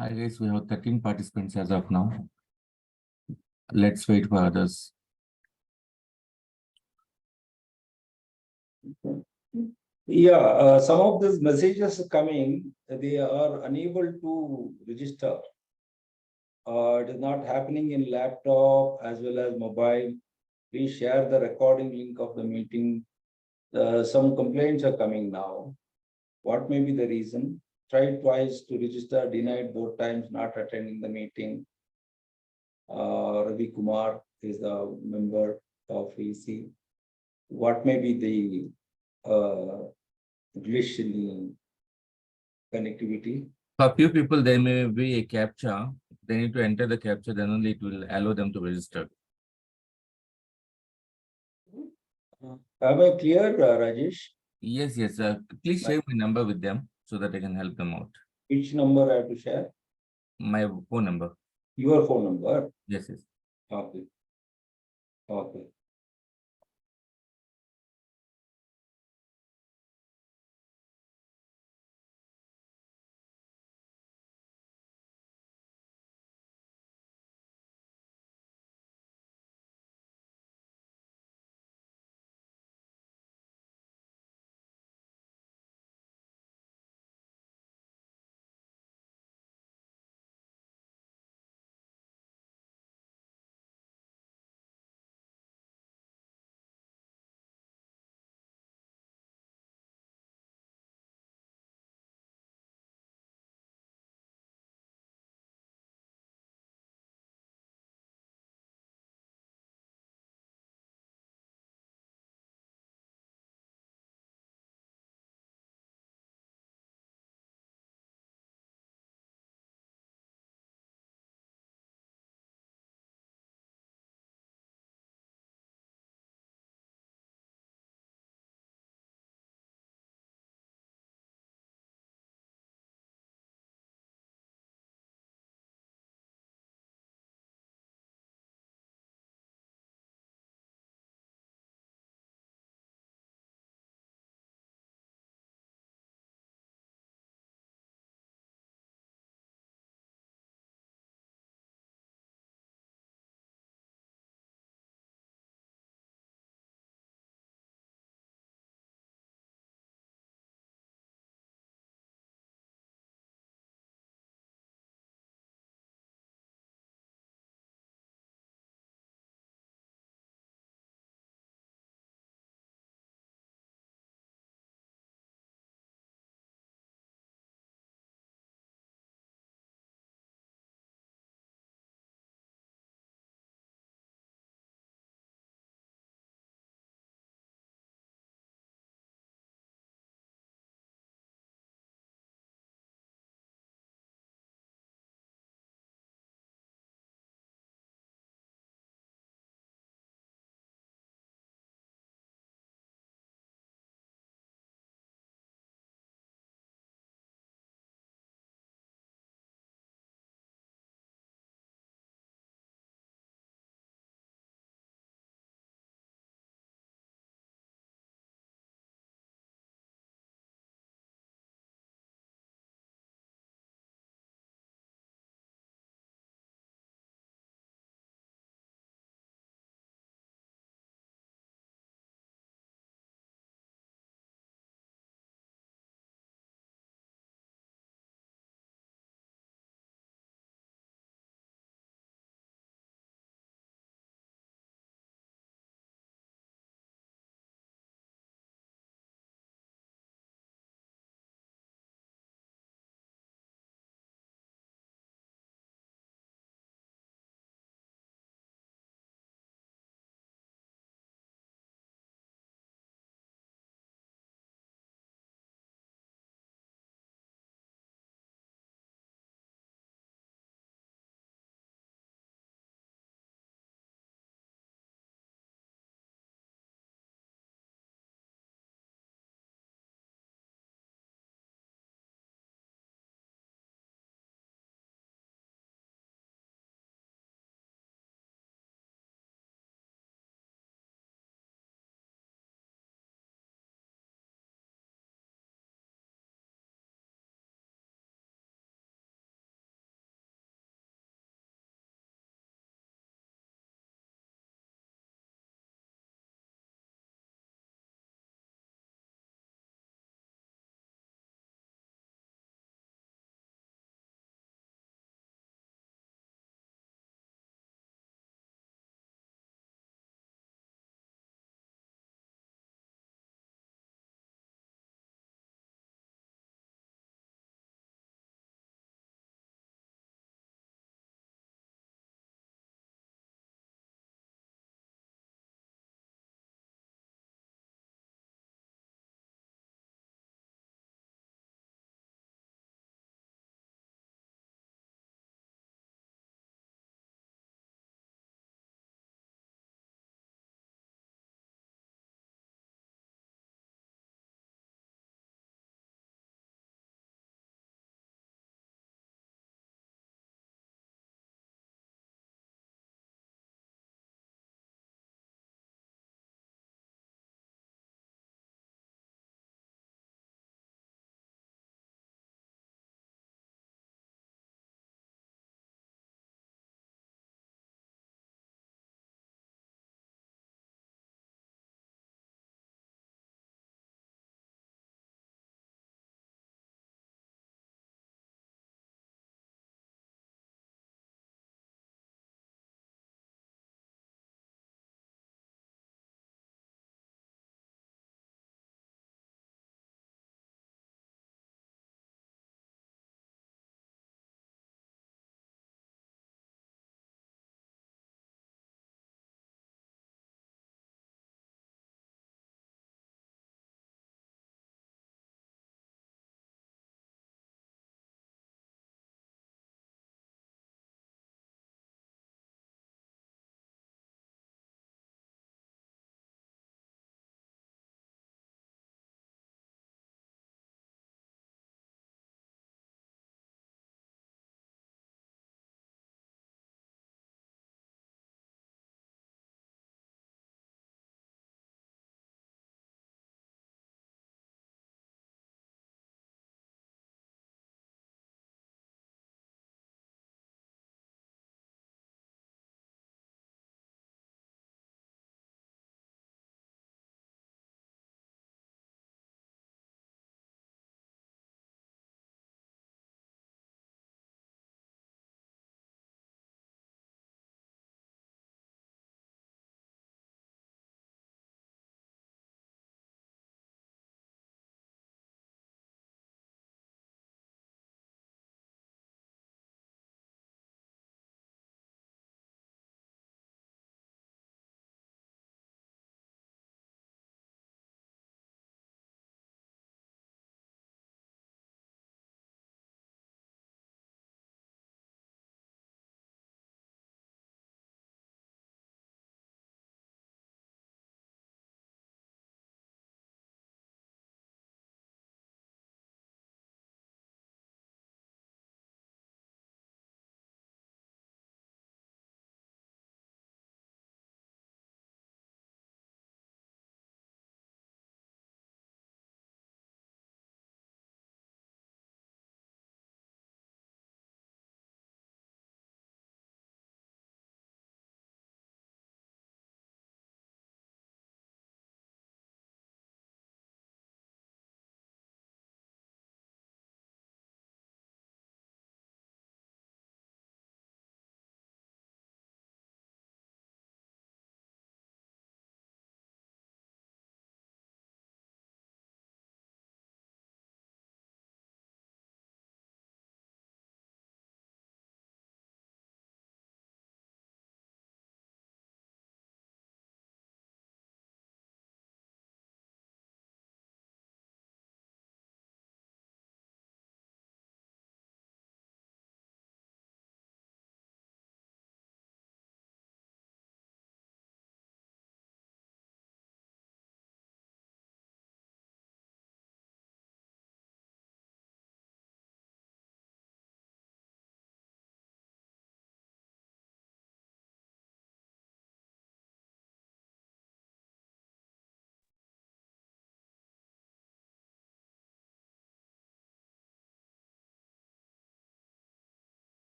I guess we have 13 participants as of now. Let's wait for others. Yeah, some of these messages coming, they are unable to register. It is not happening in laptop as well as mobile. Please share the recording link of the meeting. Some complaints are coming now. What may be the reason? Tried twice to register, denied both times, not attending the meeting. Ravi Kumar is the member of EC. What may be the glitch in the connectivity? For a few people, there may be a captcha. They need to enter the captcha, then only it will allow them to register. Am I clear, Rajesh? Yes, yes. Please share my number with them so that I can help them out. Which number I have to share? My phone number. Your phone number? Yes, yes. Okay. Okay.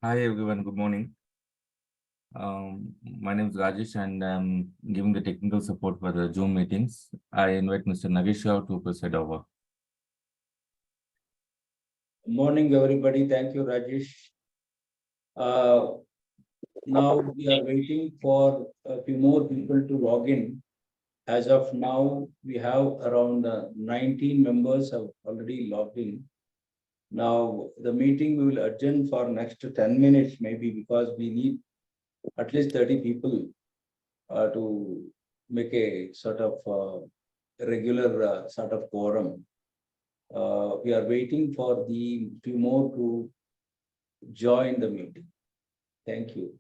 Hi everyone, good morning. My name is Rajesh and I'm giving the technical support for the Zoom meetings. I invite Mr. Nagesh to preside over. Morning, everybody. Thank you, Rajesh. Now we are waiting for a few more people to log in. As of now, we have around 19 members have already logged in. Now the meeting we will adjourn for next 10 minutes, maybe, because we need at least 30 people to make a sort of regular sort of quorum. We are waiting for the few more to join the meeting. Thank you.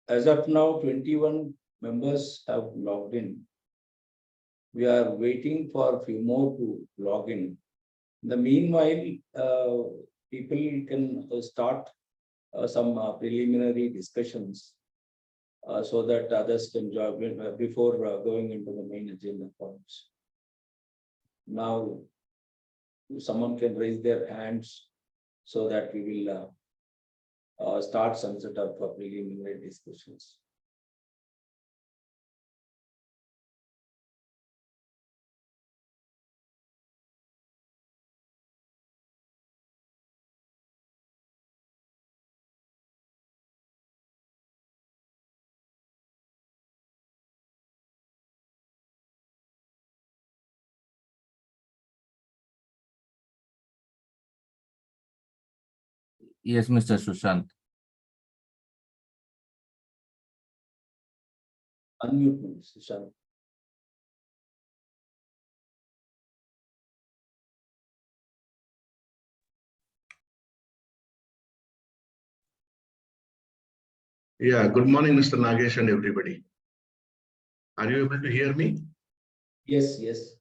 As of now, 21 members have logged in. We are waiting for a few more to log in. In the meanwhile, people can start some preliminary discussions so that others can join before going into the main agenda points. Now, someone can raise their hands so that we will start some sort of preliminary discussions. Yes, Mr. Sushant. Unmute me, Sushant. Yeah, good morning, Mr. Nagesh and everybody. Are you able to hear me? Yes, yes.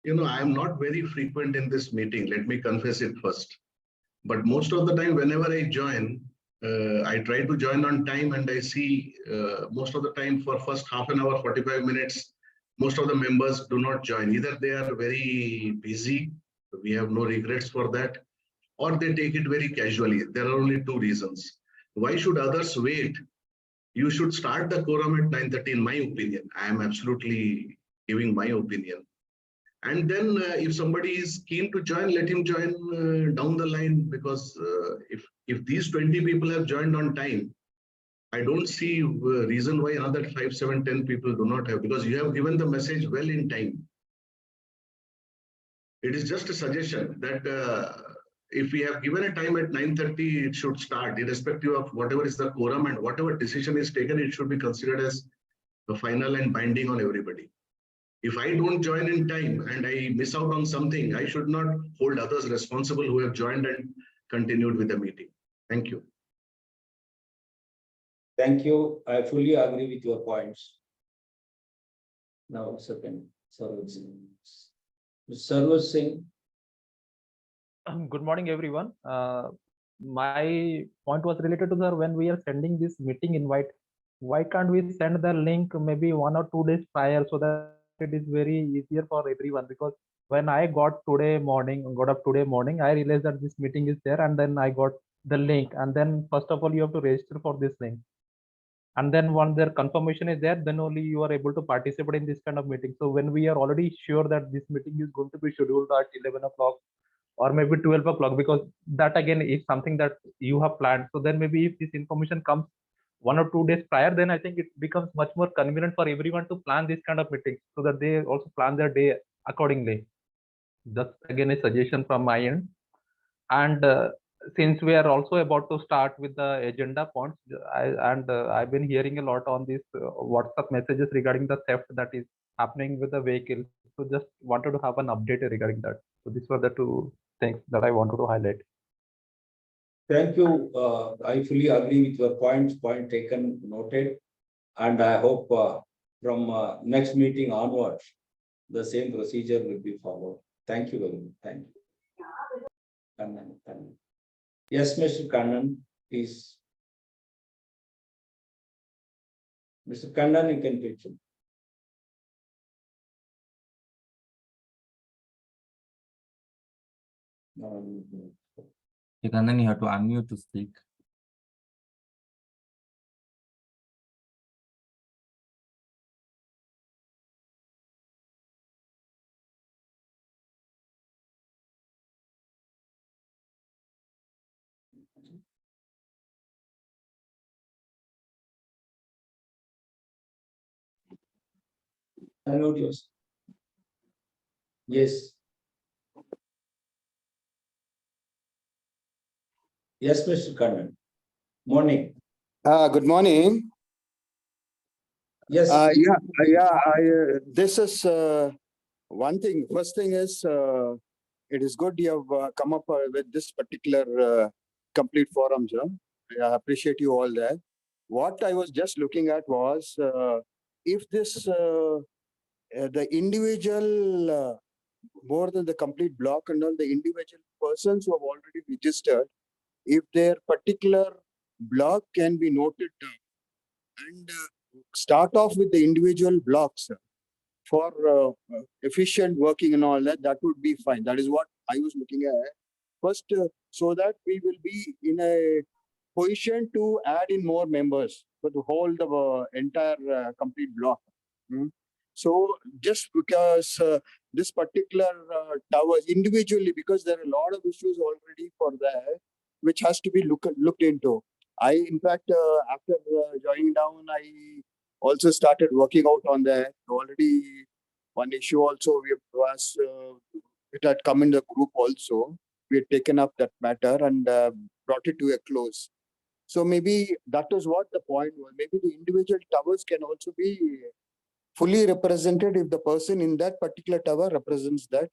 You know, I am not very frequent in this meeting. Let me confess it first. But most of the time, whenever I join, I try to join on time, and I see most of the time for first half an hour, 45 minutes, most of the members do not join. Either they are very busy, we have no regrets for that, or they take it very casually. There are only two reasons. Why should others wait? You should start the quorum at 9:30, in my opinion. I am absolutely giving my opinion. And then if somebody is keen to join, let him join down the line, because if these 20 people have joined on time, I don't see a reason why another 5, 7, 10 people do not have, because you have given the message well in time. It is just a suggestion that if we have given a time at 9:30, it should start, irrespective of whatever is the quorum, and whatever decision is taken, it should be considered as the final and binding on everybody. If I don't join in time and I miss out on something, I should not hold others responsible who have joined and continued with the meeting. Thank you. Thank you. I fully agree with your points. Now, second, Sarvaj Singh. Sarvaj Singh. Good morning, everyone. My point was related to when we are sending this meeting invite, why can't we send the link maybe 1 or 2 days prior so that it is very easier for everyone, because when I got up today morning, I realized that this meeting is there, and then I got the link, and then first of all you have to register for this link, and then once their confirmation is there, then only you are able to participate in this kind of meeting. So when we are already sure that this meeting is going to be scheduled at 11 o'clock or maybe 12 o'clock, because that again is something that you have planned, so then maybe if this information comes 1 or 2 days prior, then I think it becomes much more convenient for everyone to plan this kind of meetings, so that they also plan their day accordingly. That's again a suggestion from my end. And since we are also about to start with the agenda points, I've been hearing a lot on these WhatsApp messages regarding the theft that is happening with the vehicle. So just wanted to have an update regarding that. So these were the two things that I wanted to highlight. Thank you. I fully agree with your points. Point taken, noted. And I hope from next meeting onwards, the same procedure will be followed. Thank you very much. Thank you. Kannan. Yes, Mr. Kannan, please. Mr. Kannan, you can pitch in. Kannan, you have to unmute to speak. Unmute yours. Yes. Yes, Mr. Kannan. Morning. Good morning. Yes. This is one thing. First thing is, it is good you have come up with this particular complete forum, sir. I appreciate you all that. What I was just looking at was, if this, the individual, more than the complete block and all, the individual persons who have already registered, if their particular block can be noted down and start off with the individual blocks for efficient working and all that, that would be fine. That is what I was looking at first, so that we will be in a position to add in more members for to hold the entire complete block. So just because this particular towers individually, because there are a lot of issues already for that, which has to be looked into. I, in fact, after joining down, I also started working out on that. Already one issue also it had come in the group also. We had taken up that matter and brought it to a close. So maybe that is what the point was. Maybe the individual towers can also be fully represented if the person in that particular tower represents that.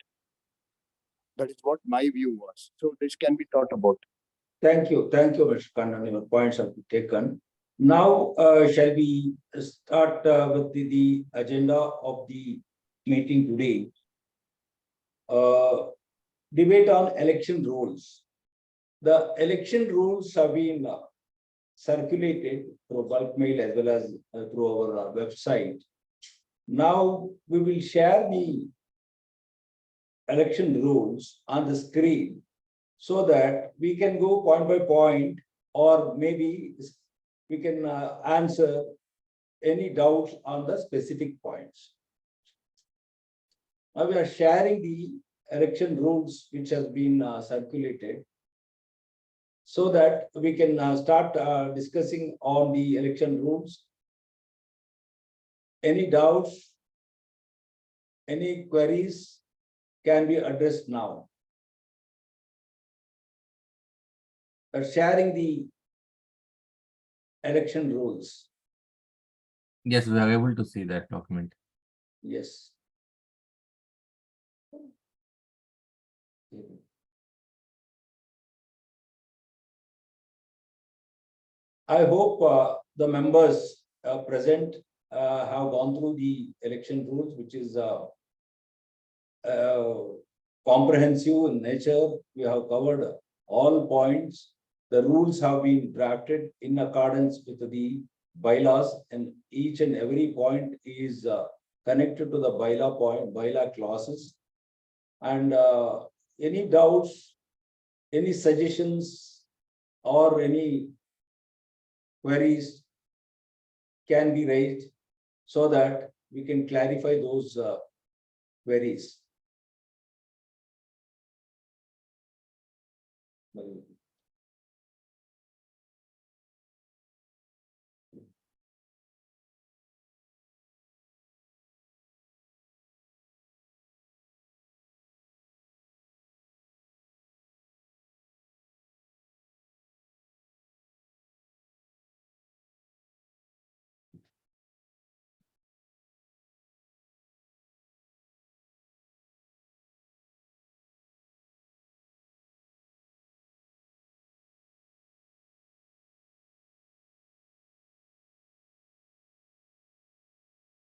That is what my view was. So this can be thought about. Thank you, Mr. Kannan. Your points have been taken. Now, shall we start with the agenda of the meeting today? Debate on election rules. The election rules have been circulated through bulk mail as well as through our website. Now we will share the election rules on the screen so that we can go point by point, or maybe we can answer any doubts on the specific points. Now we are sharing the election rules which has been circulated so that we can start discussing on the election rules. Any doubts, any queries can be addressed now. Sharing the election rules. Yes, we are able to see that document. Yes. I hope the members present have gone through the election rules, which is comprehensive in nature. We have covered all points. The rules have been drafted in accordance with the bylaws, and each and every point is connected to the bylaw clauses. And any doubts, any suggestions, or any queries can be raised so that we can clarify those queries.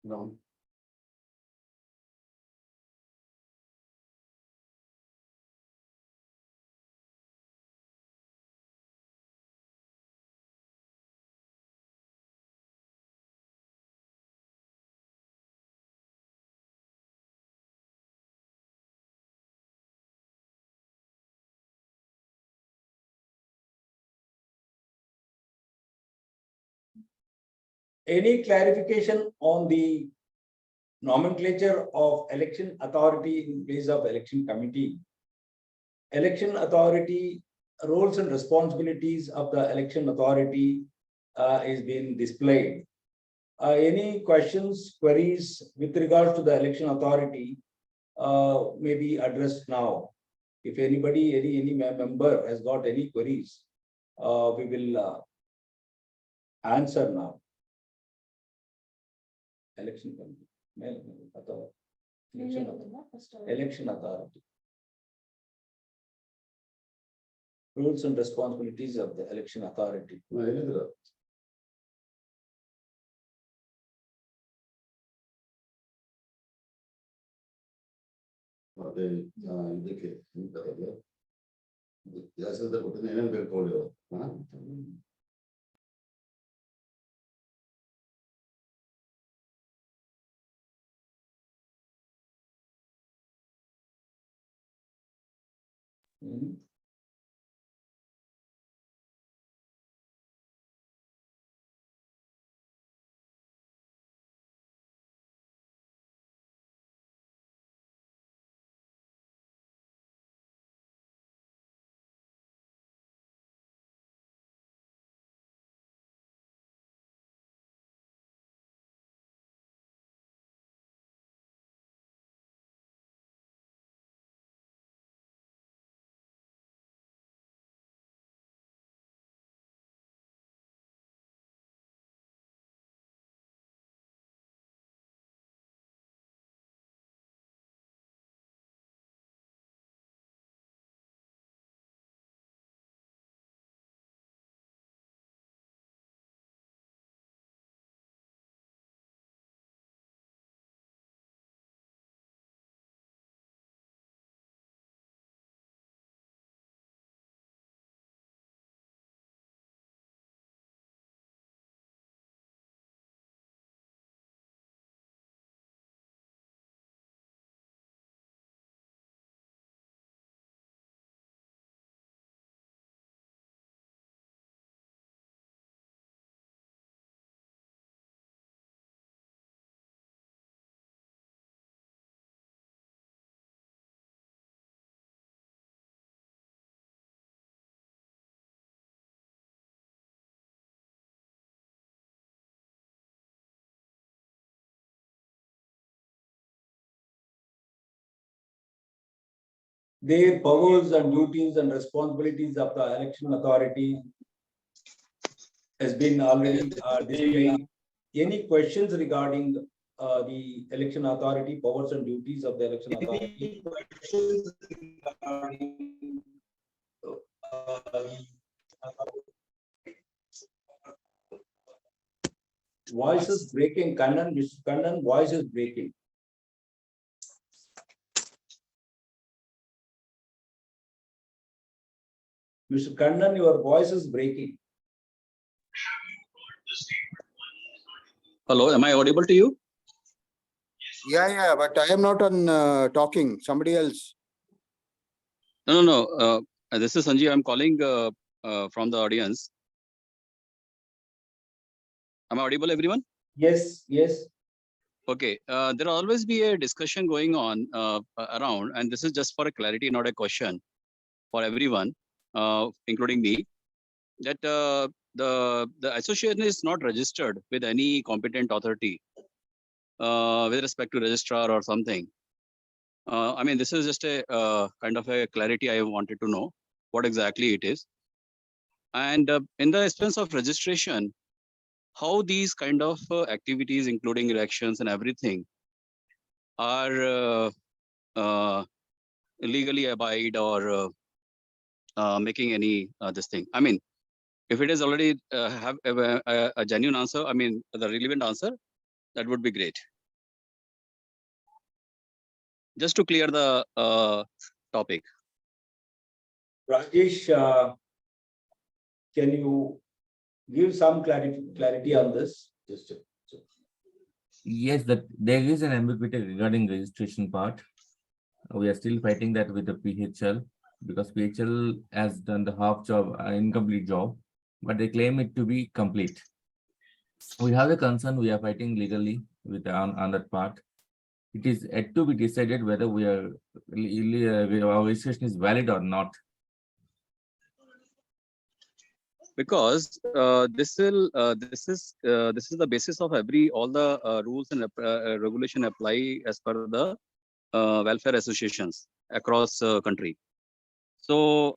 No. Any clarification on the nomenclature of election authority in place of election committee? Election authority roles and responsibilities of the election authority is being displayed. Any questions, queries with regards to the election authority may be addressed now. If anybody, any member has got any queries, we will answer now. Election committee. Election authority. Rules and responsibilities of the election authority. Their powers and duties and responsibilities of the election authority has been already displayed. Any questions regarding the election authority, powers and duties of the election authority? Questions regarding voice is breaking. Kannan, Mr. Kannan, voice is breaking. Mr. Kannan, your voice is breaking. Hello, am I audible to you? Yeah, but I am not on talking. Somebody else. No. This is Sanjeev. I'm calling from the audience. Am I audible, everyone? Yes, yes. Okay. There will always be a discussion going on around, and this is just for a clarity, not a question for everyone, including me, that the association is not registered with any competent authority with respect to registrar or something. I mean, this is just a kind of a clarity I wanted to know what exactly it is. And in the instance of registration, how these kind of activities, including elections and everything, are legally abide or making any this thing. I mean, if it is already have a genuine answer, I mean, the relevant answer, that would be great. Just to clear the topic. Rajesh, can you give some clarity on this? Yes, that there is an ambiguity regarding registration part. We are still fighting that with the PHL because PHL has done the half job, incomplete job, but they claim it to be complete. We have a concern. We are fighting legally with on that part. It is yet to be decided whether we are our registration is valid or not. Because this is the basis of all the rules and regulation apply as per the welfare associations across country. So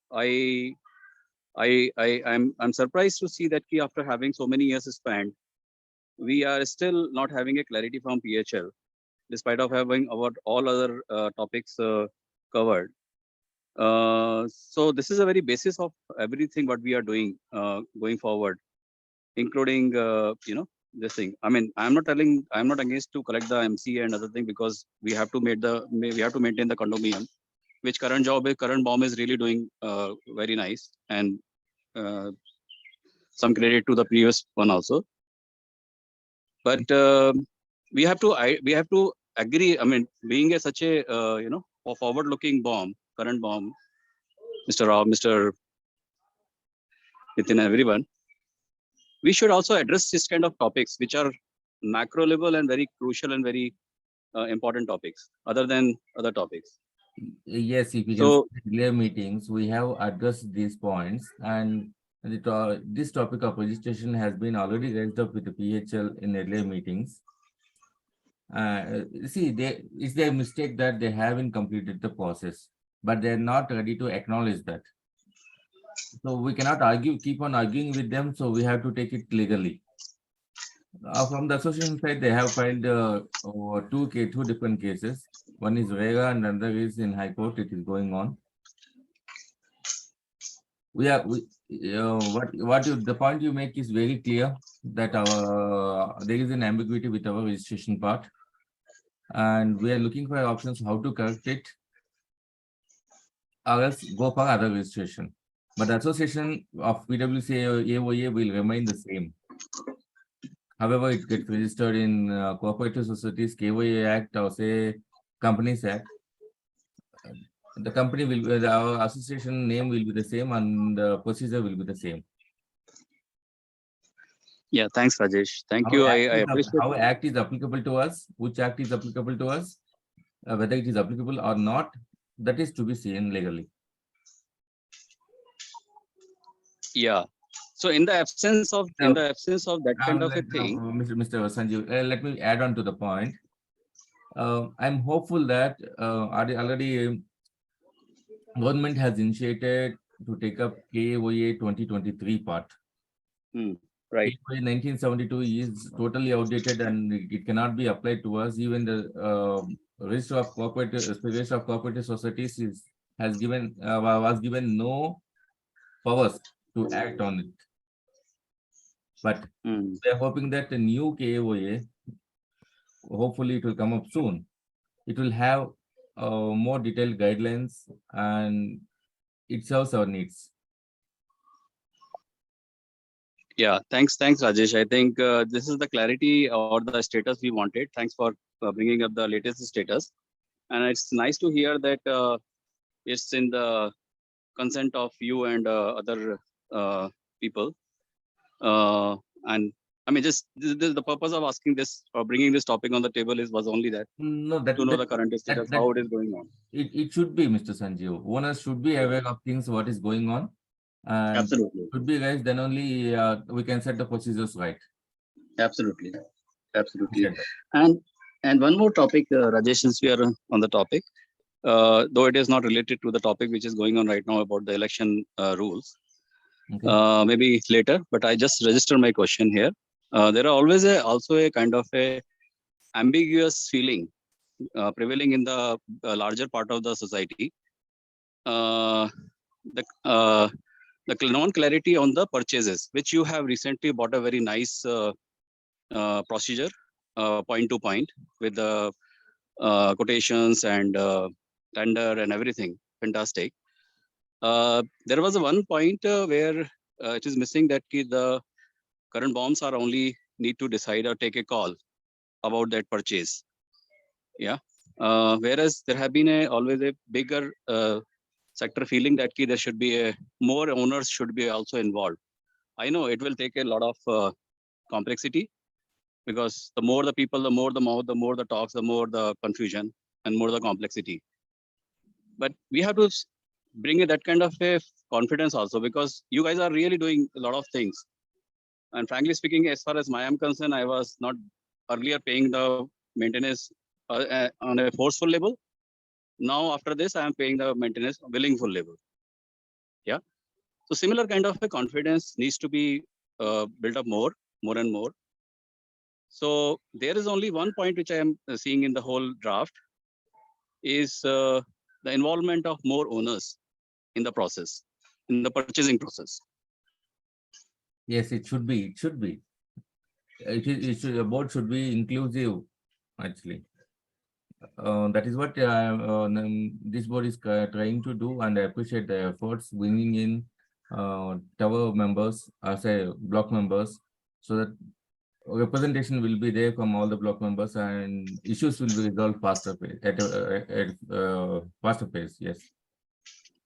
I'm surprised to see that after having so many years spent, we are still not having a clarity from PHL, despite of having about all other topics covered. So this is a very basis of everything what we are doing going forward, including this thing. I mean, I'm not against to collect the MC and other thing, because we have to maintain the condominium, which current bomb is really doing very nice, and some credit to the previous one also. But we have to agree. I mean, being such a a forward-looking current bomb, Mr. Rao, Mr. Nitin, everyone, we should also address this kind of topics, which are macro level and very crucial and very important topics, other than other topics. Yes, if we can see earlier meetings, we have addressed these points, and this topic of registration has been already raised up with the PHL in earlier meetings. See, it's their mistake that they haven't completed the process, but they're not ready to acknowledge that. So we cannot keep on arguing with them. So we have to take it legally. From the association side, they have filed two different cases. One is Vega and another is in High Court. It is going on. The point you make is very clear that there is an ambiguity with our registration part, and we are looking for options how to correct it, or else go for other registration. But the association of PWCAOA will remain the same. However, it gets registered in Cooperative Societies, KOA Act, or say Companies Act. The company our association name will be the same, and the procedure will be the same. Yeah, thanks, Rajesh. Thank you. I appreciate how act is applicable to us, which act is applicable to us, whether it is applicable or not, that is to be seen legally. Yeah. So in the absence of that kind of a thing, Mr. Sanjeev, let me add on to the point. I'm hopeful that already government has initiated to take up KOA 2023 part. Right. KOA 1972 is totally outdated and it cannot be applied to us. Even the Register of Cooperative Societies was given no powers to act on it. But we are hoping that the new KOA, hopefully it will come up soon. It will have more detailed guidelines and it serves our needs. Yeah, thanks, Rajesh. I think this is the clarity or the status we wanted. Thanks for bringing up the latest status. And it's nice to hear that it's in the consent of you and other people. And I mean, just the purpose of asking this or bringing this topic on the table was only that No, that, to know that, the current status, that how it is going on. it should be, Mr. Sanjeev. Owners should be aware of things, what is going on. And Absolutely, should be guys, then only we can set the procedures right. absolutely, absolutely. Said that. And one more topic, Rajesh, since we are on the topic, though it is not related to the topic which is going on right now about the election rules. Okay. Maybe later, but I just register my question here. There are always also a kind of a ambiguous feeling prevailing in the larger part of the society. Uh, the non-clarity on the purchases, which you have recently bought a very nice procedure, point to point, with the quotations and tender and everything. Fantastic. There was one point where it is missing that the current bombs are only need to decide or take a call about that purchase. Yeah. Whereas there have been always a bigger sector feeling that there should be more owners should be also involved. I know it will take a lot of complexity, because the more the people, the more the mouth, the more the talks, the more the confusion and more the complexity. But we have to bring that kind of a confidence also, because you guys are really doing a lot of things. And frankly speaking, as far as I am concerned, I was not earlier paying the maintenance on a forceful level. Now, after this, I am paying the maintenance willingful level. Yeah. So similar kind of a confidence needs to be built up more and more. So there is only one point which I am seeing in the whole draft is the involvement of more owners in the process, in the purchasing process. Yes, it should be. It should be. The board should be inclusive, actually. That is what this board is trying to do, and I appreciate the efforts bringing in tower members, say block members, so that representation will be there from all the block members and issues will be resolved faster at faster pace. Yes.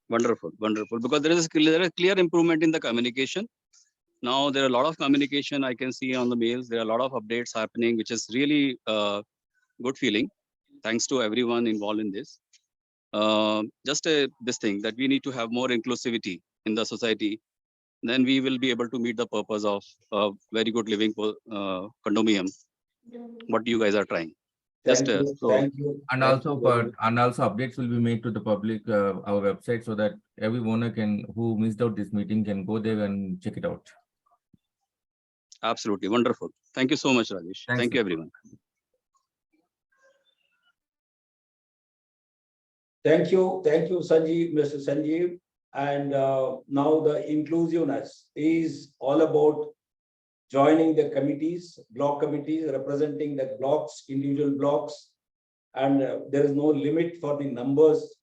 Wonderful, wonderful. Because there is a clear improvement in the communication. Now there are a lot of communication I can see on the mails. There are a lot of updates happening, which is really good feeling. Thanks to everyone involved in this. Just this thing that we need to have more inclusivity in the society. Then we will be able to meet the purpose of very good living condominium. What you guys are trying. Thank you. And also updates will be made to the public, our website, so that every owner who missed out this meeting can go there and check it out. Absolutely wonderful. Thank you so much, Rajesh. Thank you, everyone. Thank you, Sanjeev, Mr. Sanjeev. And now the inclusiveness is all about joining the committees, block committees, representing the blocks, individual blocks, and there is no limit for the numbers.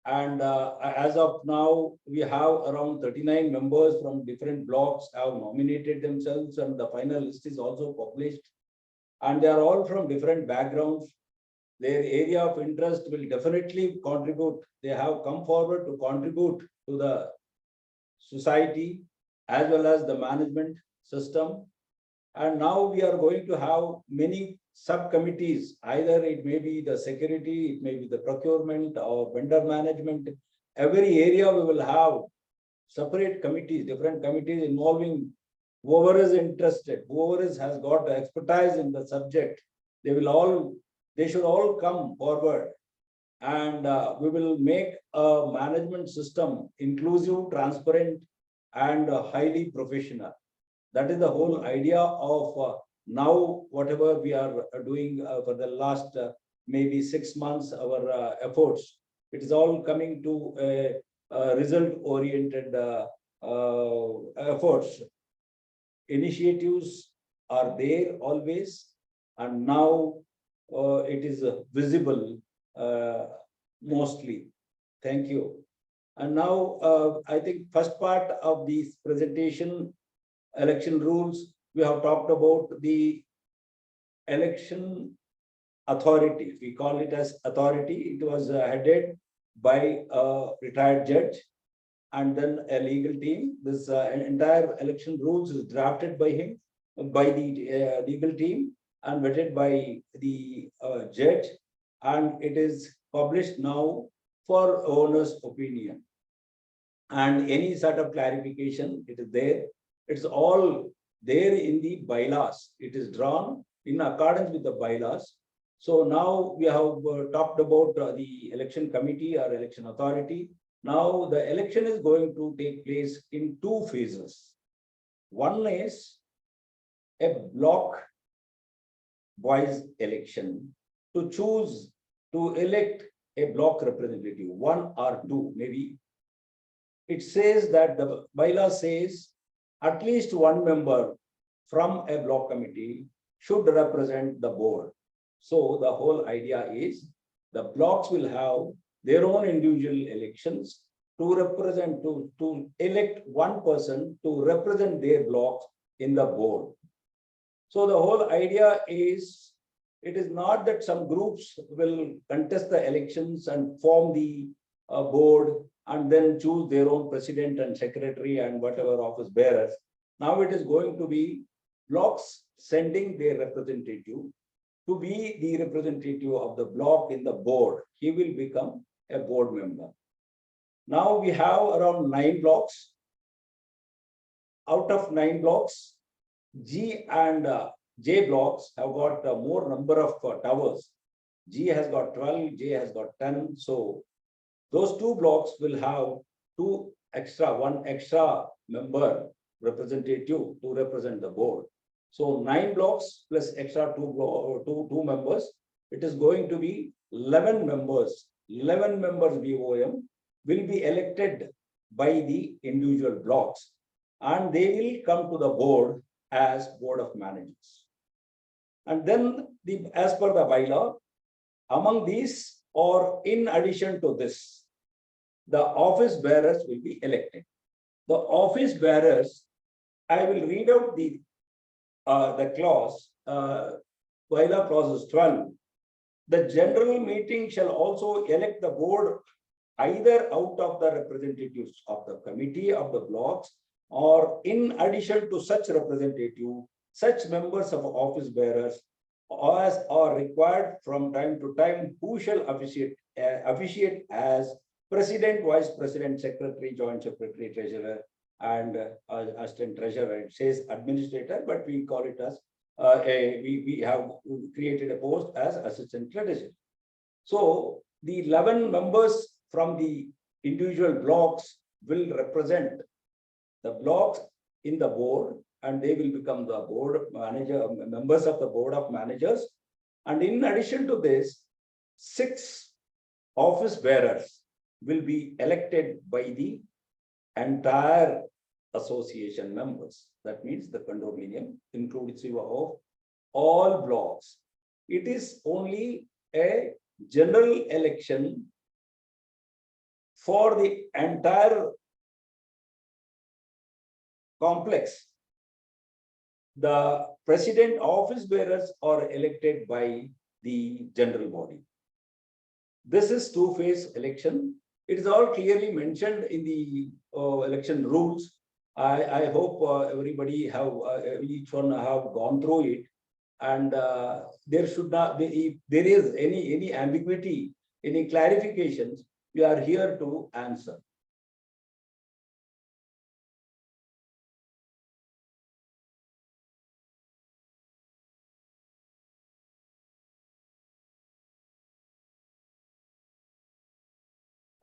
And as of now, we have around 39 members from different blocks have nominated themselves, and the final list is also published. And they are all from different backgrounds. Their area of interest will definitely contribute. They have come forward to contribute to the society as well as the management system. And now we are going to have many subcommittees. Either it may be the security, it may be the procurement or vendor management. Every area we will have separate committees, different committees involving whoever is interested, whoever has got expertise in the subject. They should all come forward, and we will make a management system inclusive, transparent, and highly professional. That is the whole idea of now whatever we are doing for the last maybe 6 months, our efforts. It is all coming to a result-oriented efforts. Initiatives are there always, and now it is visible mostly. Thank you. And now I think first part of this presentation election rules. We have talked about the election authority. We call it as authority. It was headed by a retired judge and then a legal team. This entire election rules is drafted by him, by the legal team, and vetted by the judge, and it is published now for owner's opinion. And any sort of clarification, it is there. It's all there in the bylaws. It is drawn in accordance with the bylaws. So now we have talked about the election committee or election authority. Now the election is going to take place in two phases. One is a block wise election to choose, to elect a block representative, one or two maybe. It says that the bylaw says at least one member from a block committee should represent the board. So the whole idea is the blocks will have their own individual elections to represent, to elect one person to represent their blocks in the board. So the whole idea is, it is not that some groups will contest the elections and form the board and then choose their own president and secretary and whatever office bearers. Now it is going to be blocks sending their representative to be the representative of the block in the board. He will become a board member. Now we have around 9 blocks. Out of 9 blocks, G and J blocks have got more number of towers. G has got 12, J has got 10. So those 2 blocks will have one extra member representative to represent the board. So 9 blocks plus extra two members. It is going to be 11 members. 11 members BOM will be elected by the individual blocks, and they will come to the board as board of managers. And then as per the bylaw, among these or in addition to this, the office bearers will be elected. The office bearers, I will read out the clause, bylaw clause 12. The general meeting shall also elect the board either out of the representatives of the committee of the blocks, or in addition to such representative, such members of office bearers as are required from time to time, who shall officiate as president, vice president, secretary, joint secretary, treasurer, and assistant treasurer. It says administrator, but we call it as we have created a post as assistant treasurer. So the 11 members from the individual blocks will represent the blocks in the board, and they will become the board manager, members of the board of managers. And in addition to this, 6 office bearers will be elected by the entire association members. That means the condominium, inclusive of all blocks. It is only a general election for the entire complex. The president office bearers are elected by the general body. This is 2-phase election. It is all clearly mentioned in the election rules. I hope everybody have, each one have gone through it, and there should not be, if there is any ambiguity, any clarifications, we are here to answer.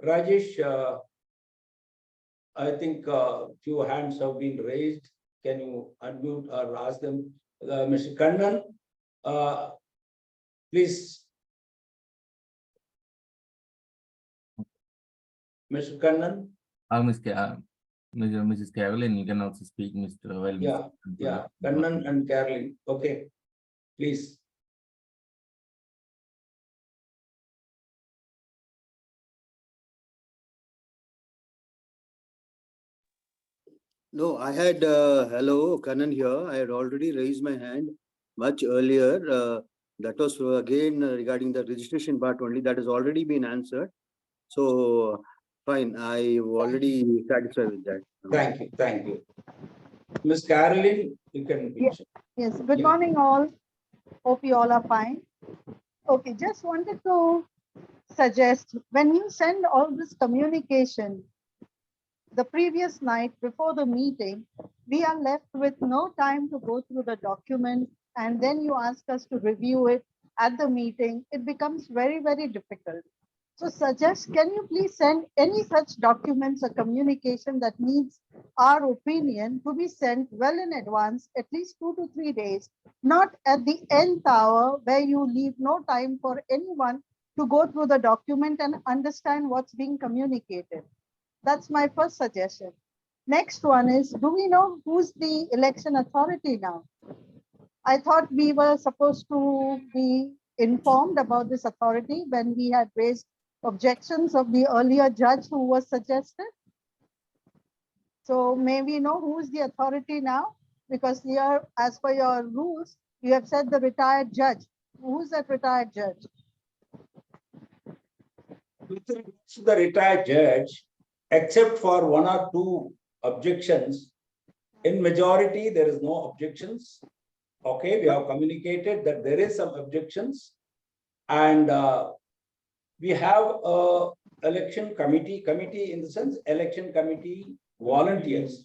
Rajesh, I think few hands have been raised. Can you unmute or ask them? Mr. Kannan, please. Mr. Kannan. Mrs. Carolyn, you can also speak, Mr. Well. Yeah, Kannan and Carolyn. Okay, please. No, I had, hello, Kanan here. I had already raised my hand much earlier. That was again regarding the registration part only. That has already been answered. So, fine. I already satisfied with that. Thank you, thank you. Ms. Caroline, you can finish. Yes, good Yeah. morning all. Hope you all are fine. Okay, just wanted to suggest when you send all this communication the previous night before the meeting, we are left with no time to go through the document and then you ask us to review it at the meeting. It becomes very, very difficult. So suggest, can you please send any such documents or communication that needs our opinion to be sent well in advance, at least 2 to 3 days, not at the nth hour where you leave no time for anyone to go through the document and understand what's being communicated. That's my first suggestion. Next one is, do we know who's the election authority now? I thought we were supposed to be informed about this authority when we had raised objections of the earlier judge who was suggested. So may we know who is the authority now? Because here, as per your rules, you have said the retired judge. Who's that retired judge? With regards to the retired judge, except for 1 or 2 objections, in majority, there is no objections. Okay, we have communicated that there is some objections. And we have a election committee in the sense, election committee volunteers.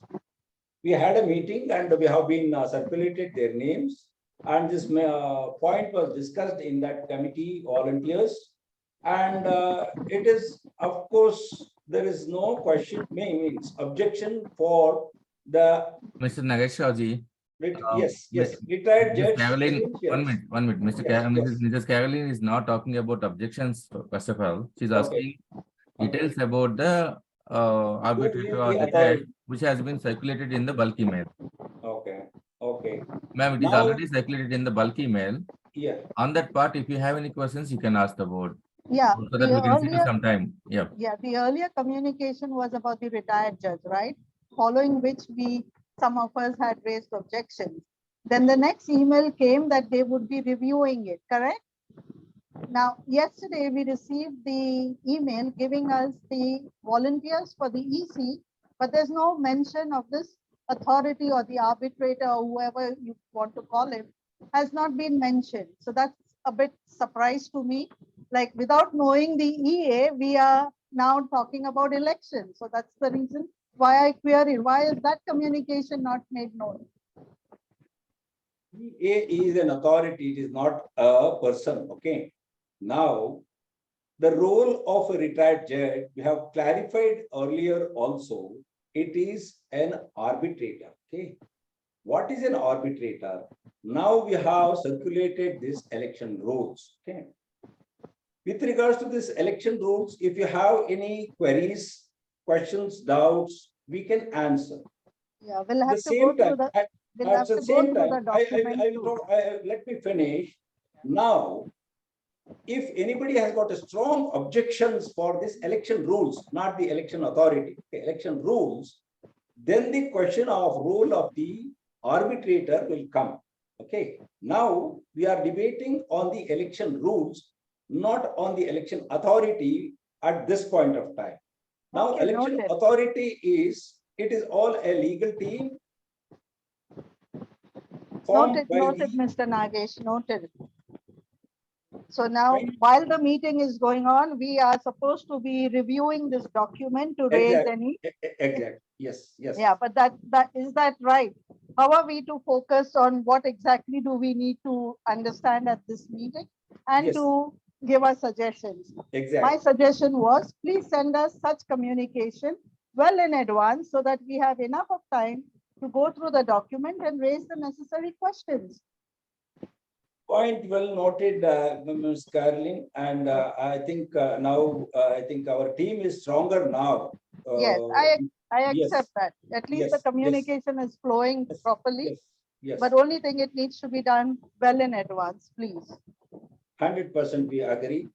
We had a meeting and we have been circulated their names. And this point was discussed in that committee volunteers. And it is, of course, there is no question, means objection for the, Mr. Nagesh, yes, retired Mrs. judge. Caroline, Yes. 1 minute. Yes, Mrs. Caroline is not talking about objections, first of all. She's asking details about the arbitrator or the judge, which has been circulated in the bulk email. Okay, okay. Ma'am, it is Now- already circulated in the bulk email. Yeah, On that part, if you have any questions, you can ask the board. Yeah, So that we can schedule some time. Yeah. Yeah, the earlier communication was about the retired judge, right? Following which some of us had raised objections. Then the next email came that they would be reviewing it, correct? Now, yesterday we received the email giving us the volunteers for the EC, but there's no mention of this authority or the arbitrator or whoever you want to call him has not been mentioned. So that's a bit surprise to me. Like without knowing the EA, we are now talking about elections. So that's the reason why I query, why is that communication not made known? EA is an authority, it is not a person, okay? Now, the role of a retired judge, we have clarified earlier also, it is an arbitrator, okay? What is an arbitrator? Now we have circulated this election rules, okay? With regards to this election rules, if you have any queries, questions, doubts, we can answer. Yeah, we'll have The to go same through time, the, we'll at have the to go same through time, the document too. let me finish. Now, if anybody has got a strong objections for this election rules, not the election authority, the election rules, then the question of role of the arbitrator will come. Okay. Now we are debating on the election rules, not on the election authority at this point of time. Now, Okay, election noted. authority it is all a legal team. Noted, by noted, the- Mr. Nagesh, noted. So now, Right. while the meeting is going on, we are supposed to be reviewing this document to raise Exact- any. Exactly. Yes. Yes. Yeah, but is that right? How are we to focus on what exactly do we need to understand at this meeting and Yes. to give us suggestions? Exactly. My suggestion was, please send us such communication well in advance so that we have enough of time to go through the document and raise the necessary questions. Point well noted, Ms. Caroline, and I think now I think our team is stronger now. Yes, I yes. accept that. At least Yes, the yes. communication is flowing Yes, properly. Yes. Yes. But only thing, it needs to be done well in advance, please. 100% we agree,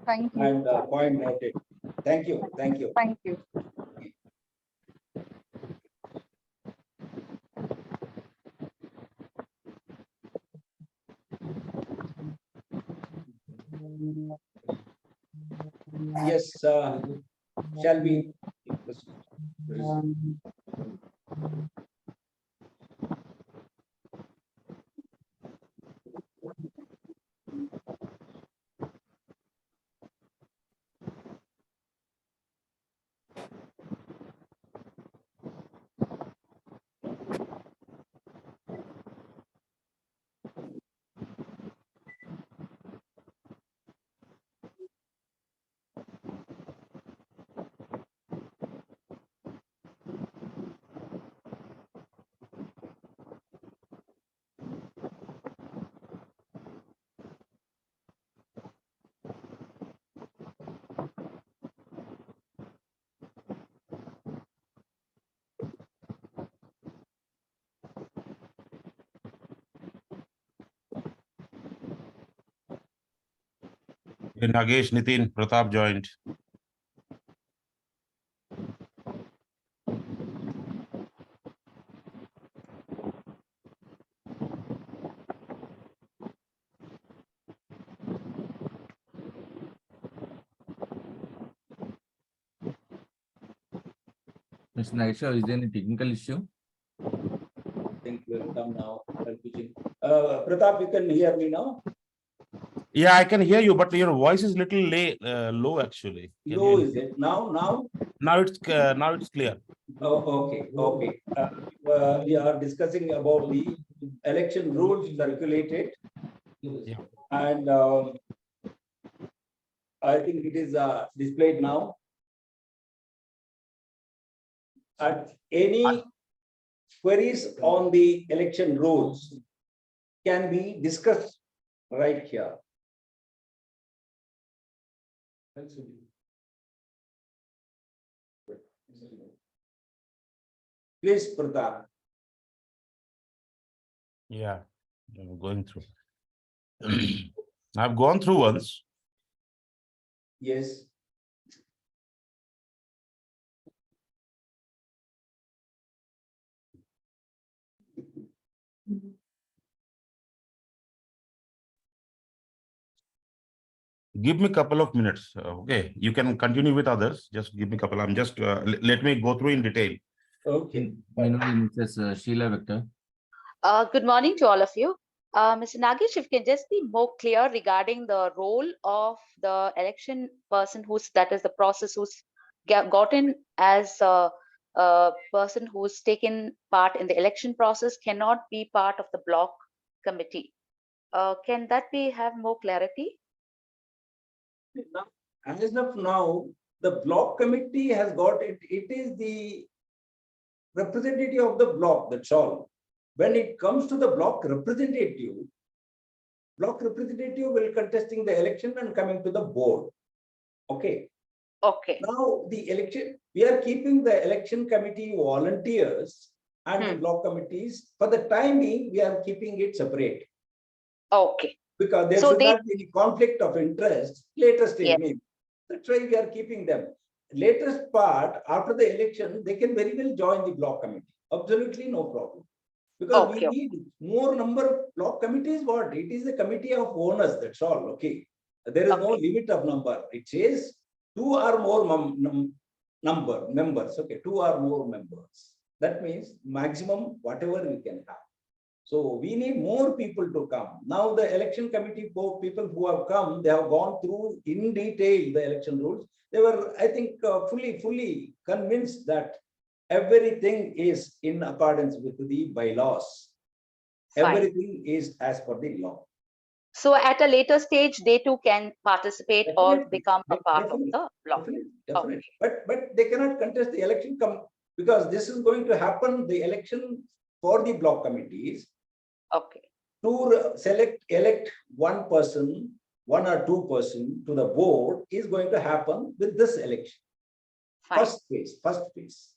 Thank you. and point noted. Thank you. Thank you. Thank you. Yes, shall we proceed? Nagesh, Nitin, Pratap joined. Mr. Nagesh, is there any technical issue? I think we'll come now. Pratap, you can hear me now? Yeah, I can hear you, but your voice is little low actually. Can Low you- is it? Now? Now it's clear. Oh, okay. We are discussing about the election rules circulated. Yeah. And I think it is displayed now. And any queries on the election rules can be discussed right here. Please, Pratap. Yeah, I'm going through. I've gone through once. Yes. Give me a couple of minutes. Okay, you can continue with others. Just give me a couple. I'm just let me go through in detail. Okay. Meanwhile, Mrs. Sheila Victor. Good morning to all of you. Mr. Nagesh, if you can just be more clear regarding the role of the election person that is the process who's gotten as a person who's taken part in the election process cannot be part of the block committee. Can that have more clarity? As of now, the block committee has got it. It is the representative of the block, that's all. When it comes to the block representative will contesting the election and coming to the board. Okay. Okay. Now the election, we are keeping the election committee volunteers and the block committees. For the time being, we are keeping it separate. Okay. Because there should not be any conflict of interest later stage. Maybe. That's why we are keeping them. Latest part, after the election, they can very well join the block committee. Absolutely no problem. Because we need more number of block committees. What? It is a committee of owners, that's all. Okay. There is no limit of number. It says 2 or more members. Okay, 2 or more members. That means maximum whatever we can have. So we need more people to come. Now the election committee people who have come, they have gone through in detail the election rules. They were, I think, fully convinced that everything is in accordance with the bylaws. Fine. Everything is as per the law. So at a later stage, they too can participate or become a part of the block. Definitely. But they cannot contest the election because this is going to happen, the election for the block committees. Okay. To elect one or two person to the board is going to happen with this election. Fine. First phase.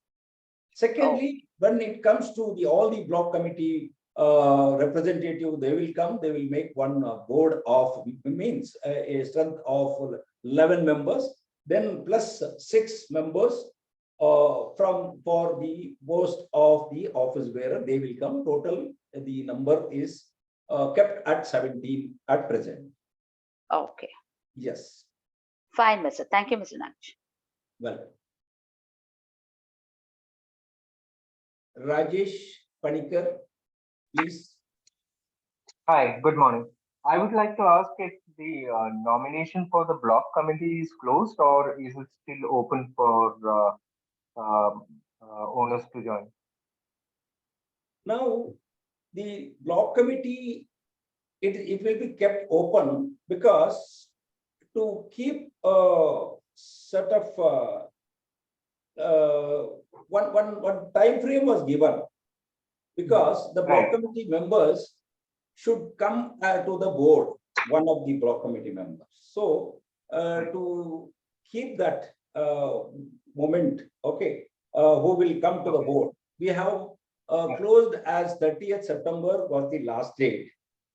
Secondly, when it comes to all the block committee representative, they will come, they will make one board of, means a strength of 11 members, then plus 6 members for the post of the office bearer, they will come. Total, the number is kept at 17 at present. Okay. Yes. Fine, Mr. Thank you, Mr. Nagesh. Well. Rajesh Panikar, please. Hi, good morning. I would like to ask if the nomination for the block committee is closed or is it still open for owners to join? Now, the block committee, it will be kept open because to keep a sort of one time frame was given, because the block Right. committee members should come to the board, one of the block committee members. So to keep that moment, okay, who will come to the board, we have closed as 30th September was the last date,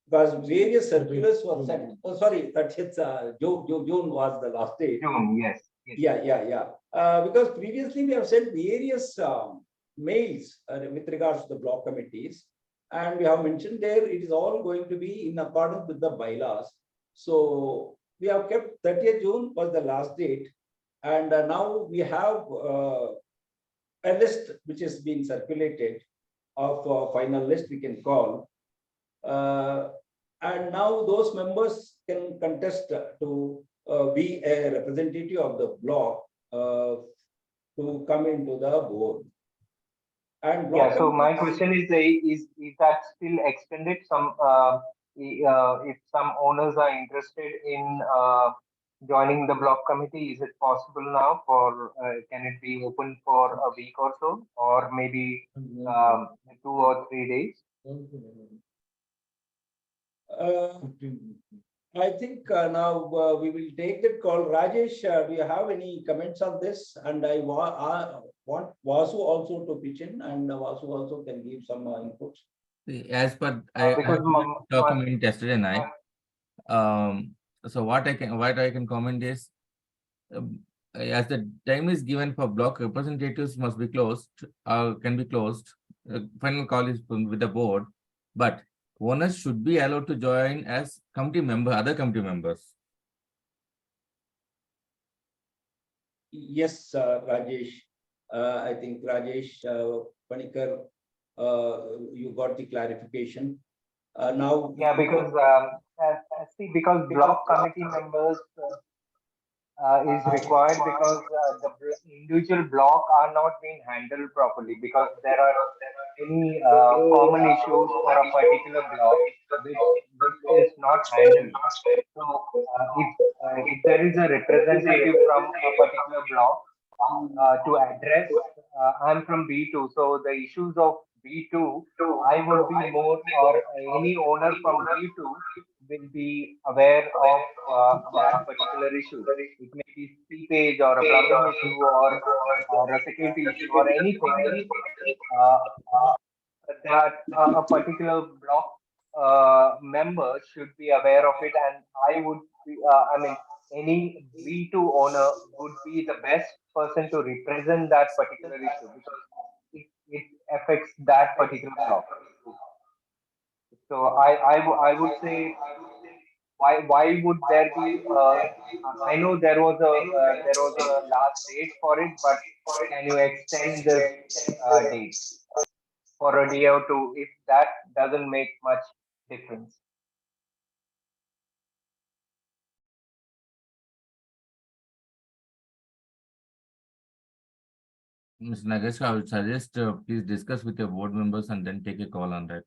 because various circulars were sent. Oh, sorry, 30th June was the last date. June, yes. Yeah. Because previously we have sent various mails with regards to the block committees, and we have mentioned there it is all going to be in accordance with the bylaws. So we have kept 30th June was the last date, and now we have a list which is being circulated of final list we can call, and now those members can contest to be a representative of the block to come into the board. And block Yeah, so my question is that still extended? If some owners are interested in joining the block committee, is it possible now for, can it be open for a week or so, or maybe 2 or 3 days? I think now we will take that call. Rajesh, do you have any comments on this? And I want Vasu also to pitch in, and Vasu also can give some inputs. As per I Because document yesterday night. So what I can comment is, as the time is given for block representatives must be closed, can be closed. Final call is with the board, but owners should be allowed to join as committee member, other committee members. Yes, Rajesh. I think Rajesh Panikar, you got the clarification. Now, yeah, because see, because block committee members is required because the individual block are not being handled properly, because there are any common issues for a particular block which is not handled. So if there is a representative from a particular block to address, I'm from B2, so the issues of B2, I would be more, or any owner from B2 will be aware of that particular issue. It may be seepage or a plumbing issue or a security issue or anything that a particular block member should be aware of it, and I would be, I mean, any B2 owner would be the best person to represent that particular issue, because it affects that particular block. So I would say, why would there be I know there was a last date for it, but can you extend this date for a day or two if that doesn't make much difference? Mr. Nagesh, I would suggest please discuss with your board members and then take a call on that.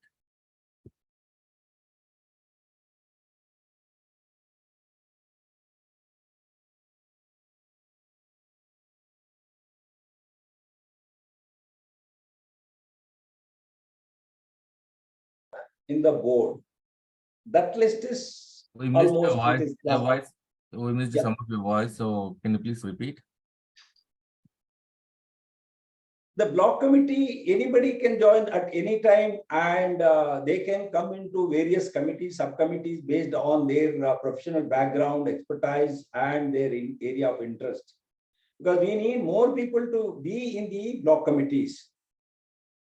in the board, that list is We missed your almost voice. We missed Yeah. some of your voice. So can you please repeat? The block committee, anybody can join at any time, and they can come into various committees, subcommittees based on their professional background, expertise, and their area of interest. Because we need more people to be in the block committees.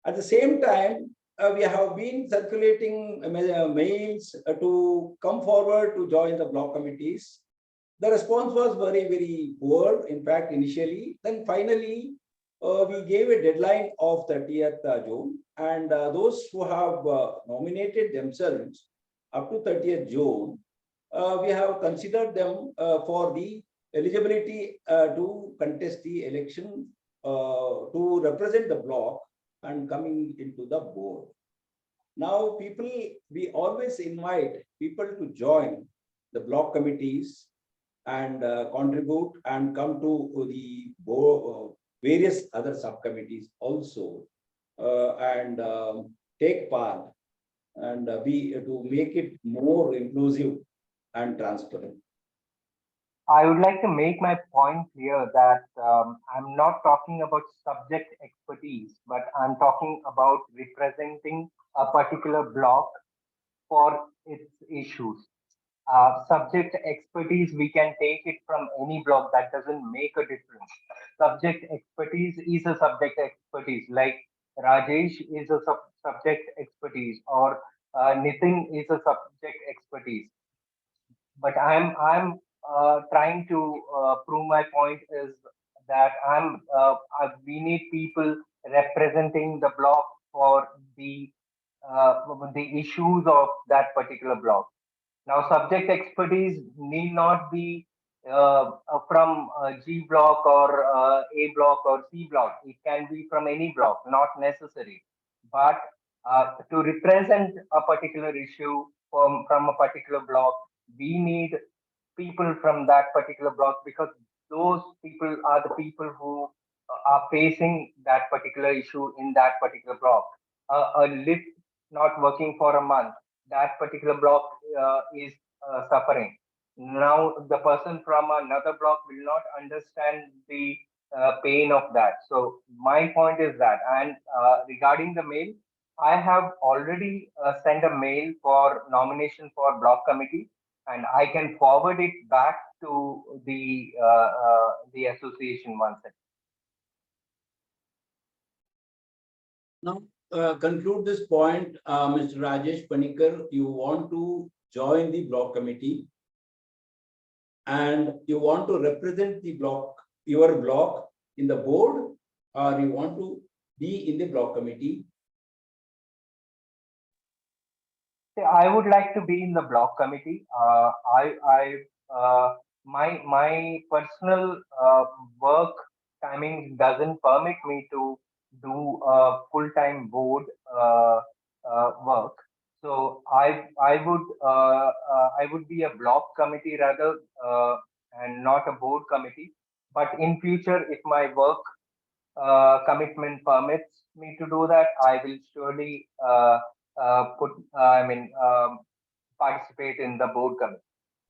At the same time, we have been circulating mails to come forward to join the block committees. The response was very, very poor, in fact, initially. Then finally, we gave a deadline of 30th June, and those who have nominated themselves up to 30th June, we have considered them for the eligibility to contest the election to represent the block and coming into the board. Now, we always invite people to join the block committees and contribute and come to the board, various other subcommittees also, and take part and to make it more inclusive and transparent. I would like to make my point clear that I'm not talking about subject expertise, but I'm talking about representing a particular block for its issues. Subject expertise, we can take it from any block, that doesn't make a difference. Subject expertise is a subject expertise, like Rajesh is a subject expertise, or Nitin is a subject expertise. But I'm trying to prove my point is that we need people representing the block for the issues of that particular block. Now, subject expertise need not be from G block or A block or C block. It can be from any block, not necessary. But to represent a particular issue from a particular block, we need people from that particular block, because those people are the people who are facing that particular issue in that particular block. A lift not working for a month, that particular block is suffering. Now, the person from another block will not understand the pain of that. So my point is that, and regarding the mail, I have already sent a mail for nomination for block committee, and I can forward it back to the association once again. Now, conclude this point, Mr. Rajesh Panikar, you want to join the block committee and you want to represent the block, your block in the board, or you want to be in the block committee? I would like to be in the block committee. My personal work timing doesn't permit me to do full-time board work. So I would be a block committee rather, and not a board committee. But in future, if my work commitment permits me to do that, I will surely participate in the board committee.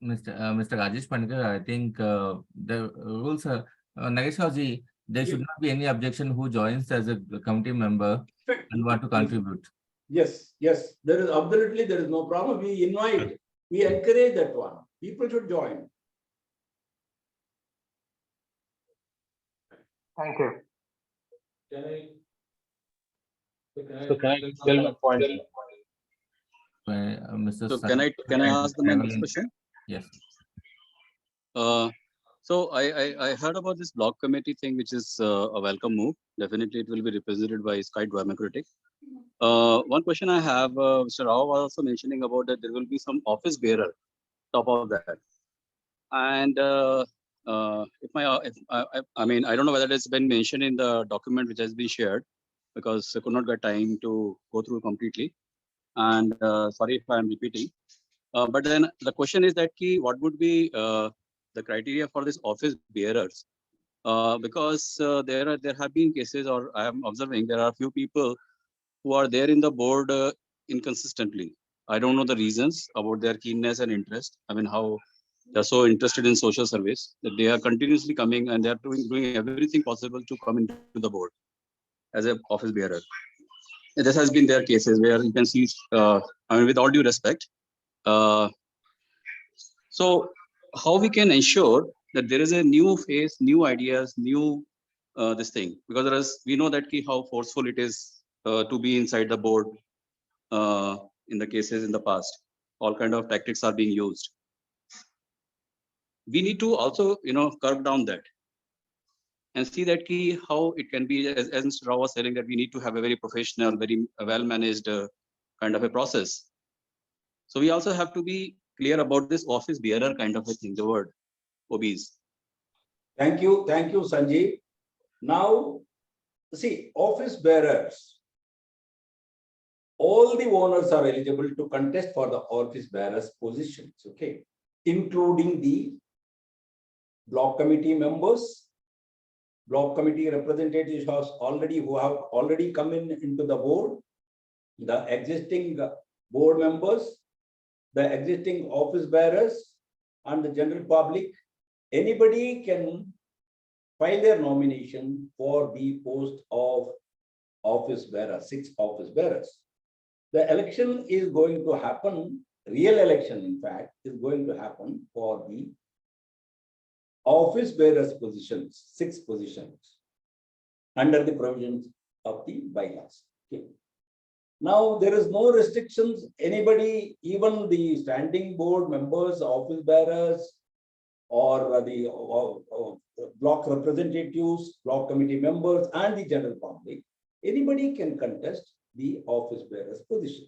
Mr. Rajesh Panikar, I think the rules are, Nagesh, there should not be any objection who joins as a committee member and want to contribute. Yes, there is absolutely, there is no problem. We invite, we encourage that one. People should join. Thank you. Can I tell my point? Mr. So can I ask the next question? Yes. So I heard about this block committee thing, which is a welcome move. Definitely, it will be represented by Sky Democratic. One question I have, Mr. Rao was also mentioning about that there will be some office bearer top of that. And I mean, I don't know whether it has been mentioned in the document which has been shared, because I could not get time to go through completely. And sorry if I am repeating. But then the question is that what would be the criteria for this office bearers? Because there have been cases, or I am observing there are a few people who are there in the board inconsistently. I don't know the reasons about their keenness and interest. I mean, how they're so interested in social service that they are continuously coming and they are doing everything possible to come into the board as an office bearer. And this has been their cases where you can see, I mean, with all due respect. So how we can ensure that there is a new face, new ideas, new this thing, because we know that how forceful it is to be inside the board in the cases in the past. All kind of tactics are being used. we need to also, curb down that and see that key how it can be, as Mr. Rao was saying, that we need to have a very professional, very well managed kind of a process. So we also have to be clear about this office bearer kind of a thing, the word OBs. Thank you, Sanjeev. Now, see, office bearers, all the owners are eligible to contest for the office bearers positions, okay, including the block committee members, block committee representatives who have already come into the board, the existing board members, the existing office bearers, and the general public. Anybody can file their nomination for the post of office bearer, 6 office bearers. The election is going to happen, real election, in fact, is going to happen for the office bearers positions, 6 positions under the provisions of the bylaws. Okay. Now, there is no restrictions. Anybody, even the standing board members, office bearers, or the block representatives, block committee members, and the general public, anybody can contest the office bearers position.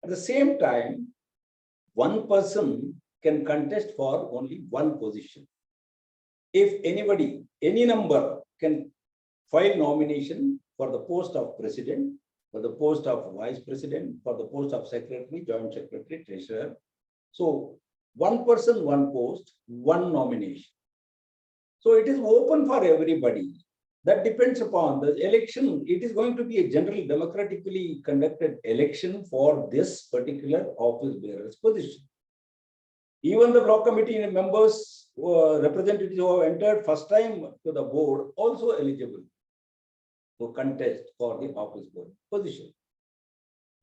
At the same time, one person can contest for only one position. If anybody, any number can file nomination for the post of president, for the post of vice president, for the post of secretary, joint secretary, treasurer. So one person, one post, one nomination. So it is open for everybody. That depends upon the election. It is going to be a general democratically conducted election for this particular office bearers position. Even the block committee members, representatives who have entered first time to the board, also eligible to contest for the office board position.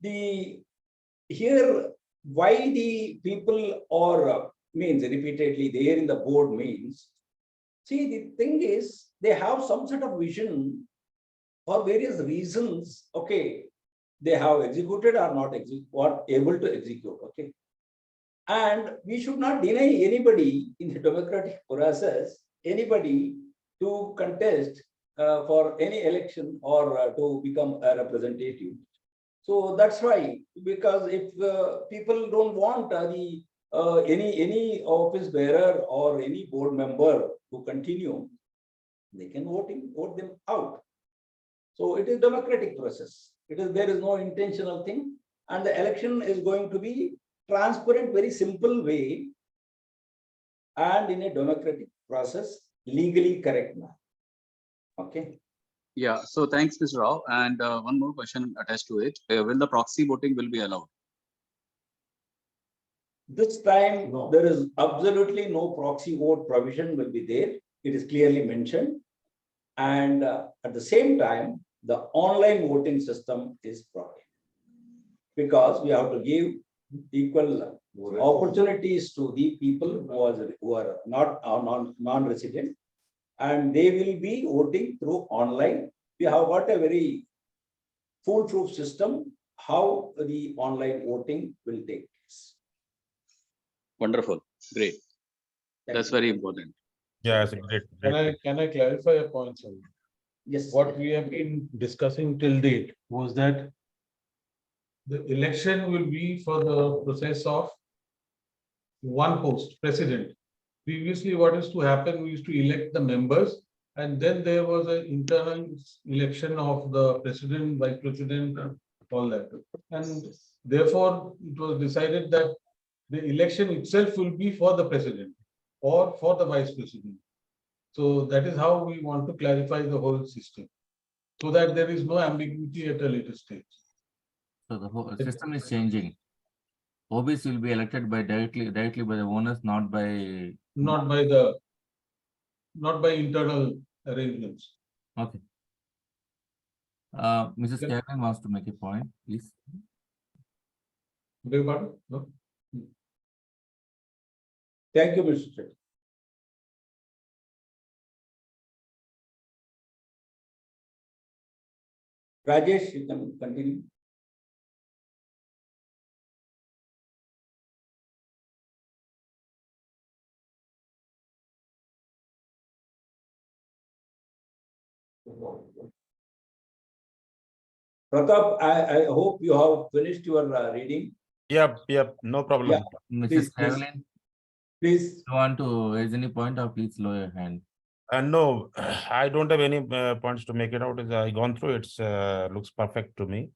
Here, why the people are means repeatedly there in the board means, see, the thing is, they have some sort of vision for various reasons. Okay, they have executed or not able to execute. Okay, and we should not deny anybody in the democratic process, anybody to contest for any election or to become a representative. So that's why, because if people don't want any office bearer or any board member to continue, they can vote them out. So it is democratic process. There is no intentional thing, and the election is going to be transparent, very simple way, and in a democratic process, legally correct now. Okay. Yeah. So thanks, Mr. Rao. And one more question attached to it: will the proxy voting will be allowed? This time, there is absolutely no proxy vote provision will be there. It is clearly mentioned. And at the same time, the online voting system is brought in, because we have to give equal opportunities to the people who are not non-resident, and they will be voting through online. We have got a very foolproof system how the online voting will take place. Wonderful. Great. That's very important. Yeah, it's a great. Can I clarify a point, sir? Yes. What we have been discussing till date was that the election will be for the process of one post, president. Previously, what used to happen, we used to elect the members, and then there was an internal election of the president, vice president, and all that. And therefore, it was decided that the election itself will be for the president or for the vice president. So that is how we want to clarify the whole system, so that there is no ambiguity at a later stage. So the whole system is changing. OBs will be elected by directly by the owners, not by internal arrangements. Okay. Mrs. Kevin wants to make a point, please. Beg your pardon? No? Thank you, Mr. Chair. Rajesh, you can continue. Pratap, I hope you have finished your reading. Yep, no problem. Yeah. Mrs. Please. Caroline, Please. you want to raise any point or please lower your hand? No, I don't have any points to make it out. As I gone through, it's looks perfect to me.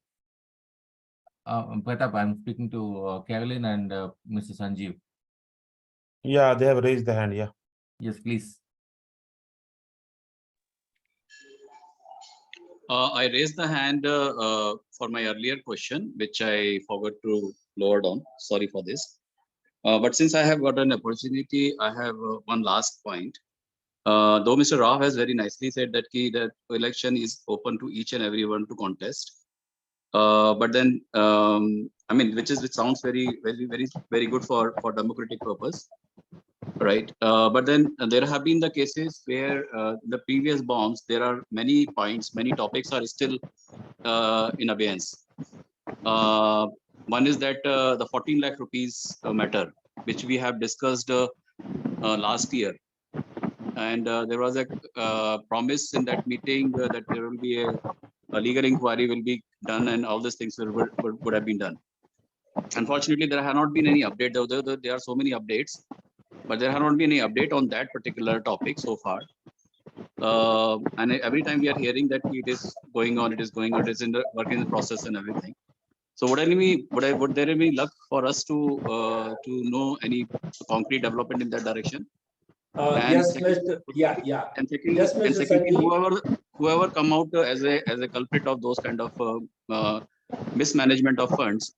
Pratap, I'm speaking to Caroline and Mr. Sanjeev. Yeah, they have raised the hand. Yeah. Yes, please. I raised the hand for my earlier question, which I forgot to lower down. Sorry for this. But since I have got an opportunity, I have one last point. Though Mr. Rao has very nicely said that the election is open to each and everyone to contest. But then, I mean, which sounds very good for democratic purpose, right? But then there have been the cases where the previous bombs, there are many points, many topics are still in abeyance. One is that the 14 lakh rupees matter, which we have discussed last year. And there was a promise in that meeting that there will be a legal inquiry will be done and all these things would have been done. Unfortunately, there have not been any update. Though there are so many updates, but there have not been any update on that particular topic so far. And every time we are hearing that it is going on, it is in the work in the process and everything. So would there be luck for us to know any concrete development in that direction? Yes, Mr. Yeah. And secondly, Yes, Mr. Sanjeev. whoever come out as a culprit of those kind of mismanagement of funds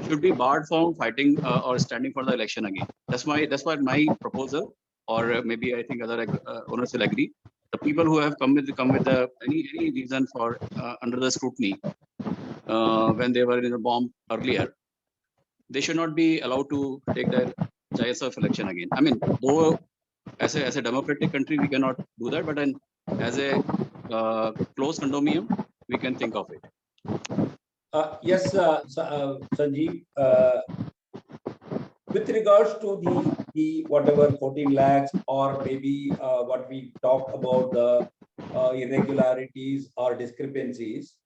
should be barred from fighting or standing for the election again. That's why my proposal, or maybe I think other owners will agree. The people who have come with any reason for under the scrutiny when they were in a bomb earlier, they should not be allowed to take the choice of election again. I mean, though as a democratic country, we cannot do that, but then as a closed condominium, we can think of it. Yes, Sanjeev. With regards to the whatever 14 lakhs or maybe what we talked about the irregularities or discrepancies,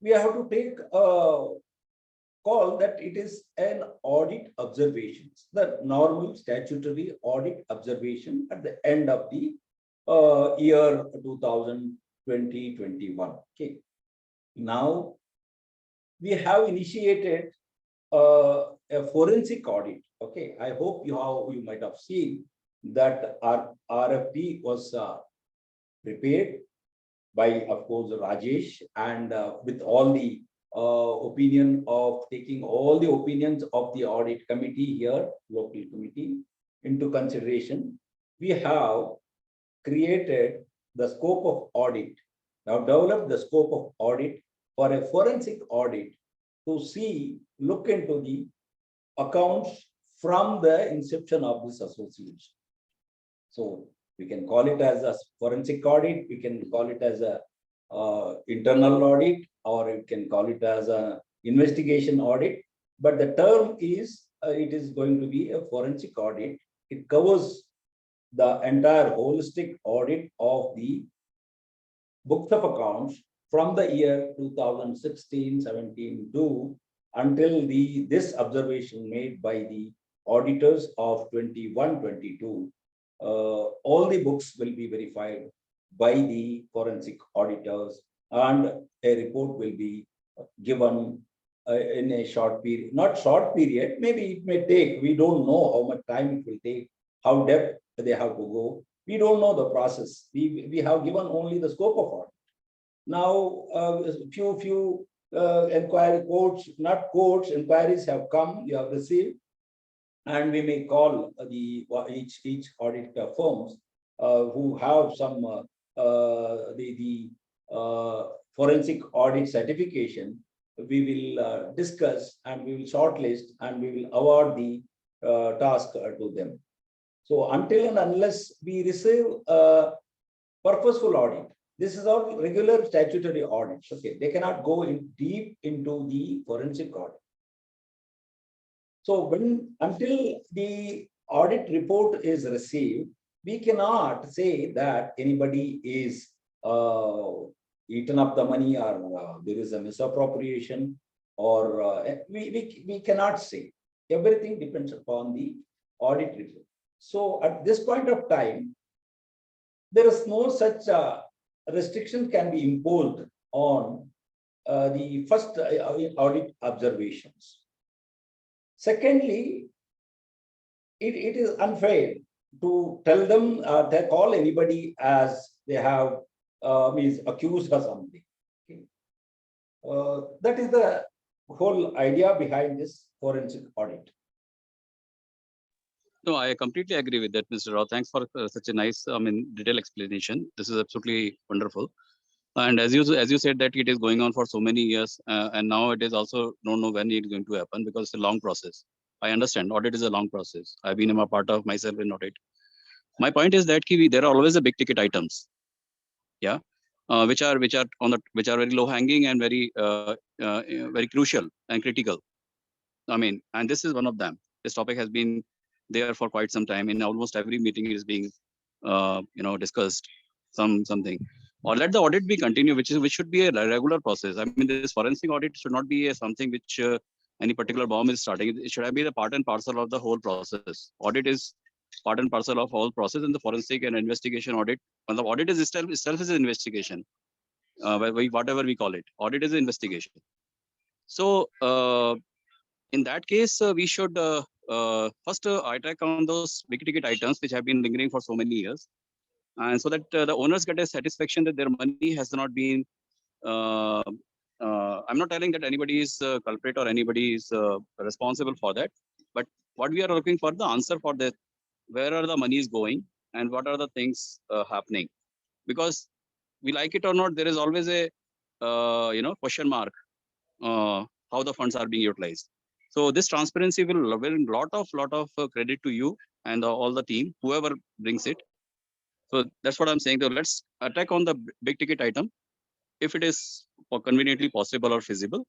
we have to take a call that it is an audit observations, the normal statutory audit observation at the end of the year 2020-21. Okay. Now we have initiated a forensic audit. Okay, I hope you might have seen that our RFP was prepared by, of course, Rajesh, and with all the opinion of taking all the opinions of the audit committee here, local committee, into consideration. We have created the scope of audit. Now developed the scope of audit for a forensic audit to look into the accounts from the inception of this association. So we can call it as a forensic audit, we can call it as a internal audit, or you can call it as a investigation audit. But the term is, it is going to be a forensic audit. It covers the entire holistic audit of the books of accounts from the year 2016-17 to until this observation made by the auditors of 21-22. All the books will be verified by the forensic auditors, and a report will be given in a short period, not short period, maybe it may take, we don't know how much time it will take, how depth they have to go. We don't know the process. We have given only the scope of audit. Now, few inquiry courts, not courts, inquiries have come, you have received, and we may call each audit firms who have some forensic audit certification. We will discuss and we will shortlist and we will award the task to them. So until and unless we receive a purposeful audit, this is all regular statutory audits. Okay, they cannot go in deep into the forensic audit. So until the audit report is received, we cannot say that anybody is eaten up the money, or there is a misappropriation, or we cannot say. Everything depends upon the audit report. So at this point of time, there is no such restriction can be imposed on the first audit observations. Secondly, it is unfair to tell them, they call anybody as they have means accused or something. Okay. That is the whole idea behind this forensic audit. No, I completely agree with that, Mr. Rao. Thanks for such a nice, detailed explanation. This is absolutely wonderful. And as you said that it is going on for so many years, and now it is also don't know when it's going to happen because it's a long process. I understand audit is a long process. I've been a part of myself in audit. My point is that there are always a big ticket items, yeah, which are very low hanging and very very crucial and critical. And this is one of them. This topic has been there for quite some time. In almost every meeting, it is being discussed something. Or let the audit be continued, which should be a regular process. This forensic audit should not be something which any particular bomb is starting. It should be the part and parcel of the whole process. Audit is part and parcel of whole process, and the forensic and investigation audit. And the audit is itself is an investigation. Whatever we call it, audit is an investigation. So in that case, we should first track on those big ticket items which have been lingering for so many years. And so that the owners get a satisfaction that their money has not been, I'm not telling that anybody is culprit or anybody is responsible for that, but what we are looking for the answer for that, where are the money is going and what are the things happening? Because we like it or not, there is always a question mark how the funds are being utilized. So this transparency will bring lot of credit to you and all the team, whoever brings it. So that's what I'm saying. So let's attack on the big ticket item if it is conveniently possible or feasible.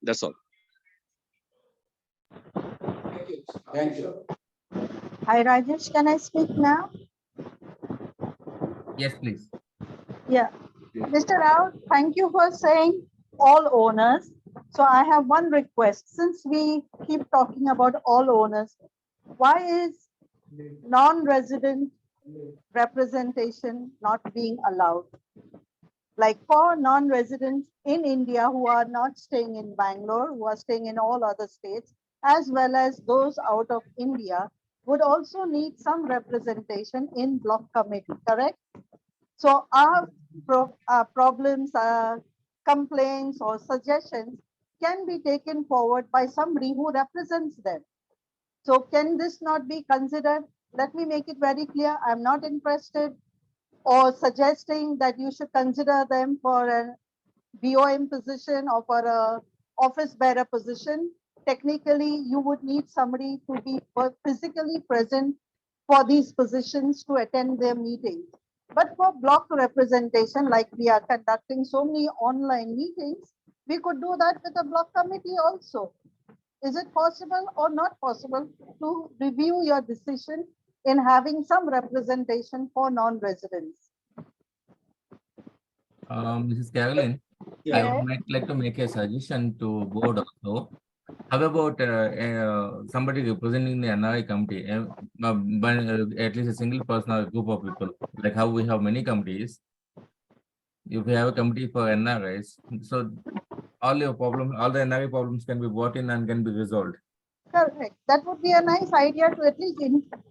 That's all. Thank you. Hi, Rajesh, can I speak now? Yes, please. Yeah. Mr. Rao, thank you for saying all owners. So I have one request. Since we keep talking about all owners, why is non-resident representation not being allowed? Like for non-residents in India who are not staying in Bangalore, who are staying in all other states, as well as those out of India, would also need some representation in block committee, correct? So our problems, complaints or suggestions can be taken forward by somebody who represents them. So can this not be considered? Let me make it very clear. I'm not interested or suggesting that you should consider them for a BOM position or for a office bearer position. Technically, you would need somebody to be physically present for these positions to attend their meetings. But for block representation, like we are conducting so many online meetings, we could do that with a block committee also. Is it possible or not possible to review your decision in having some representation for non-residents? Mrs. Carolyn, I would like to make a suggestion to board also. How about somebody representing the NRI committee, at least a single person or a group of people, like how we have many committees. If we have a committee for NRIs, so all the NRI problems can be brought in and can be resolved. Correct. That would be a nice idea to at least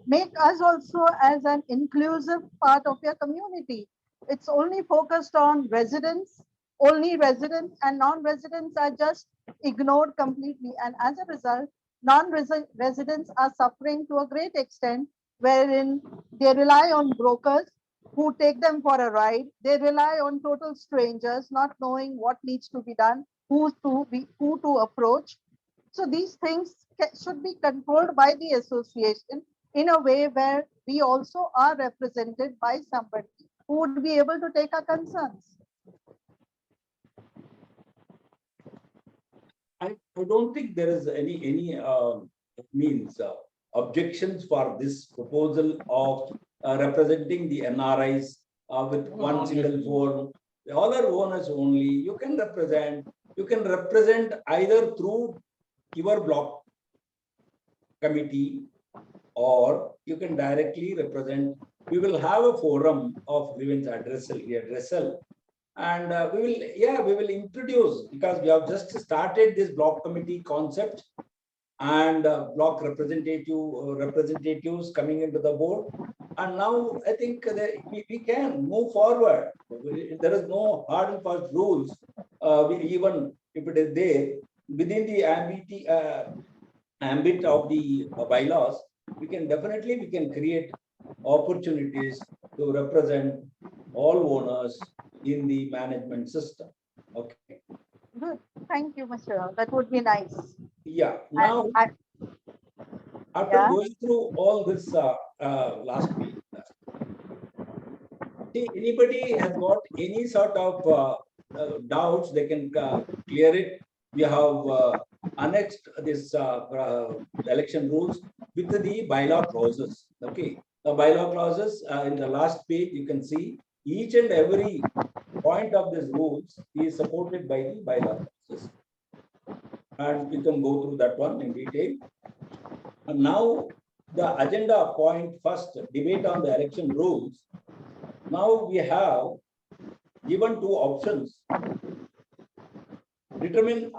make us also as an inclusive part of your community. It's only focused on residents, only residents, and non-residents are just ignored completely. And as a result, non-residents are suffering to a great extent, wherein they rely on brokers who take them for a ride. They rely on total strangers, not knowing what needs to be done, who to approach. So these things should be controlled by the association in a way where we also are represented by somebody who would be able to take our concerns. I don't think there is any objections for this proposal of representing the NRIs with one single form. All are owners only. You can represent either through your block committee, or you can directly represent. We will have a forum of grievance addressal, and we will introduce, because we have just started this block committee concept, and block representatives coming into the board. And now I think that we can move forward. There is no hard and fast rules. Even if it is there, within the ambit of the bylaws, we can create opportunities to represent all owners in the management system. Okay. Good. Thank you, Mr. That would be nice. Yeah. Now, after going through all this last week, see, anybody has got any sort of doubts, they can clear it. We have annexed this election rules with the bylaw clauses. Okay, the bylaw clauses in the last page, you can see each and every point of these rules is supported by the bylaw clauses, and you can go through that one in detail. And now the agenda point first, debate on the election rules. Now we have given two options: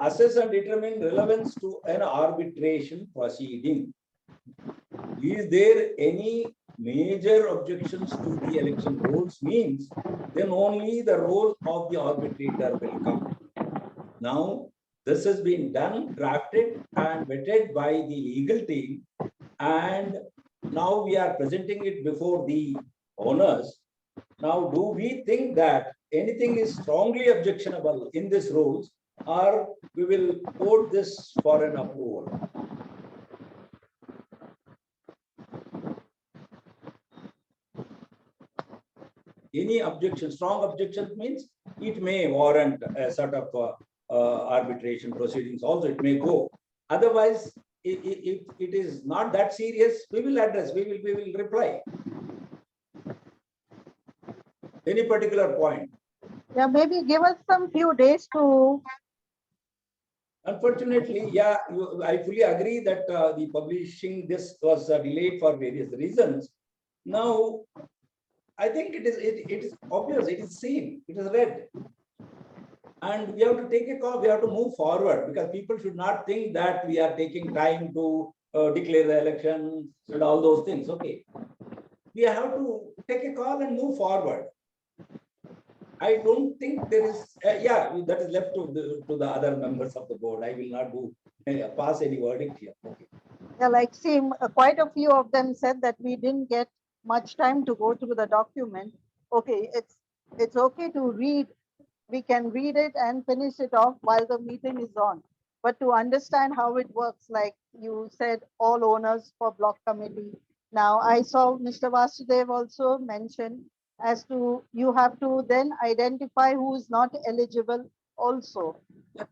assess and determine relevance to an arbitration proceeding. Is there any major objections to the election rules? Means then only the role of the arbitrator will come. Now this has been done, drafted and vetted by the legal team, and now we are presenting it before the owners. Now, do we think that anything is strongly objectionable in these rules, or we will quote this for an approval? Any objection, strong objections means it may warrant a sort of arbitration proceedings also, it may go. Otherwise, if it is not that serious, we will address, we will reply. Any particular point? Yeah, maybe give us some few days to. Unfortunately, yeah, I fully agree that the publishing this was delayed for various reasons. Now, I think it is obvious, it is seen, it is read. And we have to take a call, we have to move forward, because people should not think that we are taking time to declare the elections and all those things. Okay. We have to take a call and move forward. I don't think there is, that is left to the other members of the board. I will not do pass any verdict here. Okay. Yeah, like quite a few of them said that we didn't get much time to go through the document. Okay, it's okay to read. We can read it and finish it off while the meeting is on. But to understand how it works, like you said, all owners for block committee. Now I saw Mr. Vasudev also mention as to you have to then identify who is not eligible also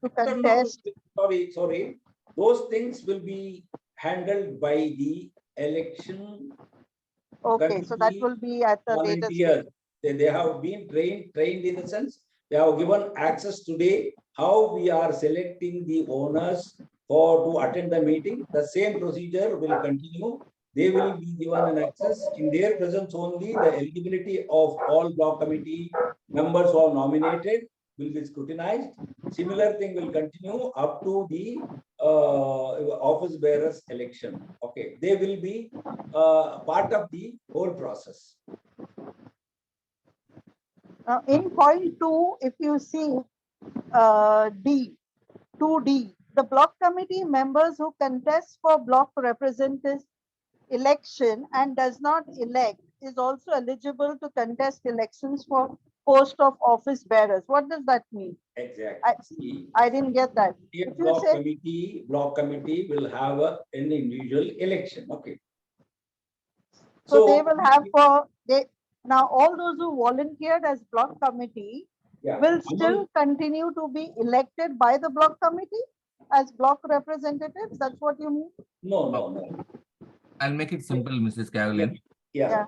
to contest. Sorry. Those things will be handled by the election. Okay, so that will be at the later stage. They have been trained in the sense they have given access today how we are selecting the owners to attend the meeting. The same procedure will continue. They will be given an access in their presence only. The eligibility of all block committee members who are nominated will be scrutinized. Similar thing will continue up to the office bearers election. Okay, they will be part of the whole process. In point 2, if you see D, 2D, the block committee members who contest for block representatives election and does not elect is also eligible to contest elections for post of office bearers. What does that mean? Exactly. I didn't get that. Block committee will have an individual election. Okay. So they will have now all those who volunteered as block committee will still continue to be elected by the block committee as block representatives. That's what you mean? No. I'll make it simple, Mrs. Caroline. Yeah.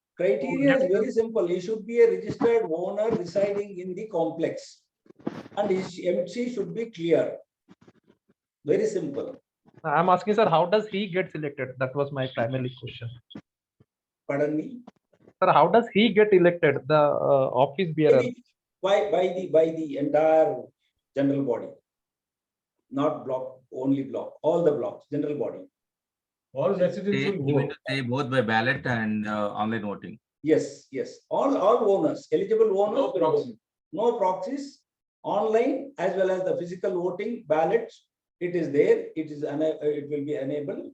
Criteria is very simple. He should be a registered owner residing in the complex, and his MC should be clear. Very simple. I'm asking, sir, how does he get selected? That was my primary question. Pardon me. Sir, how does he get elected? The office bearer. By the entire general body, not block, only block, all the blocks, general body. All residents will You mean vote. to say both by ballot and online voting? Yes, yes. All owners, eligible owners. No proxy. No proxies, online as well as the physical voting ballots. It is there. It will be enabled.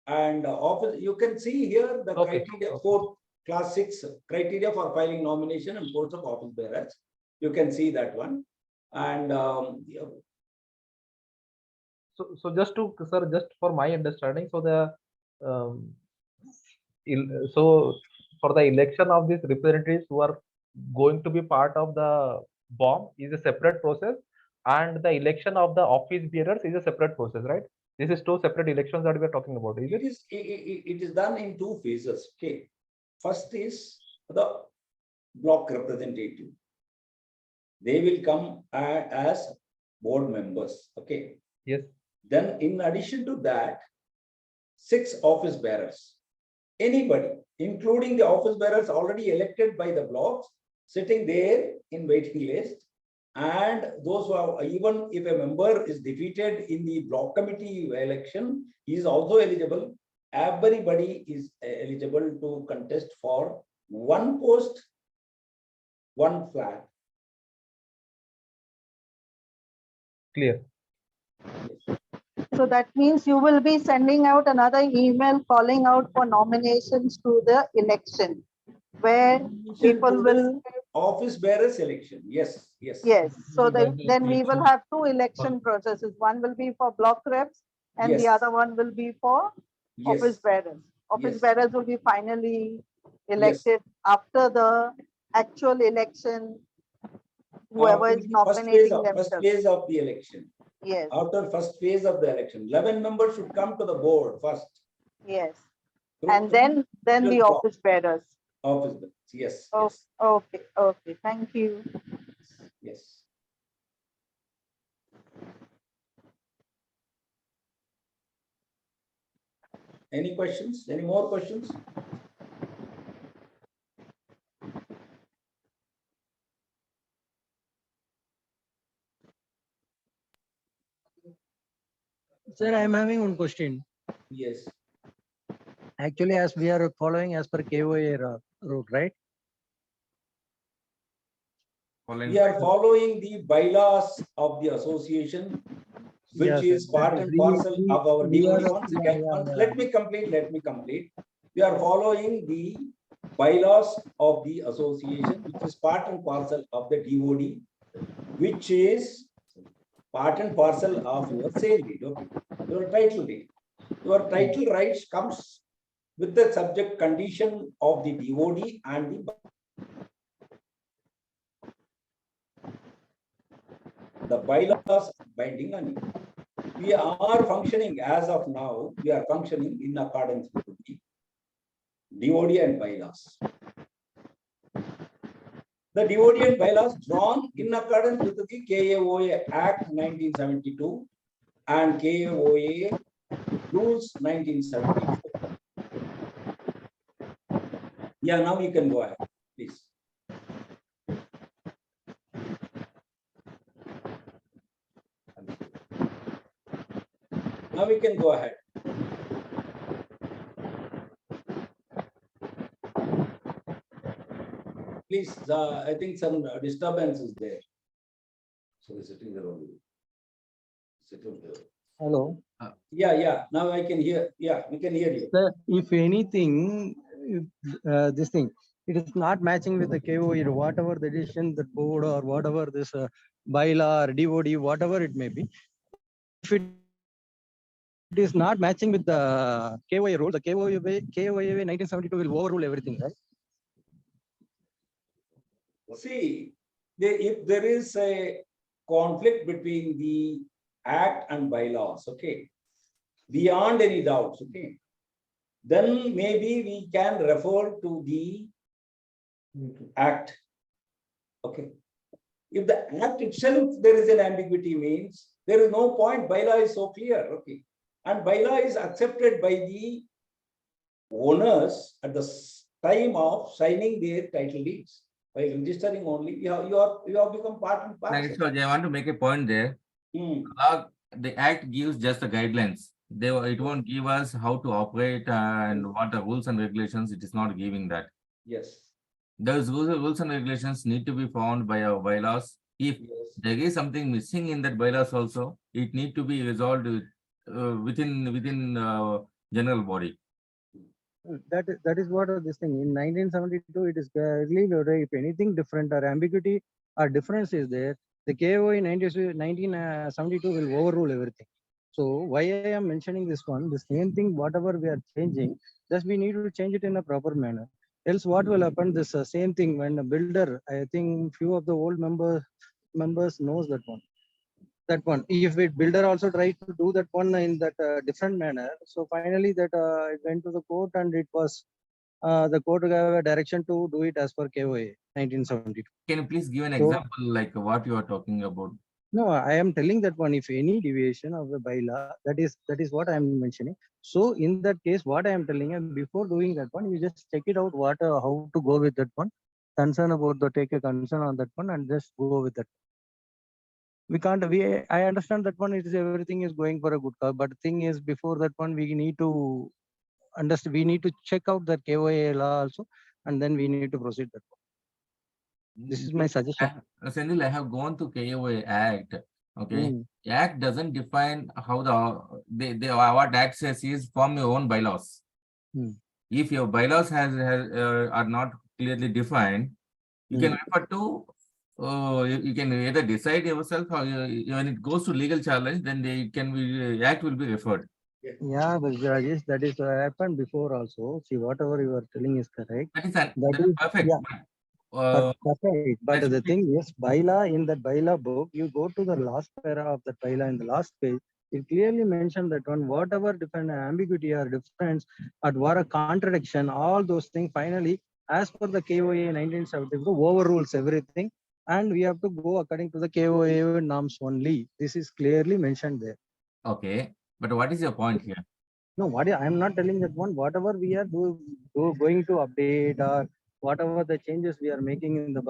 And office, you can see here the criteria for class 6 criteria for filing nomination and post of office bearers. You can see that one. And So just to, sir, just for my understanding, so the for the election of these representatives who are going to be part of the BOM is a separate process, and the election of the office bearers is a separate process, right? This is two separate elections that we are talking about, is it? it is done in 2 phases. Okay. First is the block representative. They will come as board members. Okay. Yes. Then in addition to that, 6 office bearers. Anybody, including the office bearers already elected by the blocks, sitting there in waiting list, and those who are, even if a member is defeated in the block committee election, he is also eligible. Everybody is eligible to contest for 1 post, 1 flag. Clear. So that means you will be sending out another email calling out for nominations to the election, where people will. Office bearer selection. Yes, yes. Yes. So then we will have 2 election processes. One will be for block reps and the other one will be for office bearers. Office bearers will be finally elected after the actual election. Whoever is nominating themselves. First phase of the election. Yes. After first phase of the election, 11 members should come to the board first. Yes. And then the office bearers. Office bearers. Yes. Oh, yes. okay. Okay. Thank you. Yes. Any questions? Any more questions? Sir, I am having one question. Yes. Actually, as we are following as per KOA route, right? We are following the bylaws of the association, which is part and parcel of our DOD. Let me complete. We are following the bylaws of the association, which is part and parcel of the DOD, which is part and parcel of your sale deed, okay? Your title deed. Your title rights comes with the subject condition of the DOD and the bylaws binding on it. We are functioning as of now, we are functioning in accordance with the DOD and bylaws. The DOD and bylaws drawn in accordance with the KOA Act 1972 and KOA Rules 1974. Yeah, now you can go ahead, please. Now we can go ahead. Please, I think some disturbance is there. So we're sitting there only. Sitting there. Hello. Yeah. Now I can hear. Yeah, we can hear you. Sir, if anything, this thing, it is not matching with the KOA, whatever the decision, the board or whatever this bylaw or DOD, whatever it may be. If it is not matching with the KOA rule, the KOA 1972 will overrule everything, right? See, if there is a conflict between the act and bylaws, okay, beyond any doubts, okay, then maybe we can refer to the Act. Okay. If the act itself there is an ambiguity means there is no point. Bylaw is so clear. Okay. And bylaw is accepted by the owners at the time of signing their title deeds. By registering only, you have become part and parcel. So I want to make a point there. The act gives just the guidelines. It won't give us how to operate and what the rules and regulations. It is not giving that. Yes. Those rules and regulations need to be found by our bylaws. If there is something missing in that bylaws also, it need to be resolved within general body. That is what this thing in 1972 it is clearly if anything different or ambiguity or difference is there, the KOA in 1972 will overrule everything. So why I am mentioning this one, the same thing, whatever we are changing, just we need to change it in a proper manner. Else what will happen? This same thing when a builder, I think few of the old members knows that one. That one, if it builder also tried to do that one in that different manner, so finally that it went to the court and it was the court gave a direction to do it as per KOA 1972. Can you please give an example like what you are talking about? No, I am telling that one, if any deviation of the bylaw, that is what I am mentioning. So in that case, what I am telling you, before doing that one, you just check it out what how to go with that one, concern about the take a concern on that one and just go with that. We can't, I understand that one, it is everything is going for a good cause, but the thing is before that one, we need to understand, we need to check out that KOA law also, and then we need to proceed that one. This is my suggestion. Senthil, I have gone to KOA Act. Okay. Act doesn't define how what Act says is form your own bylaws. If your bylaws are not clearly defined, you can refer to you can either decide yourself or when it goes to legal challenge, then the act will be referred. Yeah, but Rajesh, that is happened before also. See, whatever you are telling is correct. That is perfect. Yeah. Perfect. But the thing is, bylaw, in that bylaw book, you go to the last para of that bylaw in the last page, it clearly mentioned that one, whatever different ambiguity or difference or what a contradiction, all those things finally, as per the KOA 1972, overrules everything. And we have to go according to the KOA norms only. This is clearly mentioned there. Okay. But what is your point here? No, I am not telling that one. Whatever we are going to update or whatever the changes we are making in the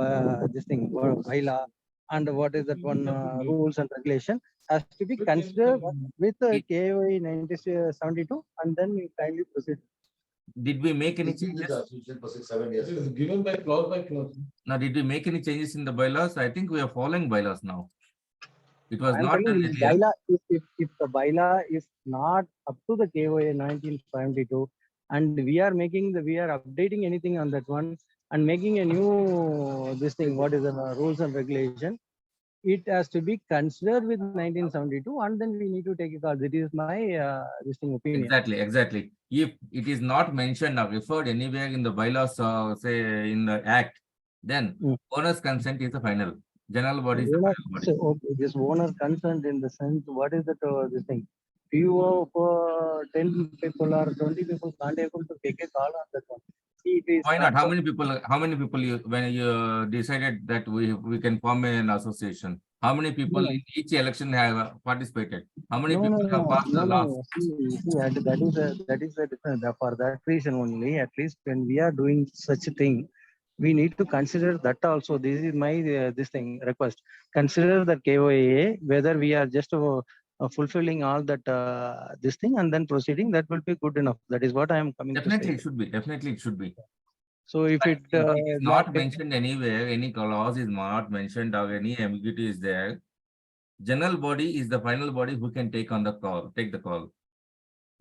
this thing bylaw and what is that one rules and regulation has to be considered with KOA 1972 and then we kindly proceed. Did we make any changes? Given by clause. Now, did we make any changes in the bylaws? I think we are following bylaws now. It was not done earlier. Bylaw, if the bylaw is not up to the KOA 1972 and we are updating anything on that one and making a new this thing, what is the rules and regulation, it has to be considered with 1972 and then we need to take a call. That is my this thing opinion. Exactly. If it is not mentioned or referred anywhere in the bylaws, say in the act, then owner's consent is the final. General body is the final body. So, okay, this owner consent in the sense, what is that this thing? Few of 10 people or 20 people can't able to take a call on that one. Why not? How many people when you decided that we can form an association? How many people in each election have participated? How many people have passed the laws? See, that is a difference. For that reason only, at least when we are doing such a thing, we need to consider that also. This is my this thing request. Consider that KOA, whether we are just fulfilling all that this thing and then proceeding, that will be good enough. That is what I am coming to say. Definitely it should be. So if it is not mentioned anywhere, any clause is not mentioned or any ambiguity is there, general body is the final body who can take the call.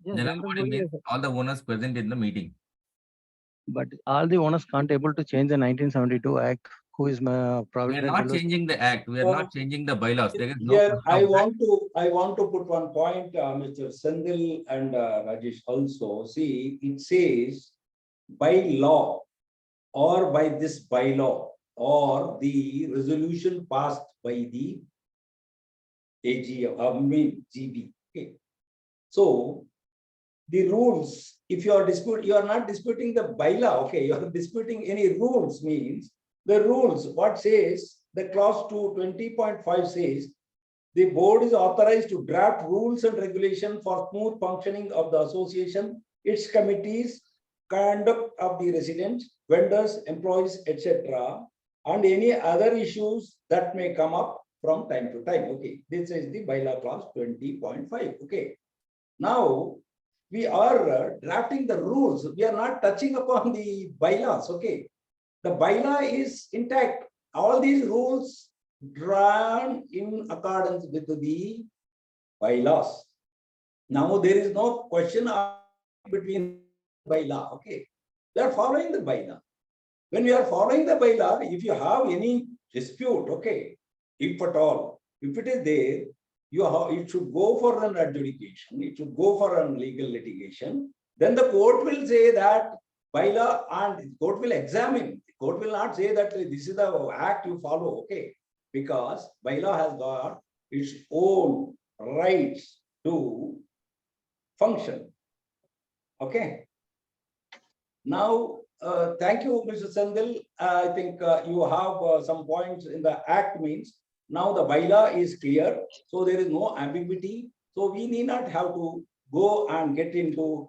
Yeah, general body means all the owners present in the meeting. But all the owners can't able to change the 1972 Act. Who is my provident? We are not changing the Act. We are not changing the bylaws. There is no. Here, I want to put one point, Mr. Senthil and Rajesh also. See, it says by law or by this bylaw or the resolution passed by the AG, GB. Okay. So the rules, if you are not disputing the bylaw, okay, you are disputing any rules means the rules, what says, the clause 20.5 says, the board is authorized to draft rules and regulations for smooth functioning of the association, its committees, conduct of the residents, vendors, employees, etc., and any other issues that may come up from time to time. Okay, this is the bylaw clause 20.5. Okay, now we are drafting the rules. We are not touching upon the bylaws. Okay, the bylaw is intact. All these rules drawn in accordance with the bylaws. Now there is no question between bylaw. Okay, they are following the bylaw. When we are following the bylaw, if you have any dispute, okay, if at all, if it is there, it should go for an adjudication, it should go for a legal litigation. Then the court will say that bylaw, and the court will examine. The court will not say that this is the act you follow, okay, because bylaw has got its own rights to function. Okay. Now, thank you, Mr. Sandil. I think you have some points in the act means. Now the bylaw is clear, so there is no ambiguity. So we need not have to go and get into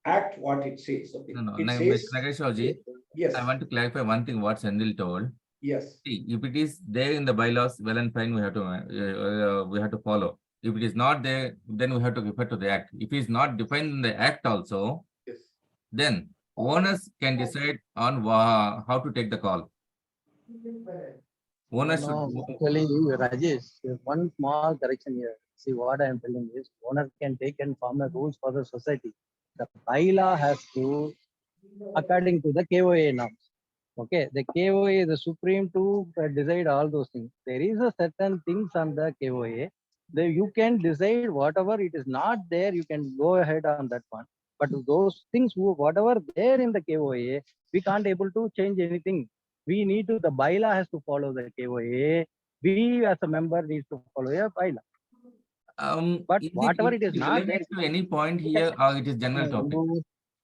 act what it says. Okay. No, It Mr. says, Nagesh, yes. I want to clarify one thing what Sandil told. Yes. See, if it is there in the bylaws, well and fine, we have to follow. If it is not there, then we have to refer to the act. If it is not defined in the act also, Yes. then owners can decide on how to take the call. Owners No, should. actually, Rajesh, one small correction here. See, what I am telling is, owner can take and form the rules for the society. The bylaw has to, according to the KOA norms. Okay, the KOA is the supreme to decide all those things. There is a certain things on the KOA. You can decide whatever it is not there, you can go ahead on that one. But those things, whatever there in the KOA, we can't able to change anything. We need to, the bylaw has to follow the KOA. We as a member needs to follow a bylaw. But whatever it is not there, to any point here, or it is general topic.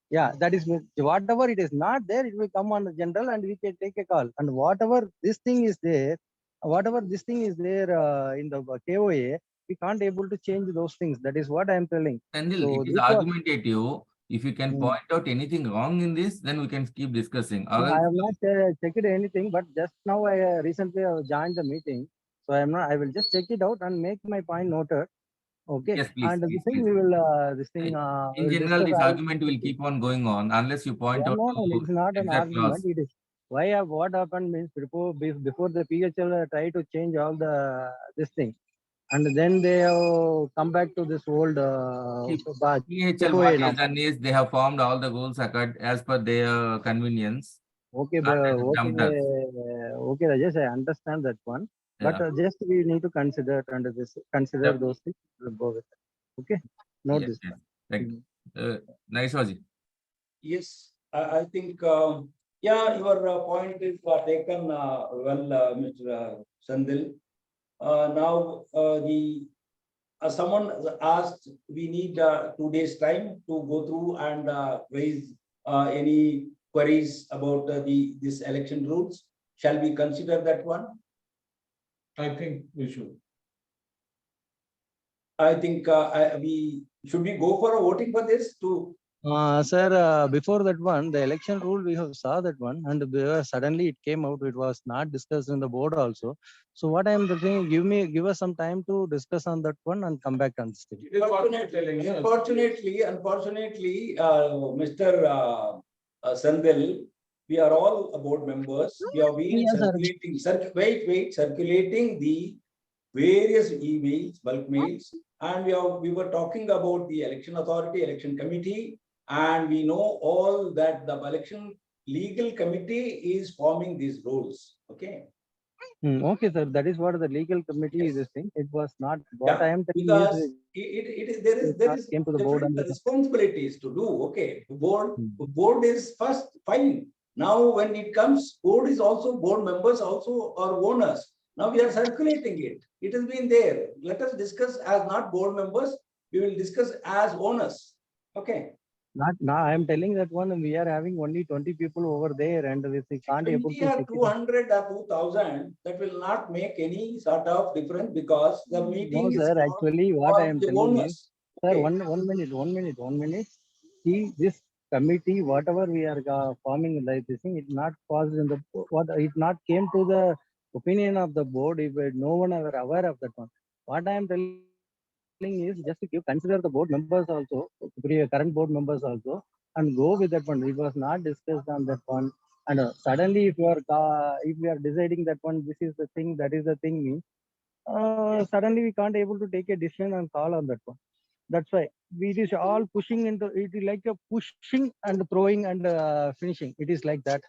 Yeah, that is whatever it is not there, it will come on the general and we can take a call. And whatever this thing is there in the KOA, we can't able to change those things. That is what I am telling. Sandil, So it is argumentative. If you can point out anything wrong in this, then we can keep discussing. I have not checked anything, but just now I recently joined the meeting. So I will just check it out and make my point noted. Okay. Yes, please. And Please, the thing please. we will, In general, this argument will keep on going on unless you point out. No, it's not an argument. Clause. It is why what happened means before the PHL try to change all this thing, and then they have come back to this old. PHL what has done is they have formed all the rules as per their convenience. Okay, but okay, Rajesh, I understand that one. But just we need to consider those things. We'll go with it. Okay, note this. Yes. Thank you. Nice, Sogi. Yes, I think, yeah, your point is taken well, Mr. Sandil. Now, someone asked, we need 2 days time to go through and raise any queries about this election rules. Shall we consider that one? I think we should. I think should we go for a voting for this to? Sir, before that one, the election rule, we have saw that one, and suddenly it came out. It was not discussed in the board also. So what I am saying, give us some time to discuss on that one and come back on this thing. Unfortunately, Mr. Sandil, we are all board members. We have been circulating the various emails, bulk mails, and we were talking about the election authority, election committee, and we know all that the election legal committee is forming these rules. Okay. Okay, sir. That is what the legal committee is this thing. It was not what I am telling because there is came to the board and responsibilities to do. Okay, board is first fine. Now when it comes, board is also board members also are owners. Now we are circulating it. It has been there. Let us discuss as not board members. We will discuss as owners. Okay. Not now. I am telling that one. We are having only 20 people over there, and we can't able 20 to or check it. 200 or 2000, that will not make any sort of difference because the meeting No, is sir. for Actually, what I am the telling is, owners. sir, Okay. one minute. See, this committee, whatever we are forming like this thing, it not caused in the what it not came to the opinion of the board. If no one are aware of that one. What I am telling is just to consider the board members also, current board members also, and go with that one. It was not discussed on that one. And suddenly, if we are deciding that one, this is the thing, that is the thing, means suddenly we can't able to take a decision and call on that one. That's why it is all pushing into it is like a pushing and throwing and finishing. It is like that.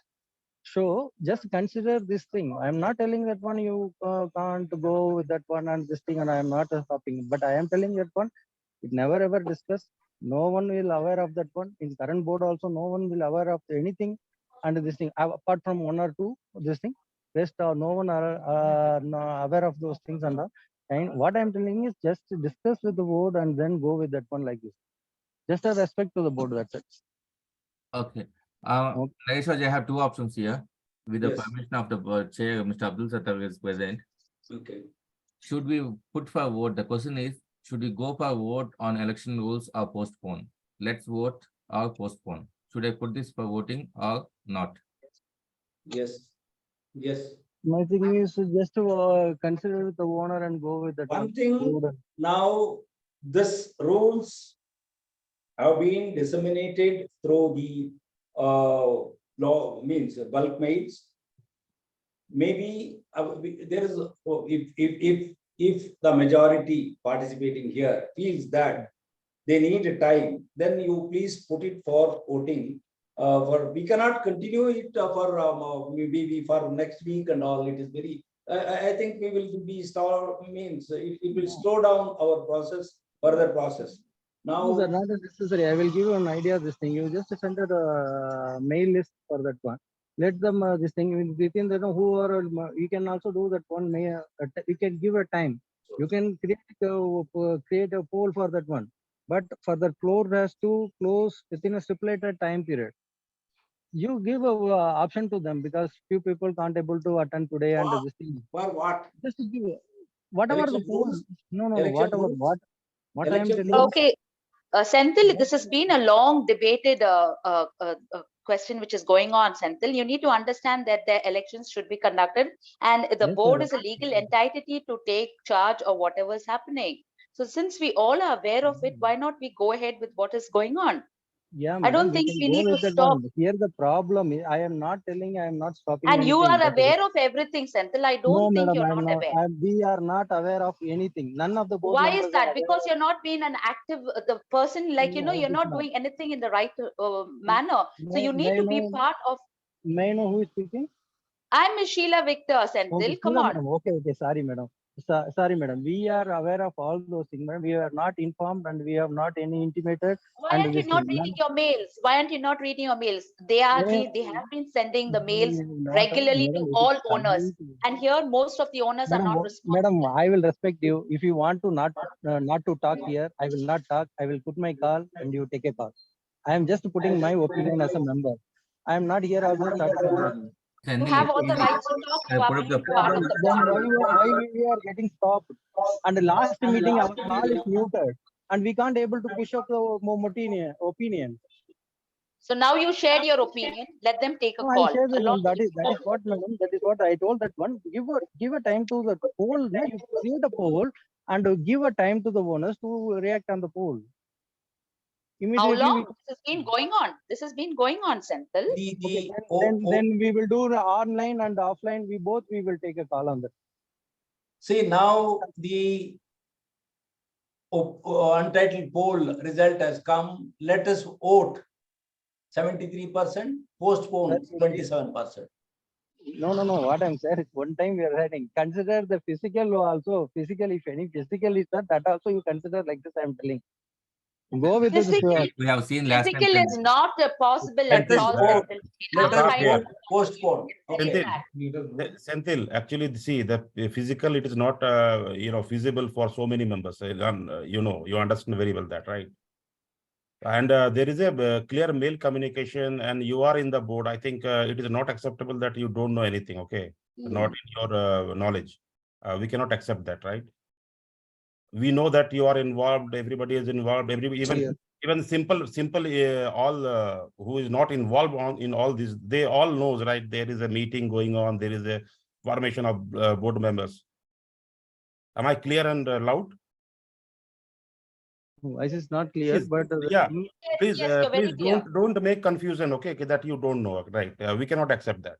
So just consider this thing. I am not telling that one you can't go with that one and this thing, and I am not stopping. But I am telling that one, it never ever discussed. No one will aware of that one. In current board also, no one will aware of anything. And this thing, apart from one or two, this thing, rest no one are no aware of those things. And what I am telling is just to discuss with the board and then go with that one like this. Just a respect to the board. That's it. Okay. Okay. Nagesh, I have two options here. With the Yes. permission of the chair, Mr. Abdul Sattar is present. Okay. Should we put for a vote? The question is, should we go for a vote on election rules or postpone? Let's vote or postpone. Should I put this for voting or not? Yes. Yes. My thing is just to consider the owner and go with that One thing board. now, this rules have been disseminated through the law means bulk mails. Maybe there is if the majority participating here feels that they need a time, then you please put it for voting. For we cannot continue it for maybe for next week and all. It is very. I think we will be means it will slow down our process, further process. Now, No, sir, not necessary. I will give you an idea of this thing. You just send a mail list for that one. Let them this thing within the who are you can also do that one. You can give a time. You can create a poll for that one. But for the floor has to close within a stipulated time period. You give a option to them because few people can't able to attend today and this thing. for what? Just to give whatever the Election poll. rules? No, Election whatever rules? what I am Election telling. rules? Okay, Senthil, this has been a long debated question which is going on, Senthil. You need to understand that the elections should be conducted and the Yes, board sir. is a legal entity to take charge of whatever is happening. So since we all are aware of it, why not we go ahead with what is going on? Yeah, I madam, don't we think can we go need to with that stop. one. Here the problem is, I am not telling, I am not stopping And you anything. are aware of everything, Senthil. I No, don't think madam, you're I am not not. aware. We are not aware of anything. None of the board Why members is that? are aware Because of. you're not being an active, the person like, No, you're it is not not. doing anything in the right manner. So you need to be part of. May I know who is speaking? I'm Miss Sheila Victor, Okay, Senthil. Come Sheila, on. madam. Okay, sorry, madam. Sorry, madam. We are aware of all those things, madam. We are not informed and we have not any intimated. Why And aren't you this not thing. reading your mails? Why aren't you not reading your mails? They have been sending the mails regularly to Madam, it is all owners. coming to- And here most of the owners are not responding. Madam, I will respect you. If you want to not to talk here, I will not talk. I will put my call and you take a call. I am just putting my opinion as a member. I am not here also starting. You have all the rights to talk. You are being part of the Then board. why we are getting stopped? And the last meeting, our call is muted, and we can't able to push up the opinion. So now you shared your opinion. Let them take a No, I call. share that Along one. That is what, madam. That is what I told that one. Give a time to the poll. No? You create a poll and give a time to the owners to react on the poll. How Immediately, long? This has been going on. This has been going on, Senthil. okay, then we will do the online and offline. We will take a call on that. See, now the untitled poll result has come. Let us vote 73%, postpone 27%. No. What I'm saying is one time we are writing. Consider the physical also. Physical, if any physical is that also you consider like this. I'm telling. Go with Physical, We have seen last time. physical is not possible at all, Senthil. We have Let us kind of postpone. okay. Senthil, actually, see the physical, it is not feasible for so many members. You understand very well that, right? And there is a clear mail communication, and you are in the board. I think it is not acceptable that you don't know anything. Okay, not in your knowledge. We cannot accept that, right? We know that you are involved. Everybody is involved. Even simple all who is not involved in all this, they all knows, right? There is a meeting going on. There is a formation of board members. Am I clear and loud? Voice is not clear, Please, but yeah, please, Yes, you're very please clear. don't make confusion, okay? That you don't know, right? We cannot accept that.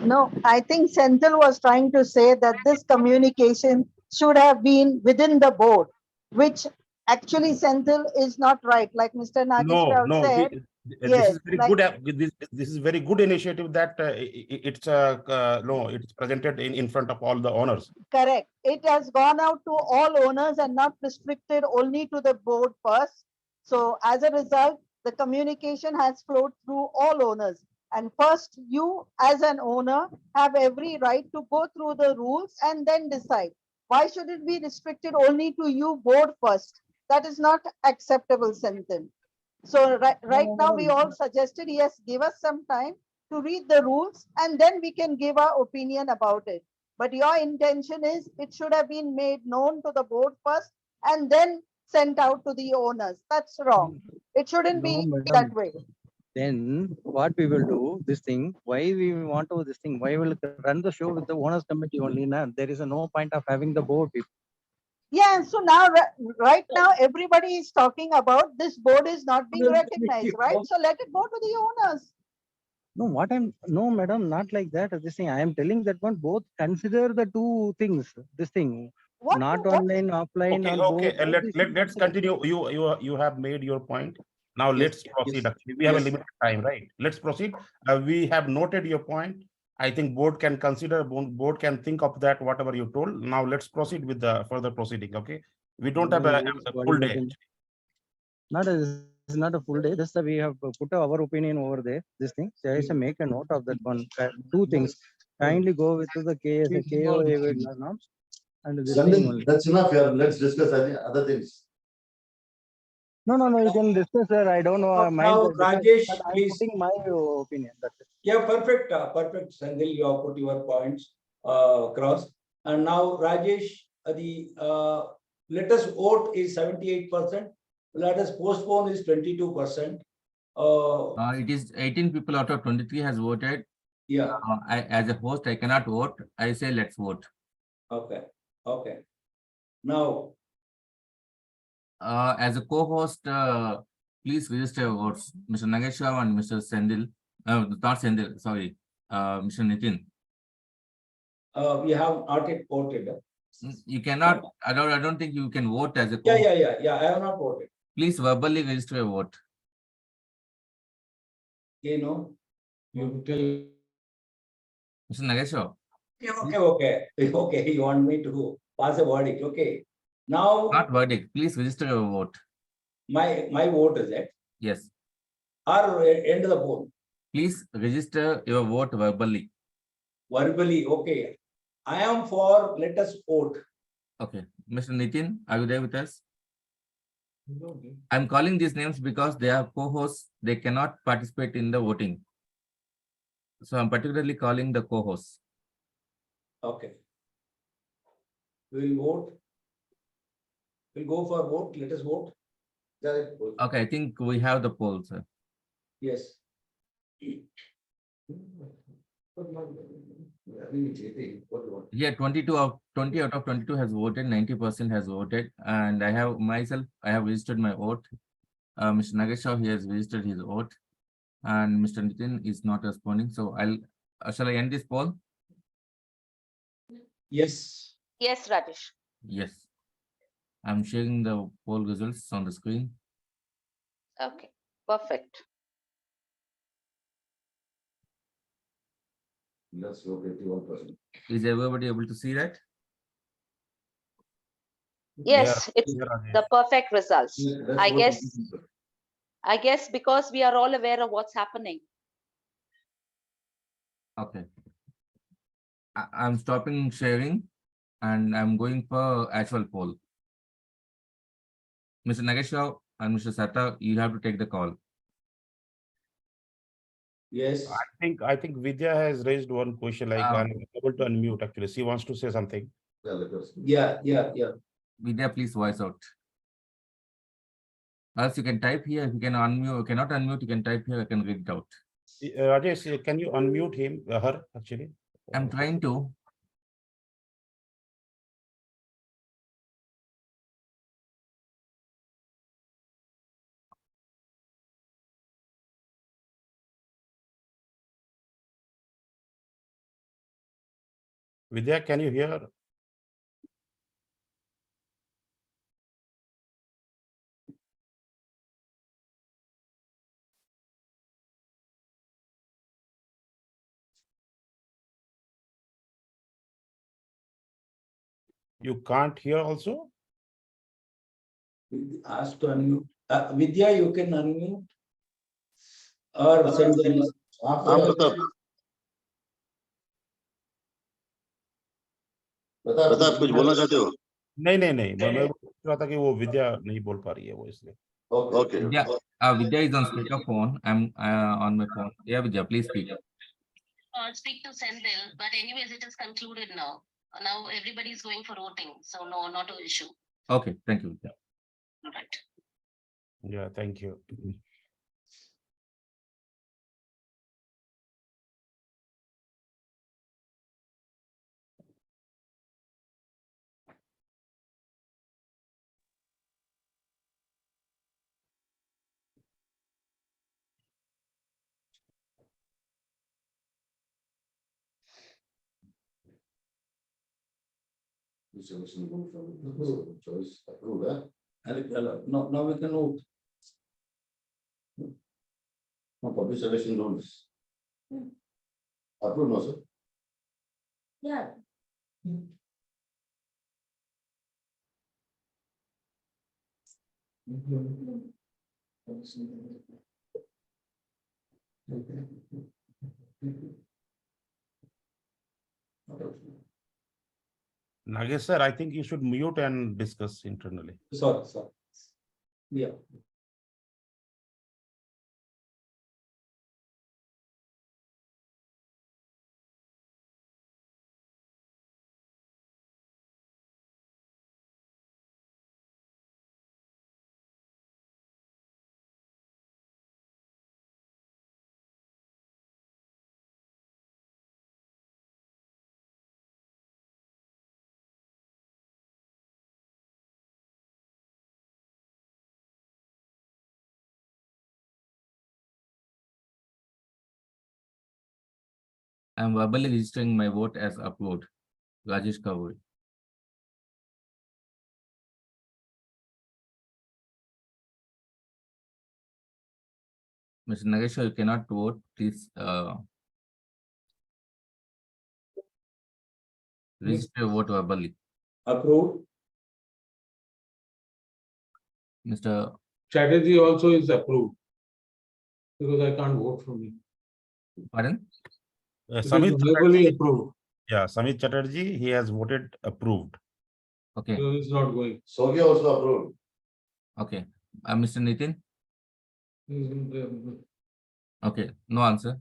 No, I think Senthil was trying to say that this communication should have been within the board, which actually Senthil is not right. Like Mr. No, Nagesh no, said, this yes, is very like, good. This is very good initiative that it's no, it's presented in front of all the owners. correct. It has gone out to all owners and not restricted only to the board first. So as a result, the communication has flowed through all owners. And first, you as an owner have every right to go through the rules and then decide. Why should it be restricted only to you board first? That is not acceptable, Senthil. So right now, we all suggested, yes, give us some time to read the rules and then we can give our opinion about it. But your intention is it should have been made known to the board first and then sent out to the owners. That's wrong. It shouldn't no, be madam. that way. Then what we will do, this thing, why we want to this thing, why will run the show with the owners committee only now? There is no point of having the board people. Yeah, so now, right now, everybody is talking about this board is not being recognized, right? So let it go to the owners. No, no, madam, not like that. This thing, I am telling that one, both consider the two things. This thing, not online, offline, Okay, or okay. both. Let's continue. You have made your point. Now let's proceed. Actually, we have a limited time, right? Let's proceed. We have noted your point. I think board can consider, board can think of that, whatever you told. Now let's proceed with the further proceeding. Okay, we don't have a full day. It's not a full day. Just we have put our opinion over there. This thing. There is a make a note of that one. Two things. Kindly go with the KOA norms and this thing only. That's enough here. Let's discuss other things. No, you can discuss, sir. I don't know. Now, Rajesh, but I'm please. putting my opinion. That's it. Yeah, perfect, perfect, Sandil. You have put your points across. And now, Rajesh, let us vote is 78%. Let us postpone is 22%. It is 18 people out of 23 has voted. Yeah. As a host, I cannot vote. I say let's vote. Okay. Okay. Now, as a co-host, please register your votes, Mr. Nagesh and Mr. Sendil. Not Sendil, sorry, Mr. Nitin. we have not yet voted. You cannot. I don't think you can vote as a Yeah. I have not voted. Please verbally register your vote. You know, you tell. Mr. Nagesh. Okay. You want me to pass a verdict? Okay. Now. Not verdict. Please register your vote. My vote is it? Yes. Or end the poll. Please register your vote verbally. Verbally, okay. I am for. Let us vote. Okay, Mr. Nitin, are you there with us? I'm calling these names because they are co-hosts. They cannot participate in the voting. So I'm particularly calling the co-hosts. Okay. We will vote. We'll go for vote. Let us vote. Okay, I think we have the poll, sir. Yes. Yeah, 20 out of 22 has voted, 90% has voted, and I have registered my vote. Mr. Nagesh, he has registered his vote, and Mr. Nitin is not responding. So shall I end this poll? Yes. Yes, Rajesh. Yes. I'm sharing the poll results on the screen. Okay, perfect. Is everybody able to see that? Yes, it's the perfect results. I guess because we are all aware of what's happening. Okay. I'm stopping sharing and I'm going for actual poll. Mr. Nagesh and Mr. Sattar, you have to take the call. Yes. I think Vidya has raised one question, like Ah. I'm able to unmute actually. She wants to say something. Yeah. Vidya, please voice out. Else you can type here. If you can unmute, you cannot unmute, you can type here, I can read it out. Rajesh, can you unmute him, her actually? I'm trying to. Vidya, can you hear? You can't hear also? Ask to unmute. Vidya, you can unmute or send the Pratap कुछ बोलना चाहते हो? नहीं, मैं बोल रहा था कि वो विद्या नहीं बोल पा रही है वो इसलिए. Okay. Vidya is on speakerphone. I'm on my phone. Yeah, Vidya, please speak. Speak to Senthil, but anyways, it is concluded now. Now everybody is going for voting, so no, not an issue. Okay, thank you, Vidya. All right. Yeah, thank you. Choice approved, huh? Now we can vote. No, public selection rules. Approved, no, sir? Yeah. Nagesh sir, I think you should mute and discuss internally. Sorry. Yeah. I'm verbally registering my vote as approved. Rajesh Kavuri. Mr. Nagesh, you cannot vote. Please register your vote verbally. Approved. Mr. Chatterji also is approved. Because I can't vote from him. Pardon? Samidh verbally approved. Yeah, Samidh Chatterji, he has voted approved. Okay. So it's not going. Sogi also approved. Okay. Mr. Nitin? Mm-hmm. Okay. No answer.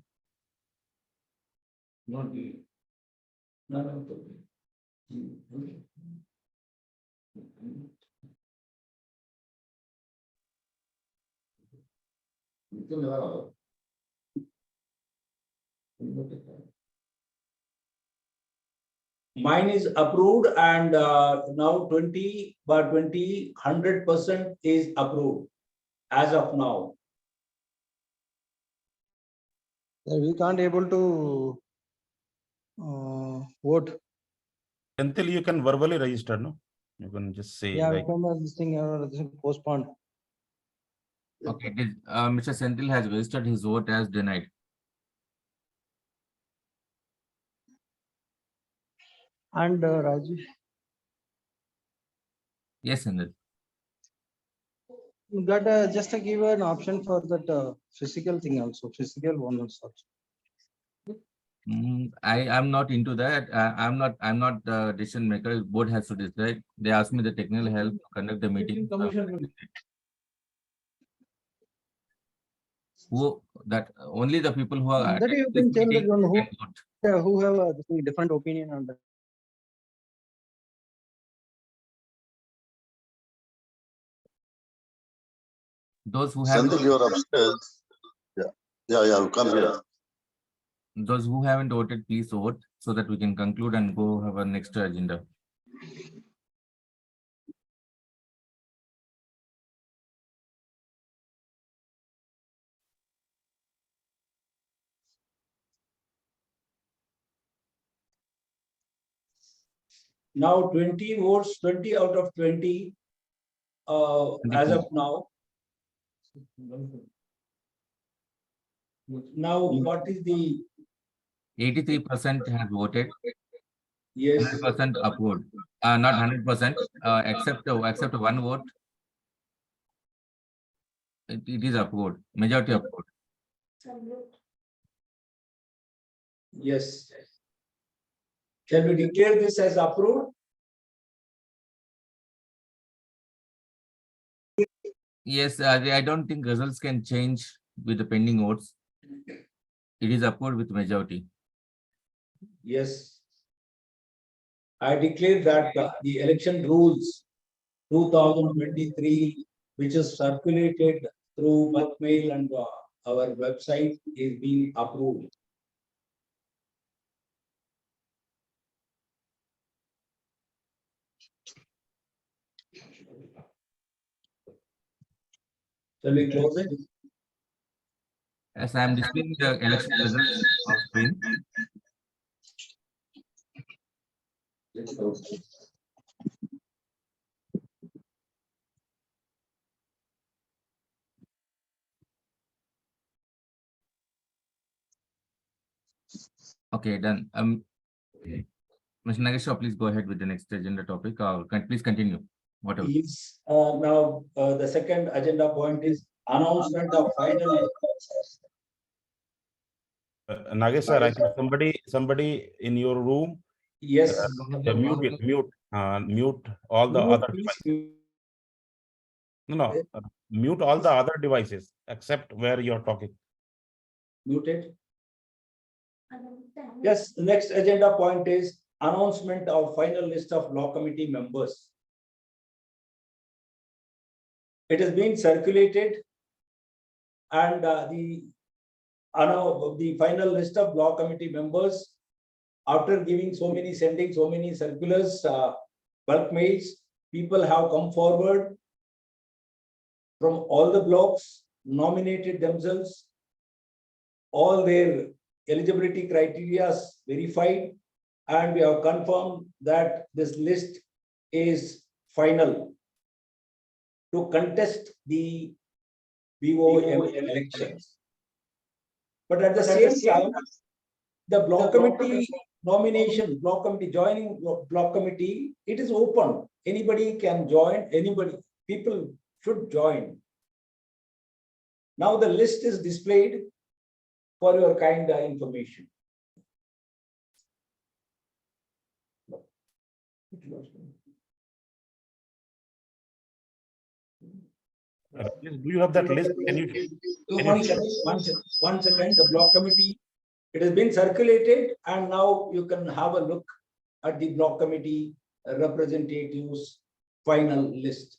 Not the. No. Mine is approved and now 100% is approved as of now. We can't able to vote. Until you can verbally register, no? You can just say. Yeah, like, we can this thing postponed. Okay. Mr. Senthil has registered his vote as denied. And Rajesh, Yes, Senthil. got just to give an option for that physical thing also, physical one also. I am not into that. I'm not the decision maker. Board has to decide. They asked me the technical help to conduct the meeting. Who that only the people who are That you attending this can tell that meeting one can vote. who have a different opinion on that. Those who have Senthil, you're upstairs. Yeah, come here. those who haven't voted, please vote so that we can conclude and go have our next agenda. Now 20 votes, 20 out of 20 as of now. Now, what is the 83% has voted. yes? 100% approved. Not 100%. Except one vote. It is approved. Majority approved. Yes. Shall we declare this as approved? Yes, I don't think results can change with the pending votes. It is approved with majority. Yes. I declare that the election rules 2023, which is circulated through bulk mail and our website, is being approved. Shall we close it? As I am displaying the election results on screen. Okay, done. Mr. Nagesh, please go ahead with the next agenda topic. Please continue. Whatever. Is now the second agenda point is announcement of final. Nagesh sir, I think somebody in your room. Yes. Mute all the other devices. No, mute all the other devices except where you're talking. Muted. Yes, the next agenda point is announcement of final list of law committee members. It has been circulated, and the final list of law committee members, after sending so many circulars, bulk mails, people have come forward from all the blocks, nominated themselves, all their eligibility criteria verified, and we have confirmed that this list is final to contest the BOM elections. But at the same time, the block committee nomination, joining block committee, it is open. Anybody can join, people should join. Now the list is displayed for your kind information. Do you have that list? Can you? One second, the block committee, it has been circulated, and now you can have a look at the block committee representatives final list.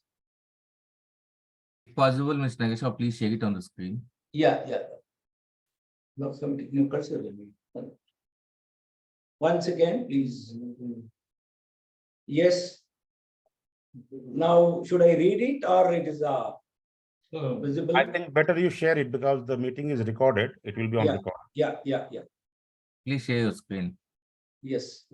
If possible, Mr. Nagesh, please share it on the screen. Yeah. Block committee, no cursor. Once again, please. Yes. Now, should I read it or it is visible? I think better you share it because the meeting is recorded. It will be on record. Yeah. Please share your screen. Yes.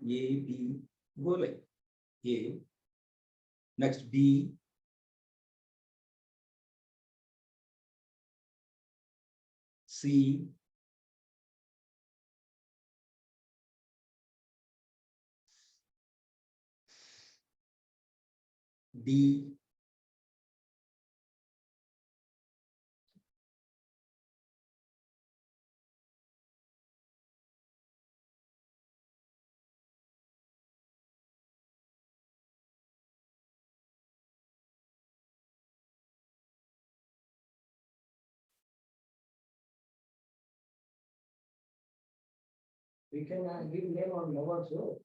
A, B, go like A. Next B. C. D. We can give name on number so.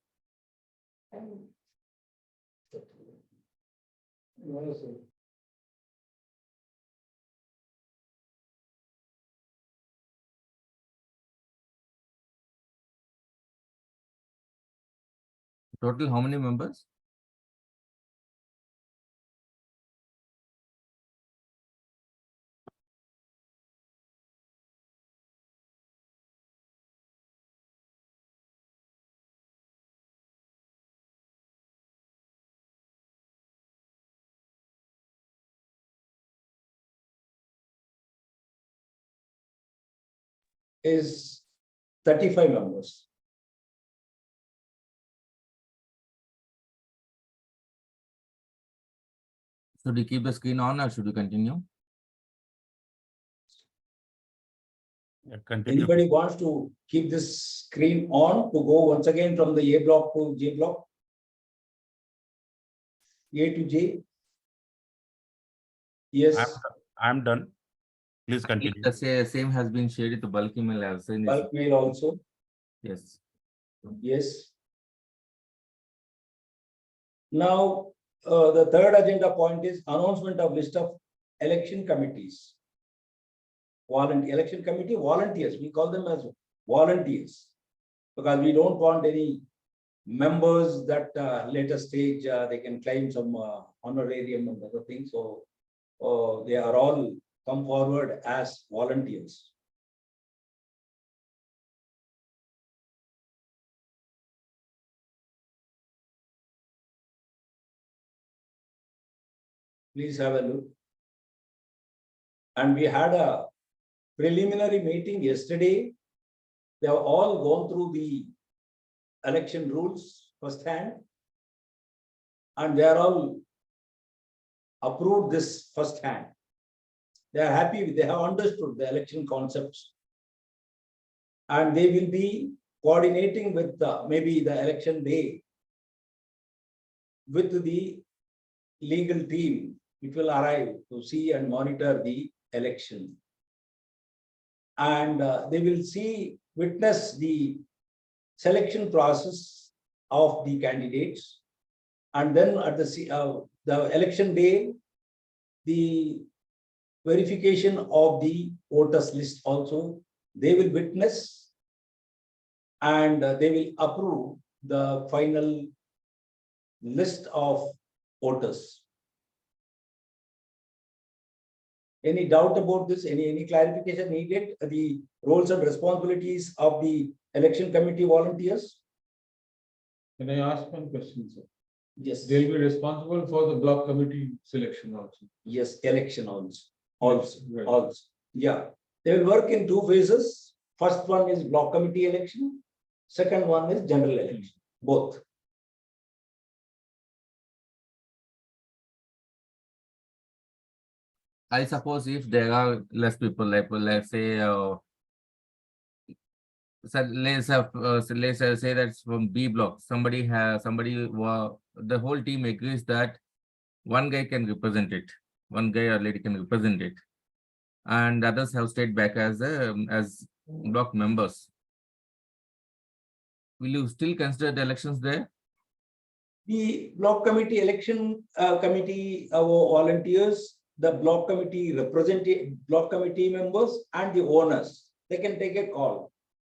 No, sir. Total, how many members? Is 35 members. Should we keep the screen on or should we continue? Continue. Anybody wants to keep this screen on to go once again from the A block to J block? A to J? Yes. I'm done. Please continue. The same has been shared to bulk email as in Bulk mail also. yes. Yes. Now, the third agenda point is announcement of list of election committees. Election committee volunteers. We call them as volunteers because we don't want any members that later stage they can claim some honorarium and other things. So they are all come forward as volunteers. Please have a look. And we had a preliminary meeting yesterday. They have all gone through the election rules firsthand. And they are all approved this firsthand. They are happy, they have understood the election concepts. And they will be coordinating with maybe the election day with the legal team, which will arrive to see and monitor the election. And they will witness the selection process of the candidates. And then at the election day, the verification of the voters list also, they will witness and they will approve the final list of voters. Any doubt about this? Any clarification needed? The roles and responsibilities of the election committee volunteers? Can I ask one question, sir? Yes. They'll be responsible for the block committee selection also. Yes, election also. Right. Yeah. They will work in two phases. First one is block committee election. Second one is general election. Both. I suppose if there are less people, like let's say, so let's say that's from B block. The whole team agrees that one guy can represent it, one guy or lady can represent it, and others have stayed back as block members. Will you still consider the elections there? The block committee election committee volunteers, the block committee block committee members and the owners, they can take a call.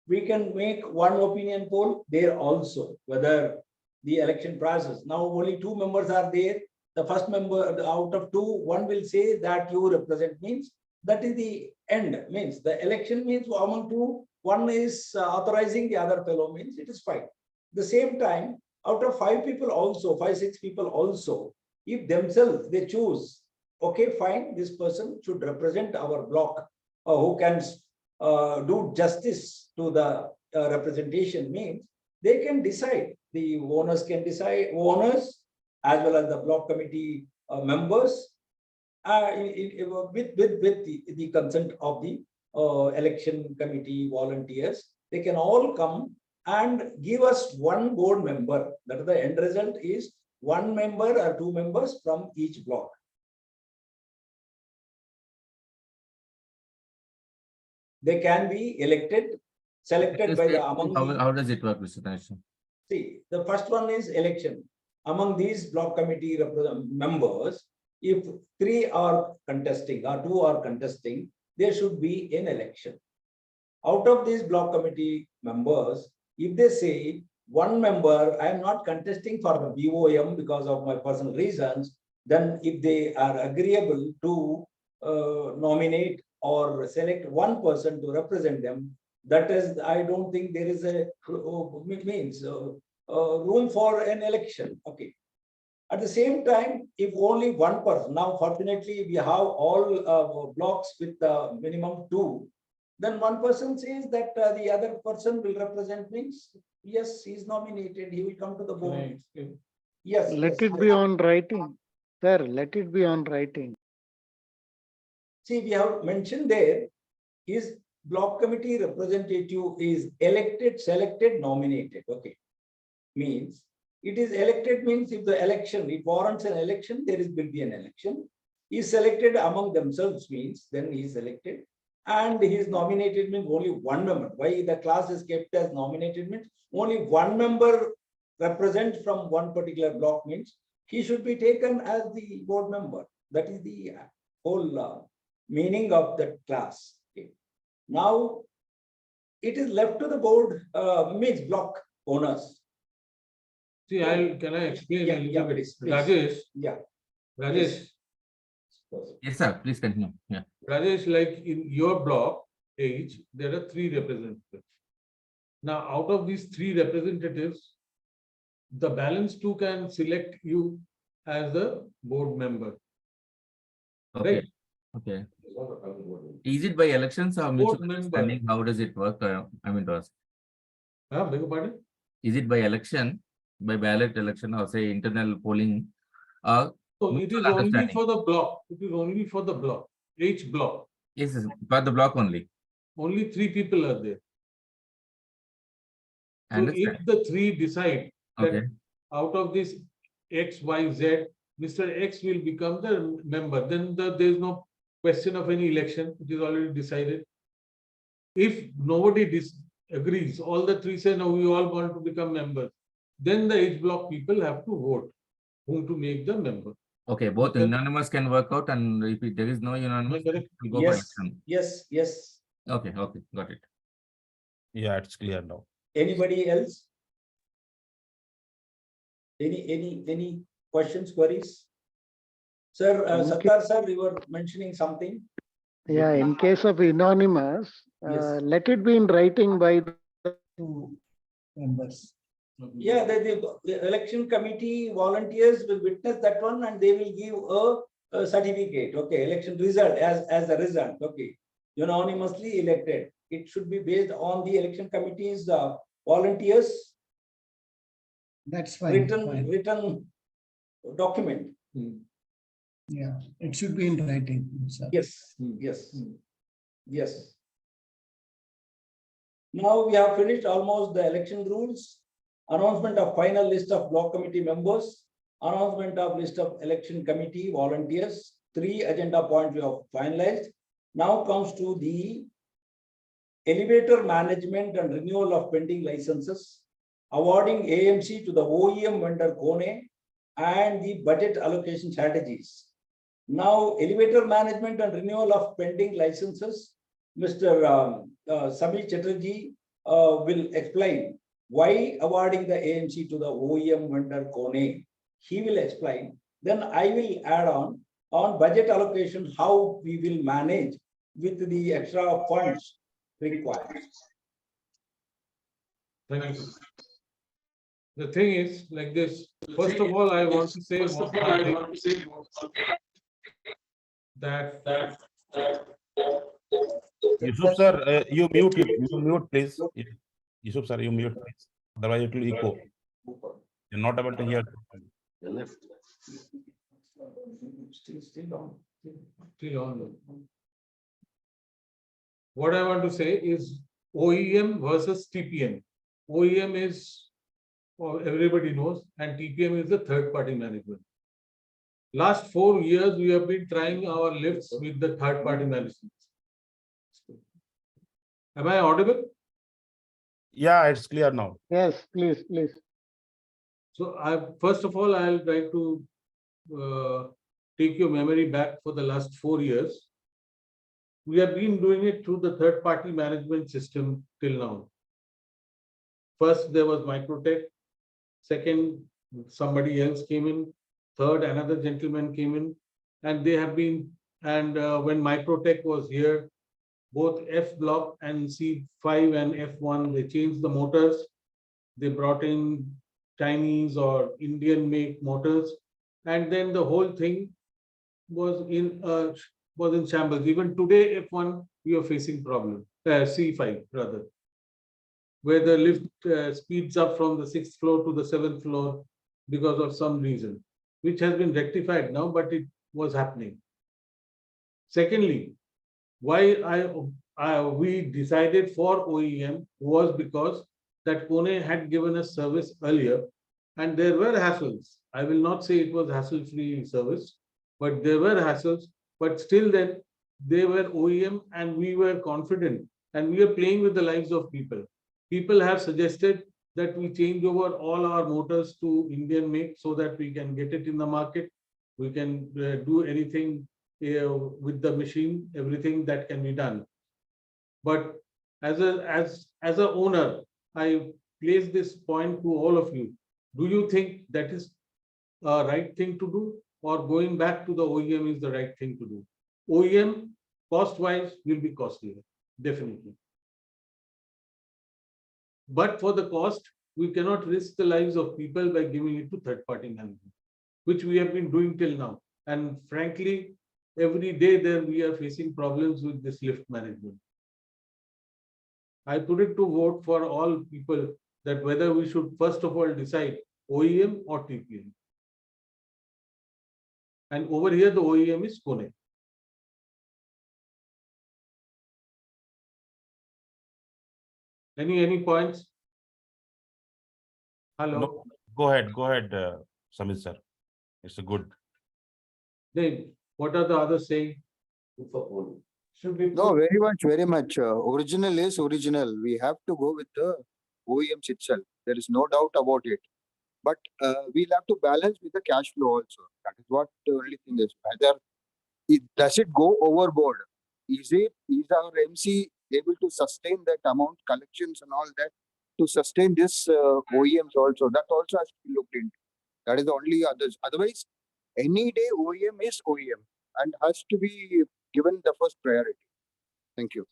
We can make one opinion poll there also, whether the election process. Now only 2 members are there. The first member out of 2, one will say that you represent, means that is the end, means the election means among 2, one is authorizing, the other fellow means it is fine. The same time, out of 5 people also, 5-6 people also, if themselves they choose, okay, fine, this person should represent our block, who can do justice to the representation, means they can decide. The owners can decide, owners as well as the block committee members, with the consent of the election committee volunteers, they can all come and give us one board member. That is the end result is one member or two members from each block. They can be elected, selected by the How does it work, Mr. Nagesh? See, the first one is election. Among these block committee members, if 3 are contesting or 2 are contesting, there should be an election. Out of these block committee members, if they say one member, I am not contesting for the BOM because of my personal reasons, then if they are agreeable to nominate or select one person to represent them, that is, I don't think there is a room for an election. Okay. At the same time, if only one person, now fortunately we have all blocks with minimum 2, then one person says that the other person will represent, means yes, he is nominated, he will come to the board. Yes. Let it be on writing. Sir, let it be on writing. See, we have mentioned there, his block committee representative is elected, selected, nominated. Okay. Means it is elected means if the election, it warrants an election, there will be an election. He is selected among themselves means then he is elected, and he is nominated means only one member. Why the class is kept as nominated means only one member represents from one particular block means he should be taken as the board member. That is the whole meaning of that class. Okay. Now it is left to the board means block owners. See, can I explain a little bit? Please. Rajesh. Yeah. Rajesh. Yes, sir. Please continue. Yeah. Rajesh, like in your block H, there are 3 representatives. Now, out of these 3 representatives, the balance 2 can select you as a board member. Okay. Right? Okay. Is it by elections or mutual Board member. understanding? How does it work? I mean to ask. Beg your pardon? Is it by election, by ballot election, or say internal polling? So it is mutual only understanding? for the block. It is only for the block. H block. Yes, yes, for the block only. Only 3 people are there. I So understand. if the 3 decide that Okay. out of this X, Y, Z, Mr. X will become the member, then there is no question of any election. It is already decided. If nobody agrees, all the 3 say, no, we all want to become members, then the H block people have to vote whom to make the member. Okay, both Okay. unanimous can work out, and if there is no unanimous, correct? we go for Yes. election. Yes. Okay, got it. Yeah, it's clear now. Anybody else? Any questions, queries? Sir, Sattar sir, you were mentioning something. Yeah, in case of anonymous, Yes. let it be in writing by the 2 members. Yeah, the election committee volunteers will witness that one, and they will give a certificate. Okay, election result as a result. Okay, unanimously elected. It should be based on the election committee's volunteers. That's fine. Written document. Yeah, it should be in writing. Sir. Yes. Now we have finished almost the election rules. Announcement of final list of block committee members. Announcement of list of election committee volunteers. 3 agenda points we have finalized. Now comes to the elevator management and renewal of pending licenses. Awarding AMC to the OEM vendor Kone and the budget allocation strategies. Now, elevator management and renewal of pending licenses, Mr. Samidh Chatterji will explain why awarding the AMC to the OEM vendor Kone. He will explain. Then I will add on budget allocation, how we will manage with the extra funds required. Thank you. The thing is like this. First of all, I want to say that Yusuf sir, you mute please. Yusuf sir, you mute please. Otherwise it will echo. You're not able to hear. The left. Still on. What I want to say is OEM versus TPM. OEM is, everybody knows, and TPM is the third party management. Last 4 years, we have been trying our lifts with the third party management. Am I audible? Yeah, it's clear now. Yes, please, please. So first of all, I'll try to take your memory back for the last 4 years. We have been doing it through the third party management system till now. First, there was Microtech. Second, somebody else came in. Third, another gentleman came in. And they have been, and when Microtech was here, both F block and C5 and F1, they changed the motors. They brought in Chinese or Indian make motors. And then the whole thing was in shambles. Even today, F1, we are facing problem. C5 rather, where the lift speeds up from the 6th floor to the 7th floor because of some reason, which has been rectified now, but it was happening. Secondly, why we decided for OEM was because that Kone had given us service earlier, and there were hassles. I will not say it was hassle-free service, but there were hassles. But still, then they were OEM, and we were confident, and we are playing with the lives of people. People have suggested that we change over all our motors to Indian make so that we can get it in the market. We can do anything with the machine, everything that can be done. But as a owner, I place this point to all of you. Do you think that is a right thing to do, or going back to the OEM is the right thing to do? OEM, cost-wise, will be costlier, definitely. But for the cost, we cannot risk the lives of people by giving it to third-party management, which we have been doing till now. And frankly, every day there we are facing problems with this lift management. I put it to vote for all people that whether we should first of all decide OEM or TPM. And over here, the OEM is Kone. Any points? Hello. No, go ahead, Samidh sir. It's a good. Then what are the others saying? Should we No, very much. Original is original. We have to go with the OEMs itself. There is no doubt about it. But we'll have to balance with the cash flow also. That is what the only thing is. Whether does it go overboard? Is our MC able to sustain that amount, collections and all that, to sustain this OEMs also? That also has to be looked into. That is the only others. Otherwise, any day OEM is OEM and has to be given the first priority. Thank you.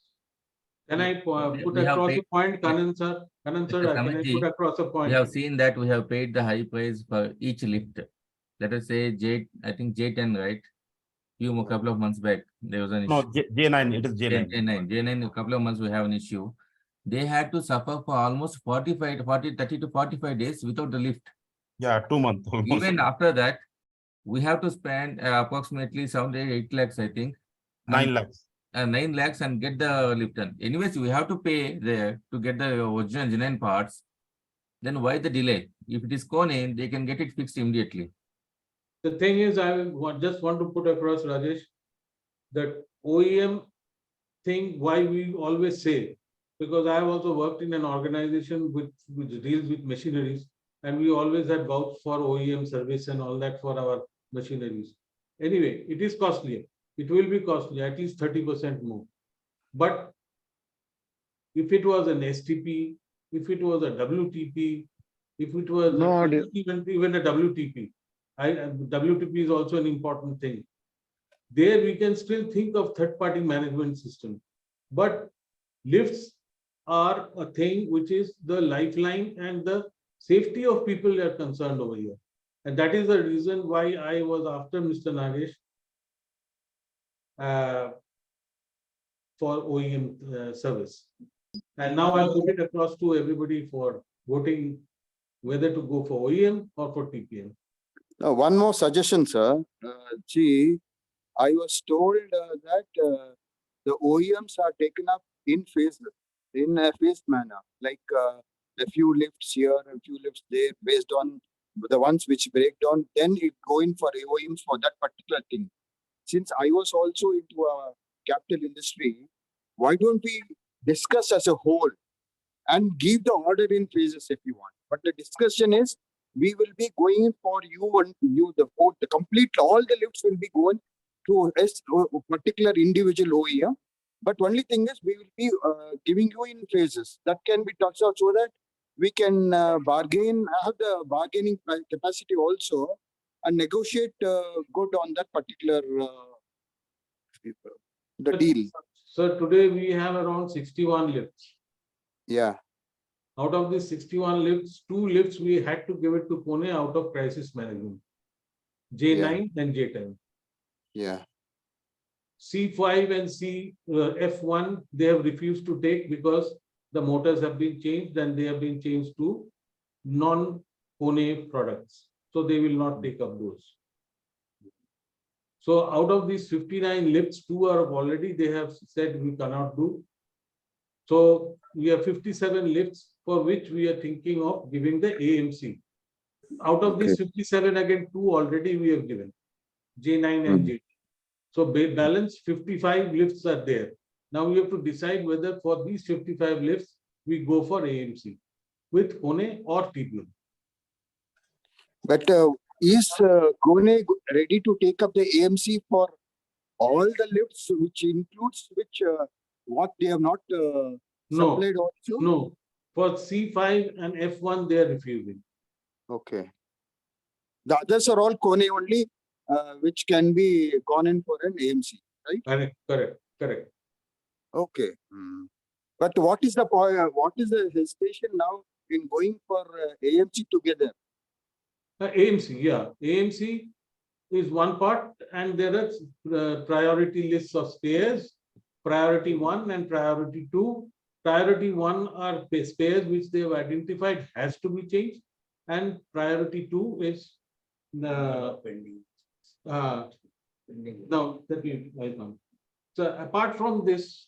Can I put across a point, Kanan sir? Kanan sir, can I put across a point? We have seen that we have paid the high price for each lift. Let us say I think J10, right? A couple of months back, there was an issue. No, J9, it is J9. J9, a couple of months we have an issue. They had to suffer for almost 30 to 45 days without the lift. Yeah, 2 months. Almost. Even after that, we have to spend approximately 7 to 8 lakhs, I think. 9 lakhs. 9 lakhs and get the lift done. Anyways, we have to pay there to get the original genuine parts. Then why the delay? If it is Kone, they can get it fixed immediately. The thing is, I just want to put across, Rajesh, that OEM thing, why we always say, because I have also worked in an organization which deals with machineries, and we always had vouched for OEM service and all that for our machineries. Anyway, it is costly. It will be costly, at least 30% more. But if it was an STP, if it was a WTP, if it was even a WTP, WTP is also an important thing. There we can still think of third-party management system. But lifts are a thing which is the lifeline and the safety of people are concerned over here. And that is the reason why I was after Mr. Nagesh for OEM service. And now I'll put it across to everybody for voting whether to go for OEM or for TPM. One more suggestion, sir. See, I was told that the OEMs are taken up in phases, in a phased manner, like a few lifts here, a few lifts there, based on the ones which break down, then it go in for OEMs for that particular thing. Since I was also into a capital industry, why don't we discuss as a whole and give the order in phases if you want? But the discussion is, we will be going for you and you, the complete, all the lifts will be going to a particular individual OEM. But only thing is, we will be giving you in phases. That can be touched out so that we can bargain, have the bargaining capacity also, and negotiate good on that particular the deal. So today we have around 61 lifts. Yeah. Out of these 61 lifts, 2 lifts we had to give it to Pune out of crisis management. J9 and J10. Yeah. C5 and F1 they have refused to take because the motors have been changed and they have been changed to non-Pune products. So they will not take up those. So out of these 59 lifts, 2 are already, they have said we cannot do. So we have 57 lifts for which we are thinking of giving the AMC. Out of these 57, again, 2 already we have given, J9 and J10. So balance 55 lifts are there. Now we have to decide whether for these 55 lifts, we go for AMC with Pune or TPM. But is Kone ready to take up the AMC for all the lifts, which includes what they have not supplied also? No, for C5 and F1 they are refusing. Okay. The others are all Kone only, which can be gone in for an AMC, right? Correct. Okay. But what is the point? What is the hesitation now in going for AMC together? AMC, yeah. AMC is one part, and there are priority lists of spares, priority 1 and priority 2. Priority 1 are spares which they have identified has to be changed, and priority 2 is pending. Now, let me write down. So apart from this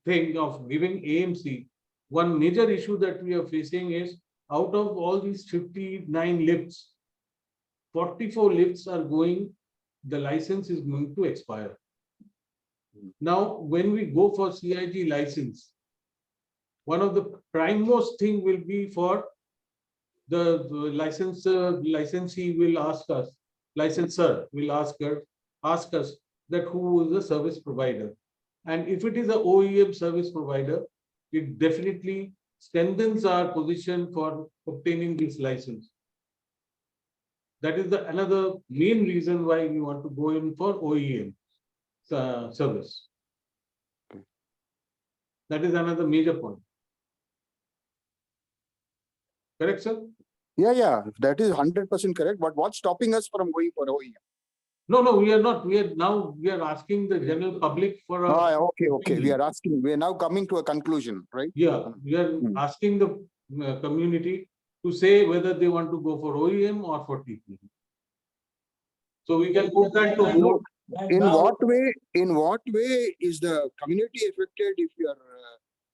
thing of giving AMC, one major issue that we are facing is, out of all these 59 lifts, 44 lifts are going, the license is going to expire. Now, when we go for CIG license, one of the primemost thing will be for the licensee will ask us, licensor will ask us that who is the service provider. And if it is an OEM service provider, it definitely strengthens our position for obtaining this license. That is another main reason why we want to go in for OEM service. That is another major point. Correct, sir? Yeah, that is 100% correct. But what's stopping us from going for OEM? No, we are not. We are asking the general public for a. Okay. We are now coming to a conclusion, right? Yeah, we are asking the community to say whether they want to go for OEM or for TPM. So we can put that to vote. In what way is the community affected if you are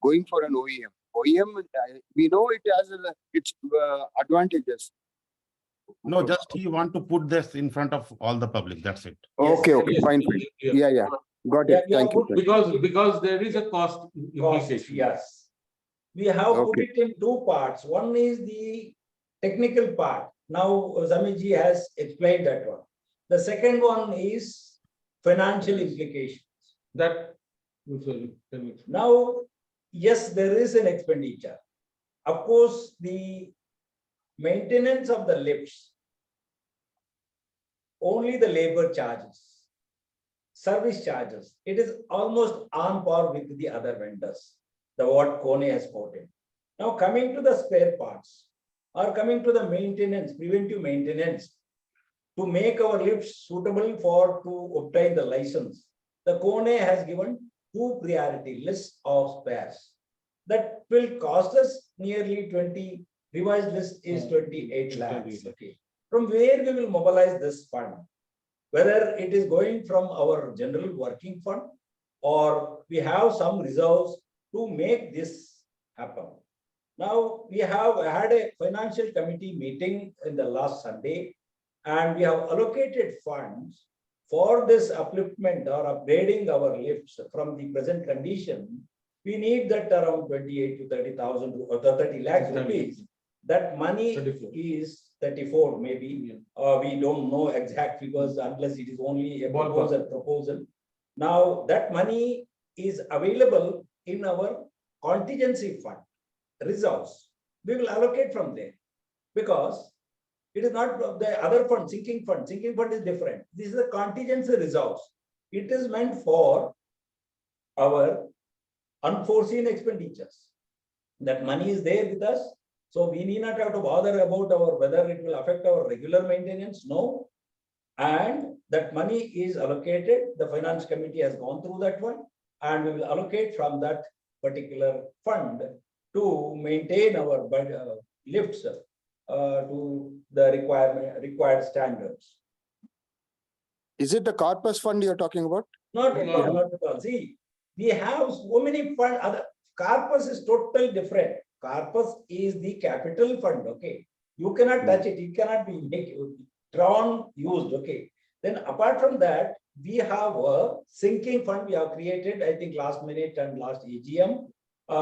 going for an OEM? OEM, we know it has its advantages. No, just he want to put this in front of all the public. That's it. Okay, fine. Yeah. Got it. Thank you. Because there is a cost implication. Yes. We have put it in 2 parts. One is the technical part. Now, Samidh has explained that one. The second one is financial implications. Now, yes, there is an expenditure. Of course, the maintenance of the lifts, only the labor charges, service charges, it is almost on par with the other vendors, what Kone has quoted. Now, coming to the spare parts or coming to the maintenance, preventive maintenance, to make our lifts suitable to obtain the license, the Kone has given 2 priority lists of spares. That will cost us nearly 20, revised list is 28 lakhs. Okay. from where we will mobilize this fund, whether it is going from our general working fund or we have some reserves to make this happen. Now, we have had a financial committee meeting in the last Sunday, and we have allocated funds for this upliftment or upgrading our lifts from the present condition. We need that around 28 to 30,000 or 30 lakhs rupees. That money 34. is 34 maybe. We don't know exact figures unless it is only a proposal. Now, that money is available in our contingency fund reserves. We will allocate from there because it is not the other fund, sinking fund. Sinking fund is different. This is a contingency reserves. It is meant for our unforeseen expenditures. That money is there with us. So we need not have to bother about our whether it will affect our regular maintenance. No. And that money is allocated. The finance committee has gone through that one, and we will allocate from that particular fund to maintain our lifts to the required standards. Is it the corpus fund you're talking about? Not at all, not at all. See, we have so many funds. Corpus is totally different. Corpus is the capital fund. Okay, you cannot touch it. It cannot be drawn, used. Okay. Then apart from that, we have a sinking fund we have created. I think last minute and last AGM,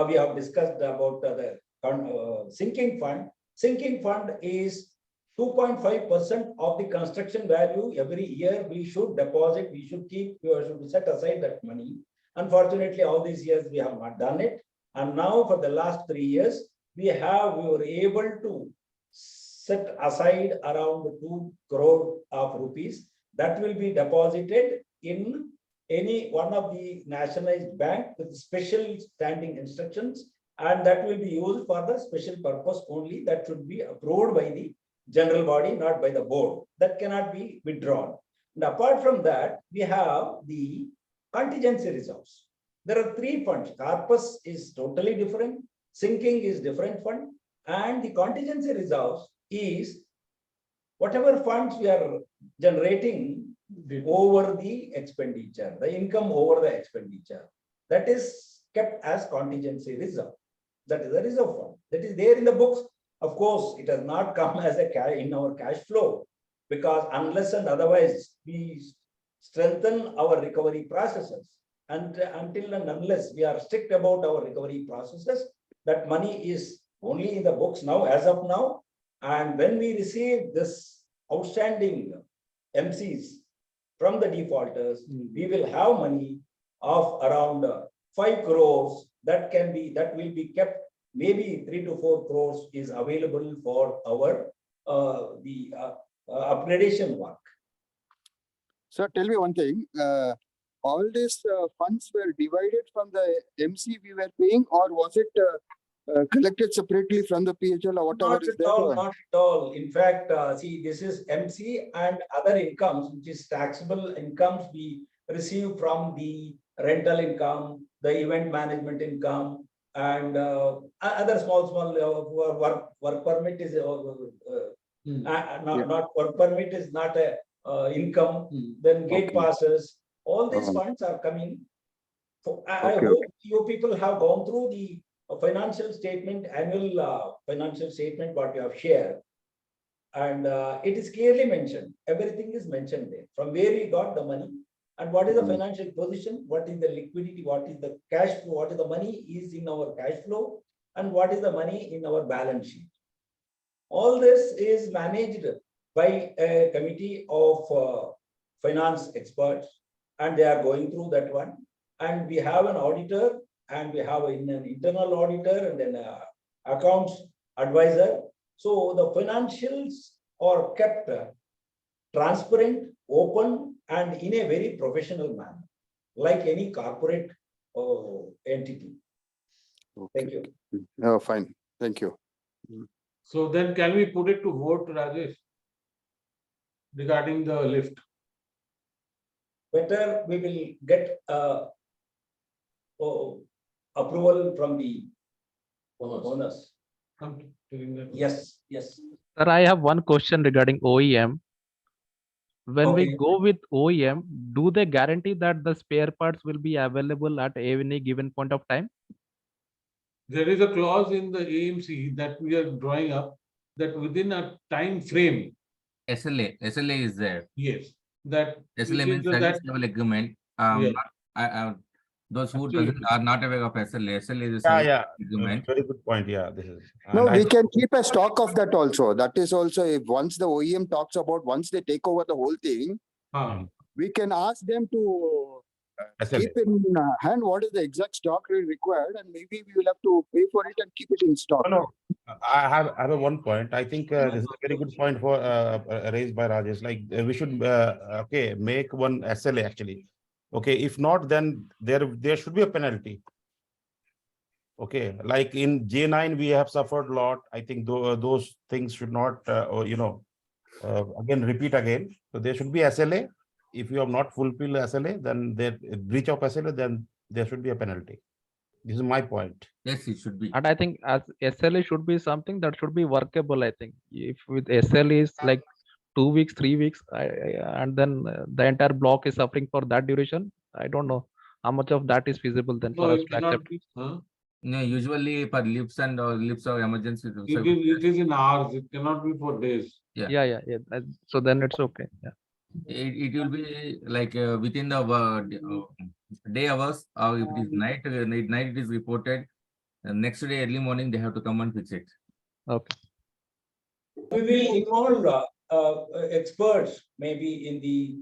we have discussed about the sinking fund. Sinking fund is 2.5% of the construction value every year. We should deposit, we should keep, we should set aside that money. Unfortunately, all these years we have not done it. And now for the last 3 years, we were able to set aside around 2 crore of rupees that will be deposited in any one of the nationalized bank with special standing instructions, and that will be used for the special purpose only. That should be approved by the general body, not by the board. That cannot be withdrawn. And apart from that, we have the contingency reserves. There are 3 funds. Corpus is totally different. Sinking is different fund. And the contingency reserves is whatever funds we are generating over the expenditure, the income over the expenditure. That is kept as contingency reserve. That is a reserve fund. That is there in the books. Of course, it has not come as a cash in our cash flow, because unless and otherwise we strengthen our recovery processes, and until and unless we are strict about our recovery processes, that money is only in the books now, as of now. And when we receive this outstanding MCs from the defaulters, we will have money of around 5 crores that will be kept. Maybe 3 to 4 crores is available for our upgradation work. Sir, tell me one thing. All these funds were divided from the MC we were paying, or was it collected separately from the PHL or whatever Not is at there? all, not at all. In fact, see, this is MC and other incomes, which is taxable incomes we receive from the rental income, the event management income, and other small work permit is not work permit is not a income. Then gate passes. All these funds are coming. I hope you people have gone through the financial statement, annual financial statement, what you have shared. And it is clearly mentioned. Everything is mentioned there. From where we got the money, and what is the financial position, what is the liquidity, what is the cash flow, what is the money is in our cash flow, and what is the money in our balance sheet. All this is managed by a committee of finance experts, and they are going through that one. And we have an auditor, and we have an internal auditor, and then an accounts advisor. So the financials are kept transparent, open, and in a very professional manner, like any corporate entity. Thank you. Oh, fine. Thank you. So then can we put it to vote, Rajesh, regarding the lift? Better we will get approval from the owners. I'm telling that. Yes, yes. Sir, I have one question regarding OEM. When we Okay. go with OEM, do they guarantee that the spare parts will be available at any given point of time? There is a clause in the AMC that we are drawing up that within a time frame, SLA is there. yes, that SLA within means the- service that level agreement. Yeah. Those who Absolutely. are not aware of SLA, SLA is a Yeah, service yeah. agreement. Very good point. Yeah, this is. No, And I we think- can keep a stock of that also. That is also, if once the OEM talks about, once they take over the whole thing, we can ask them to SLA. keep in hand what is the exact stock required, and maybe we will have to pay for it and keep it in stock. No, I have a one point. I think this is a very good point for raised by Rajesh. Like we should okay make one SLA actually. Okay, if not, then there should be a penalty. Okay, like in J9 we have suffered a lot. I think those things should not or, again repeat again. So there should be SLA. If you have not fulfilled SLA, then there breach of SLA, then there should be a penalty. This is my point. Yes, it should be. And I think as SLA should be something that should be workable. I think if with SLA is like 2 weeks, 3 weeks, and then the entire block is suffering for that duration, I don't know how much of that is feasible then No, for us it to cannot accept. be. No, usually for lips and lips of emergency. It is in hours. It cannot be for days. Yeah. So then it's okay. Yeah. It will be like within the day hours, or if it is night it is reported. Next day early morning they have to come and fix it. Okay. We will involve experts, maybe in the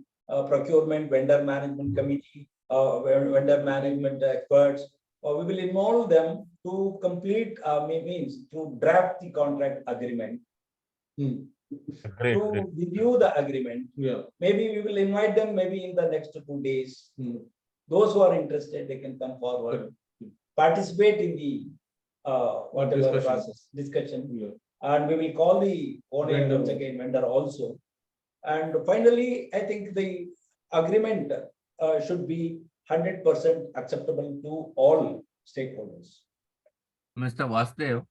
procurement vendor management committee, vendor management experts, or we will involve them to complete, means to draft the contract agreement. Great. To review the agreement. Yeah. Maybe we will invite them maybe in the next 2 days. Those who are interested, they can come forward, participate in the whatever Discussion. process, discussion. And we will call the owner once again, vendor also. And finally, I think the agreement should be 100% acceptable to all stakeholders. Mr. Vasudev.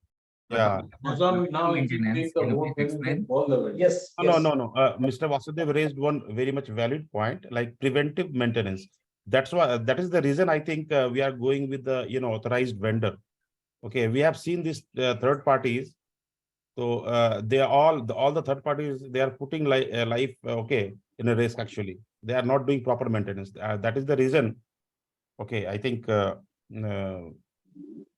Yeah. Now, if you maintenance, take the can you vote, please then explain? all the way. Yes. No. Mr. Vasudev raised one very much valid point, like preventive maintenance. That's why that is the reason I think we are going with the authorized vendor. Okay, we have seen these third parties. So they are all the third parties, they are putting life okay in a risk. Actually, they are not doing proper maintenance. That is the reason. Okay, I think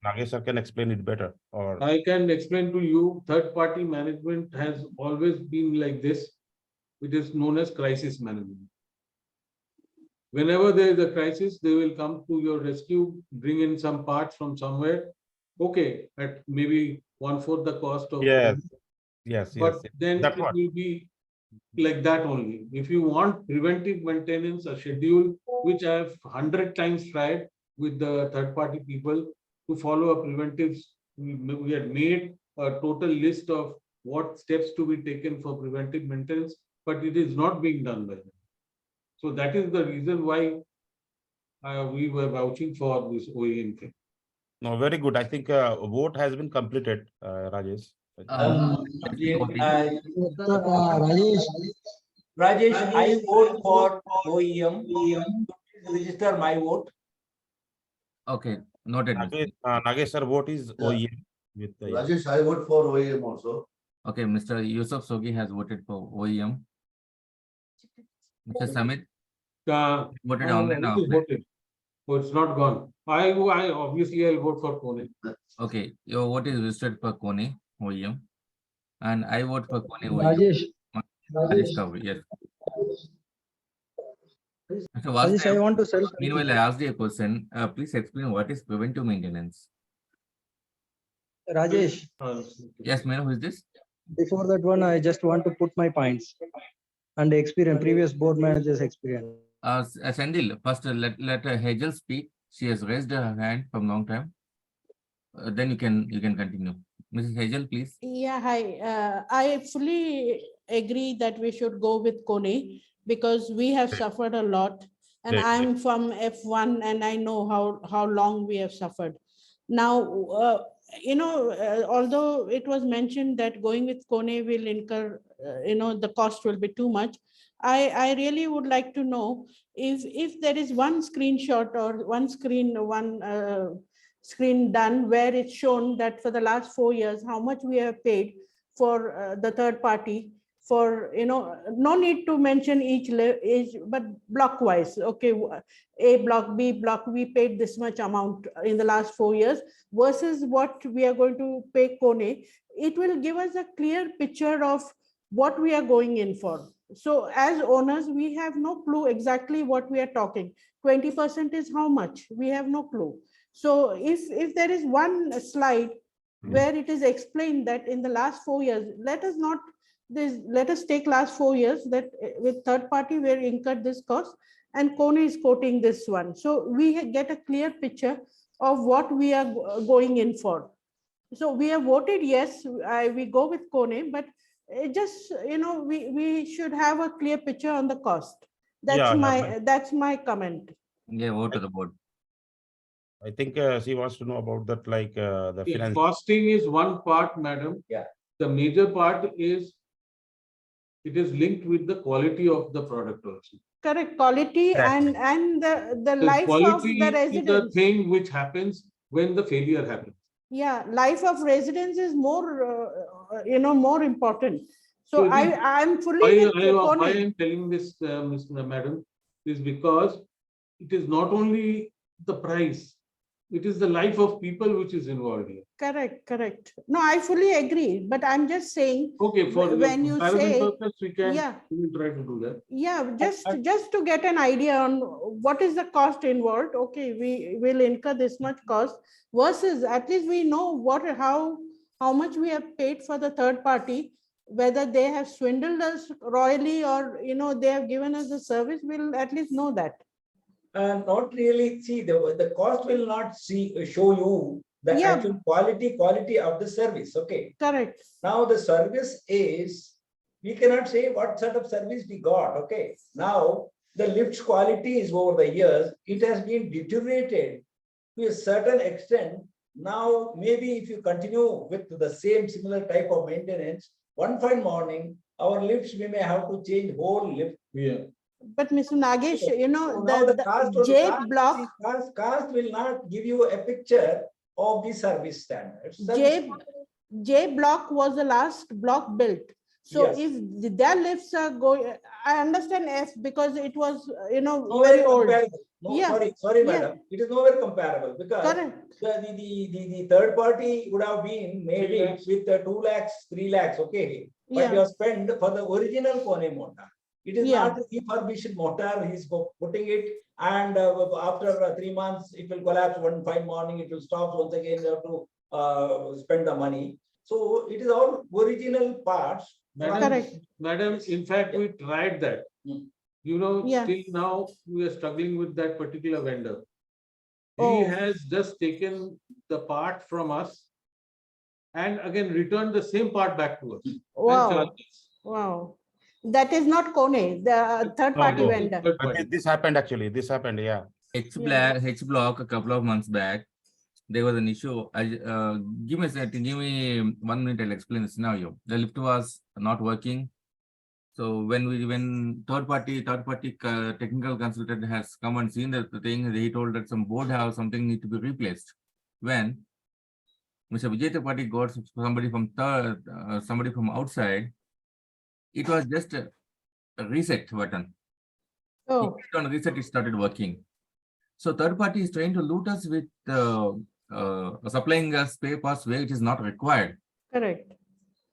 Nagesh sir can explain it better. Or I can explain to you, third-party management has always been like this. It is known as crisis management. Whenever there is a crisis, they will come to your rescue, bring in some parts from somewhere. Okay, at maybe 1/4 the cost of. Yes. But then That's it what. will be like that only. If you want preventive maintenance, a schedule, which I have 100 times tried with the third-party people to follow a preventive, we had made a total list of what steps to be taken for preventive maintenance, but it is not being done by them. So that is the reason why we were vouching for this OEM thing. No, very good. I think a vote has been completed, Rajesh. Rajesh, I vote for OEM. Register my vote. Okay, noted. Nagesh sir vote is OEM. With Rajesh, I vote for OEM also. Okay, Mr. Yusuf Sogi has voted for OEM. Mr. Samidh voted online. It is voted. Oh, it's not gone. I obviously I'll vote for Kone. Okay, your vote is registered for Kone OEM, and I vote for Kone OEM. Rajesh. Kavuri, yes. Mr. Rajesh, I Vasudev, want to self. meanwhile, I asked you a question. Please explain what is preventive maintenance. Rajesh, Yes, may I know who is this? before that one, I just want to put my points and experience, previous board managers' experience. Sendil, first let Hazel speak. She has raised her hand from long time. Then you can continue. Mrs. Hazel, please. Yeah, hi. I fully agree that we should go with Kone because we have suffered a lot. And I'm from F1 and I know how long we have suffered. Now, although it was mentioned that going with Kone will incur, the cost will be too much. I really would like to know if there is one screenshot or one screen done where it's shown that for the last 4 years, how much we have paid for the third party for, no need to mention each, but block wise. Okay, A block, B block, we paid this much amount in the last 4 years versus what we are going to pay Kone. It will give us a clear picture of what we are going in for. So as owners, we have no clue exactly what we are talking. 20% is how much? We have no clue. So if there is one slide where it is explained that in the last 4 years, let us take last 4 years that with third party we incurred this cost and Kone is quoting this one. So we get a clear picture of what we are going in for. So we have voted yes, we go with Kone, but just, we should have a clear picture on the cost. That's my comment. Yeah, vote to the board. I think she wants to know about that, like the See, finance. costing is one part, madam. Yeah. The major part is it is linked with the quality of the product also. Correct, quality Exactly. and the The life of quality the is the residents. thing which happens when the failure happens. Yeah, life of residents is more, more important. So I'm fully with Why Kone. I'm telling this, Madam, is because it is not only the price, it is the life of people which is involved here. Correct. No, I fully agree, but I'm just saying. Okay, for when you comparison say, purpose, we can we will try to do that. yeah, just to get an idea on what is the cost involved. Okay, we will incur this much cost versus at least we know how much we have paid for the third party, whether they have swindled us royally or they have given us the service. We'll at least know that. Not really. See, the cost will not show you the actual quality of the service. Okay. Correct. Now the service is, we cannot say what sort of service we got. Okay. Now the lift's quality is over the years, it has been deteriorated to a certain extent. Now, maybe if you continue with the same similar type of maintenance, one fine morning, our lifts, we may have to change whole lift. Yeah. But Mr. Nagesh, the cost will not give you a picture of the service standards. J block was the last block built. So Yes. if their lifts are going, I understand F because it was, Nowhere very old. comparable. No, sorry, madam. It is nowhere comparable because the third party would have been made it with 2 lakhs, 3 lakhs. Okay. But you have spent for the original Kone motor. It is not a refurbished motor. He's putting it, and after 3 months, it will collapse. One fine morning, it will stop. Once again, you have to spend the money. So it is all original parts. Madam, in fact, we tried that. Till now, we are struggling with that particular vendor. He has just taken the part from us and again returned the same part back to us. Wow. That is not Kone, the third party vendor. This happened actually. This happened, yeah. H block a couple of months back, there was an issue. Give me 1 minute. I'll explain the scenario. The lift was not working. So when third party technical consultant has come and seen the thing, he told that some board have something need to be replaced. When Mr. Vijay Tripathi got somebody from outside, it was just a reset button. He clicked on reset, it started working. So third party is trying to loot us with supplying us spare parts where it is not required. Correct.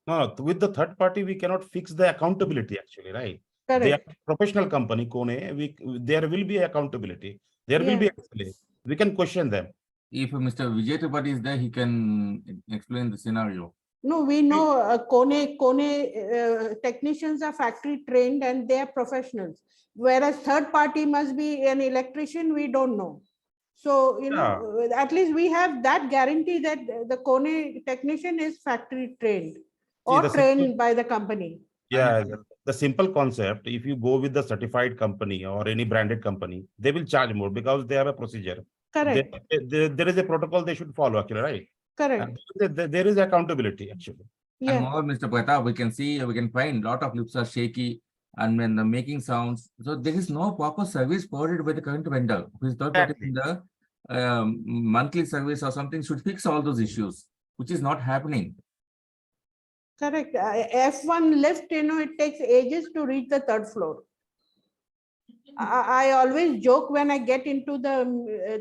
No, with the third party, we cannot fix the accountability actually, right? Correct. They are a professional company, Kone. There will be accountability. There will be actually. We can question them. If Mr. Vijay Tripathi is there, he can explain the scenario. No, we know Kone technicians are factory trained and they are professionals. Whereas third party must be an electrician, we don't know. So, at least we have that guarantee that the Kone technician is factory trained or trained by the company. Yeah, the simple concept, if you go with the certified company or any branded company, they will charge more because they have a procedure. Correct. There is a protocol they should follow actually, right? Correct. There is accountability actually. And Yeah. moreover, Mr. Pratap, we can find lot of lifts are shaky and when the making sounds. So there is no proper service provided by the current vendor. Who is third party vendor, monthly service or something should fix all those issues, which is not happening. Correct. F1 lift, it takes ages to reach the third floor. I always joke when I get into the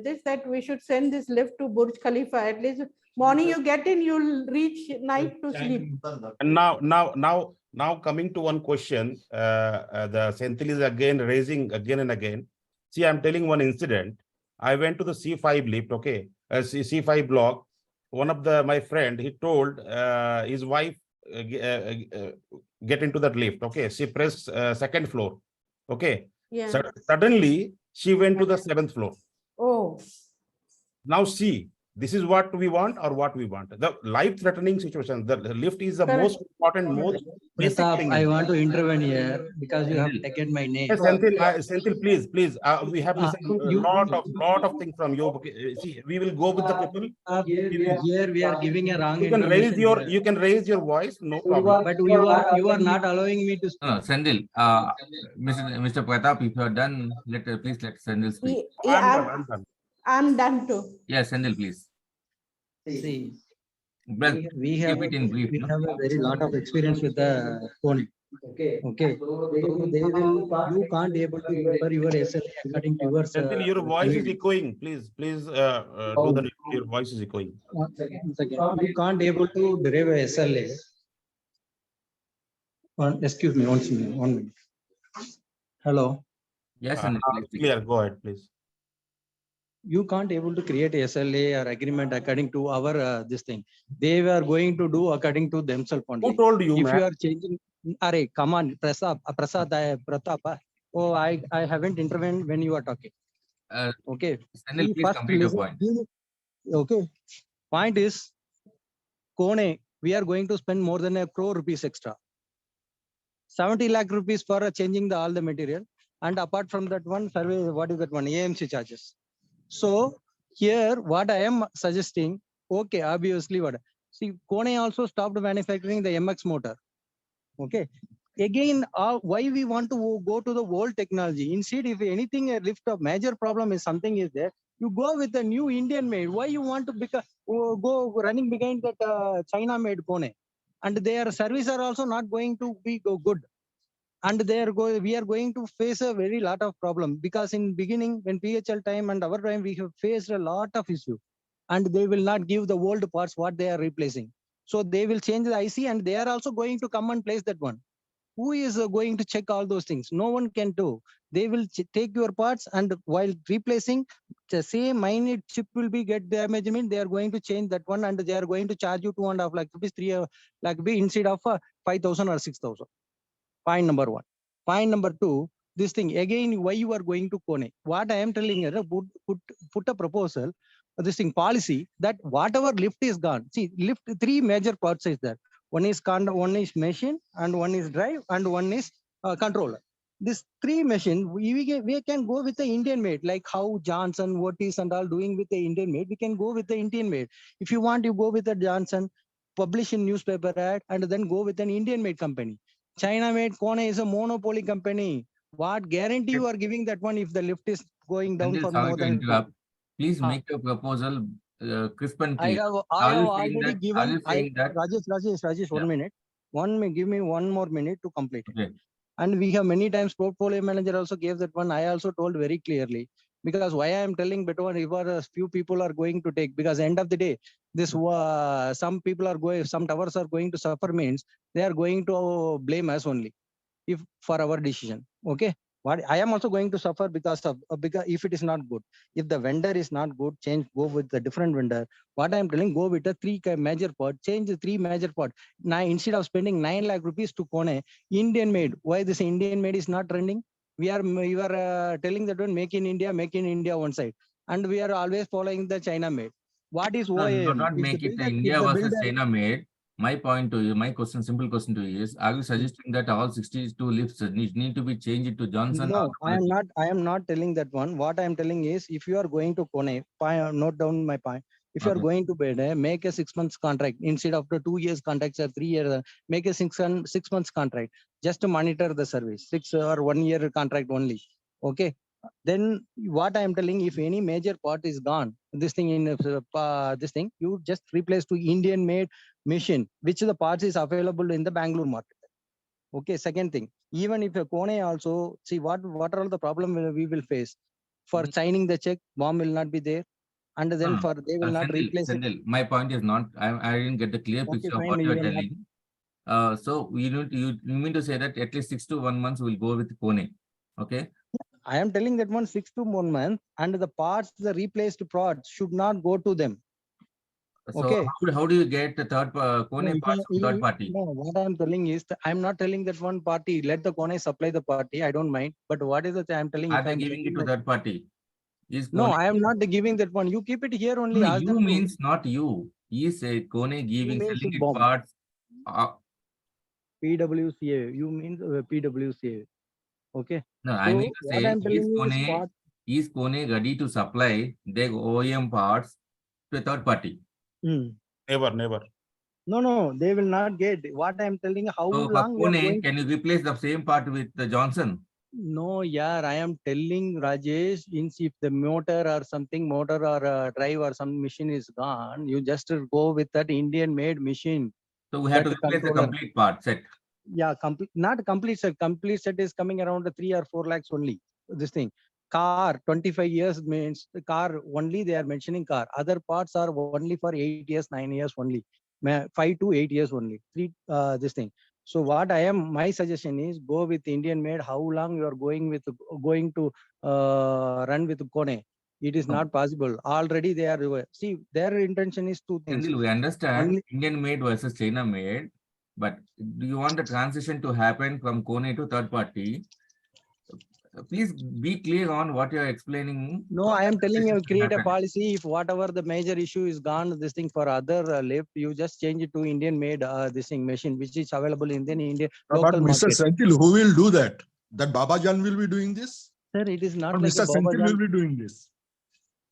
this that we should send this lift to Burj Khalifa. At least morning you get in, you'll reach night to sleep. And now coming to one question, the Senthil is again raising again and again. See, I'm telling one incident. I went to the C5 lift, okay, C5 block. One of my friend, he told his wife get into that lift, okay. She pressed second floor, okay. Yeah. Suddenly, she went to the 7th floor. Oh. Now see, this is what we want or what we want. The life-threatening situation. The lift is the most important, most basic Pratap, thing. I want to intervene here because you have taken my name. Yes, Senthil, please. We have listened to a lot of things from you. Okay, see, we will go with the people. Here we are giving a wrong You can raise your voice, no problem. But you are not allowing me to speak. No, Senthil, Mr. Pratap, if you are done, please let Senthil speak. I'm done. I'm done too. Yes, Senthil, please. See, Well, we have keep it in brief. a very lot of experience with the phone. Okay. So you can't able to remember your SL according to your. Senthil, your voice is echoing. Please do the. Your voice is echoing. One second. You can't able to derive a SLA. Excuse me, 1 minute. Hello. Yes, Senthil, please. Clear. Go ahead, please. You can't able to create a SLA or agreement according to our this thing. They were going to do according to themselves only. Who told you, If man? you are changing, come on, Pratap, Pratap. Oh, I haven't intervened when you are talking. Okay. Senthil, please complete your point. Okay. Point is, Kone, we are going to spend more than ₹1 crore extra. 70 lakh rupees for changing all the material. And apart from that one, survey, what is that one? AMC charges. So here, what I am suggesting, okay, obviously what? See, Kone also stopped manufacturing the MX motor. Okay. Again, why we want to go to the old technology? Instead, if anything, a lift of major problem is something is there, you go with the new Indian made. Why you want to go running behind that China made Kone? And their service are also not going to be good. And we are going to face a very lot of problem because in beginning when PHL time and our time we have faced a lot of issue, and they will not give the old parts what they are replacing. So they will change the IC and they are also going to come and place that one. Who is going to check all those things? No one can do. They will take your parts and while replacing the same minute chip will be get damaged. They are going to change that one and they are going to charge you 2.5 lakh rupees, 3 lakh rupees instead of 5,000 or 6,000. Point number one. Point number two, this thing again, why you are going to Kone? What I am telling you, put a proposal, this thing policy that whatever lift is gone. See, lift 3 major parts is there. One is machine, and one is drive, and one is controller. This 3 machine, we can go with the Indian made, like how Johnson, Otis, and all doing with the Indian made. We can go with the Indian made. If you want, you go with the Johnson, publish in newspaper ad, and then go with an Indian made company. China made Kone is a monopoly company. What guarantee you are giving that one if the lift is going down for more than? Please make a proposal crisp and clear. I have already given. Rajesh, 1 minute. Give me 1 more minute to complete it. Okay. And we have many times portfolio manager also gave that one. I also told very clearly because why I am telling better if a few people are going to take because end of the day this some people are going, some towers are going to suffer means they are going to blame us only if for our decision. Okay. What I am also going to suffer because if it is not good, if the vendor is not good, go with the different vendor. What I am telling, go with the 3 major part, change the 3 major part. Now instead of spending 9 lakh rupees to Kone, Indian made. Why this Indian made is not trending? We are telling that one make in India one side, and we are always following the China made. What is OEM? No, not make it India versus China made. My point to you, simple question to you is: are you suggesting that all 62 lifts need to be changed to Johnson? No, I am not telling that one. What I am telling is, if you are going to Kone, note down my point. If you are Okay. going to bid, make a 6 months contract instead of the 2 years contracts or 3 years. Make a 6 months contract just to monitor the service. 6 or 1 year contract only. Okay. Then what I am telling, if any major part is gone, this thing in this thing, you just replace to Indian made machine, which the parts is available in the Bangalore market. Okay. Second thing, even if a Kone also see what are all the problem we will face for signing the check, bomb will not be there. And then for they will not replace it. Sendil, my point is not, I didn't get the clear Okay, picture of fine, what you you are will not- telling. So you mean to say that at least 6 to 1 month will go with Kone. Okay. I am telling that 6 to 1 month, and the parts, the replaced parts should not go to them. So Okay. how do you get the No, Kone parts from third party? no, what I am telling is, I am not telling that one party, let the Kone supply the party, I don't mind. But what is it I am telling? Are If I they am giving it checking to that- third party? Is No, Kone I am not giving that one. You keep it here only. No, Ask you them to. means not you. He said Kone giving, means selling it bomb. parts. PWCA, you mean PWCA. Okay. No, So I mean to what say, I am telling is Kone ready to supply their OEM parts to a third party? Never. No, they will not get. What I am telling, how So for long we are Kone, going. can you replace the same part with the Johnson? No, yeah, I am telling Rajesh, if the motor or drive or some machine is gone, you just go with that Indian made machine. So we have to That replace the controller. complete part set. Yeah, not complete set. Complete set is coming around 3 or 4 lakhs only. This thing. Car, 25 years means the car only they are mentioning car. Other parts are only for 8 years, 9 years only. 5 to 8 years only. This thing. So what my suggestion is go with Indian made. How long you are going to run with Kone? It is not possible. Already they are, see, their intention is 2 things. Sendil, we understand Only, Indian made versus China made, but do you want the transition to happen from Kone to third party? Please be clear on what you are explaining. no, I am telling you, create a happen. policy. If whatever the major issue is gone, this thing for other lift, you just change it to Indian made this thing machine, which is available in the Indian But local Mr. market. Senthil, who will do that? That Babajan will be doing this? Sir, it is not Or like a Mr. Senthil Babajan. will be doing this?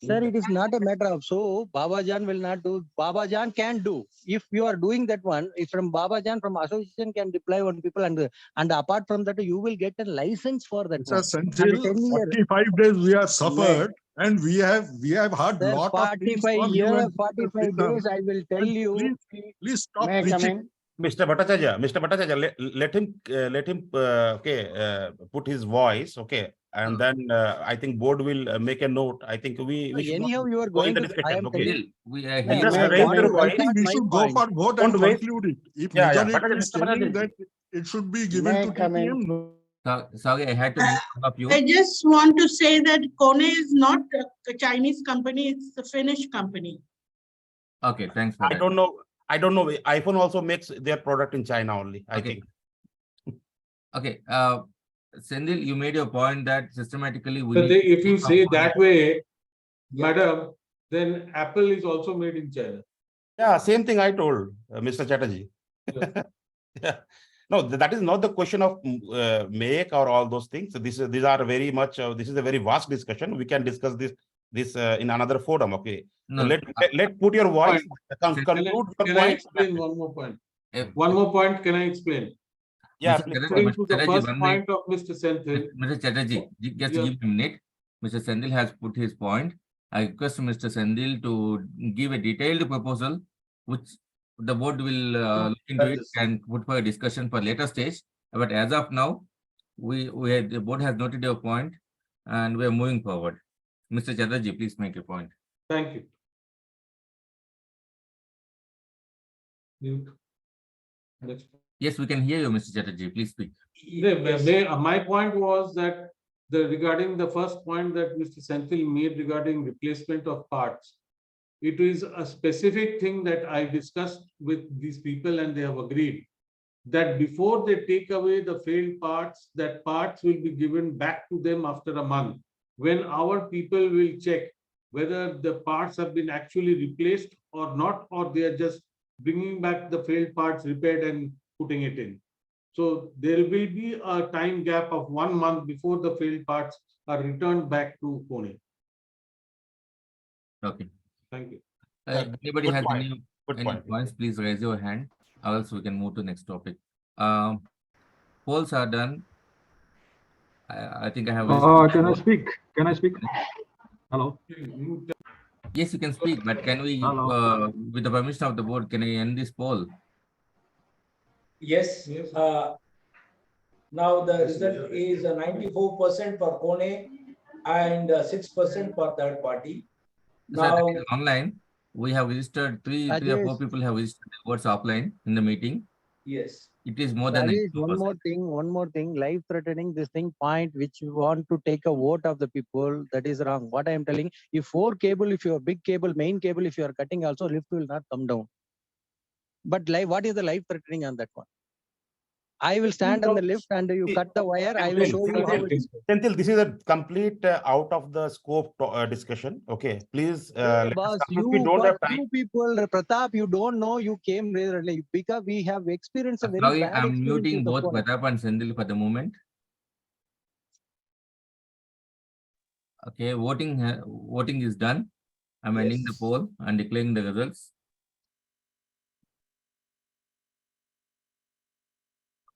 Sir, it is not a matter of so Babajan will not do. Babajan can do. If you are doing that one, if from Babajan, from association can deploy on people, and apart from that, you will get a license for that Mr. one. Senthil, And 10 year. 45 days we have suffered, and we have heard Sir, lot of things 45 from you years, and 45 days, I will tell and you. please stop May I come preaching. in? Mr. Bhattacharya, let him put his voice, okay, and then I think board will make a note. I think we should not Anyhow, you are go in going the to. I discussion, am okay. telling. We are No, here. Just May I raise come your in? I voice. think we my should go point. for vote Don't and waste. conclude it. If Yeah. majority is Mr. saying Bhattacharya. that it should be May given I to come in? TTM, no. Sorry, I had to mute all of you. I just want to say that Kone is not a Chinese company, it's a Finnish company. Okay, thanks for I that. don't know. iPhone also makes their product in China only, I think. Okay. Sendil, you made your point that systematically we But need if you say that way, Yeah. madam, then Apple is also made in China. Yeah, same thing I told Mr. Chatterji. Yeah. No, that is not the question of make or all those things. These are very much. This is a very vast discussion. We can discuss this in another forum. Okay. No, So let put your voice. Conclude your Can I point. explain one more point? One more point. Can I explain? Yeah, Mr. please. Referring to the Chatterji, first 1 point minute. of Mr. Senthil. Mr. Chatterji, just Yeah. give me a minute. Mr. Sendil has put his point. I request Mr. Sendil to give a detailed proposal, which the board will look into it and put for a discussion for later stage. But as of now, the board has noted your point, and we are moving forward. Mr. Chatterji, please make a point. Thank you. Mute. Next. Yes, we can hear you, Mr. Chatterji. Please speak. My point was that regarding the first point that Mr. Senthil made regarding replacement of parts, it is a specific thing that I discussed with these people and they have agreed that before they take away the failed parts, that parts will be given back to them after a month, when our people will check whether the parts have been actually replaced or not, or they are just bringing back the failed parts repaired and putting it in. So there will be a time gap of 1 month before the failed parts are returned back to Pune. Okay. Thank you. Anybody Good has point. any Good point. points, please raise your hand, or else we can move to next topic. Polls are done. I think I have. Can I speak? Can I speak? Hello. Yes, you can speak, but can we, Hello. with the permission of the board, can I end this poll? Yes. Now the result is 94% for Kone and 6% for third party. Now Online, we have registered three or four Rajesh. people have registered their votes offline in the meeting. Yes. It is more than Rajesh, 94%. one more thing, life threatening this thing point which you want to take a vote of the people, that is wrong. What I am telling, if 4 cable, if you are big cable, main cable, if you are cutting also, lift will not come down. But what is the life threatening on that one? I will stand on the lift and you cut the wire. I will show you how it is. Senthil, this is a complete out of the scope discussion. Okay, please. Boss, we you don't got have time. 2 people, Pratap, you don't know, you came really because we have experienced a very Sorry, bad I'm experience muting with the both phone. Pratap and Sendil for the moment. Okay, voting is done. I'm ending the poll and declaring the results.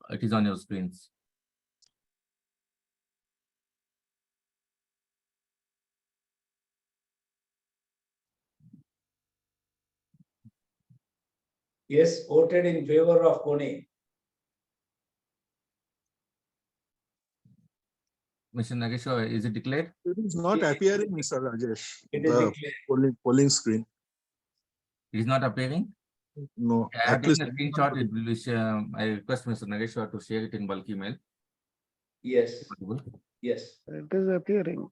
It is on your screens. Yes, voted in favor of Kone. Mr. Nagesh, is it declared? It is not appearing, Mr. Rajesh. It is The polling screen. It is not appearing? No. I have At least taken a screenshot. It will be, I request Mr. Nagesh to share it in bulk email. Yes. Yes. It is appearing.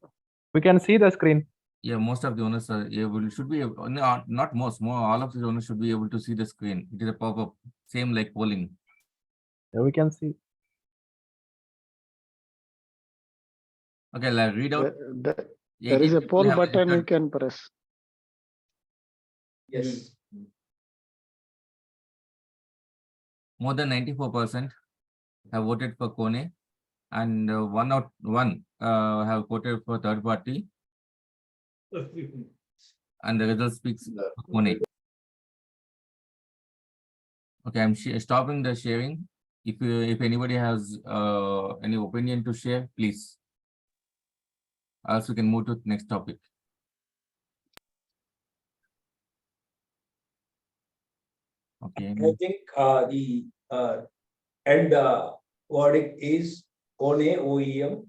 We can see the screen. Yeah, most of the owners are able, should be, not most, all of the owners should be able to see the screen. It is a pop-up, same like polling. Yeah, we can see. Okay, I'll read out. There is a poll button you can press. Yes. More than 94% have voted for Kone, and one have voted for third party, and the result speaks for Kone. Okay, I'm stopping the sharing. If anybody has any opinion to share, please. Else we can move to the next topic. Okay. I think the end verdict is Kone OEM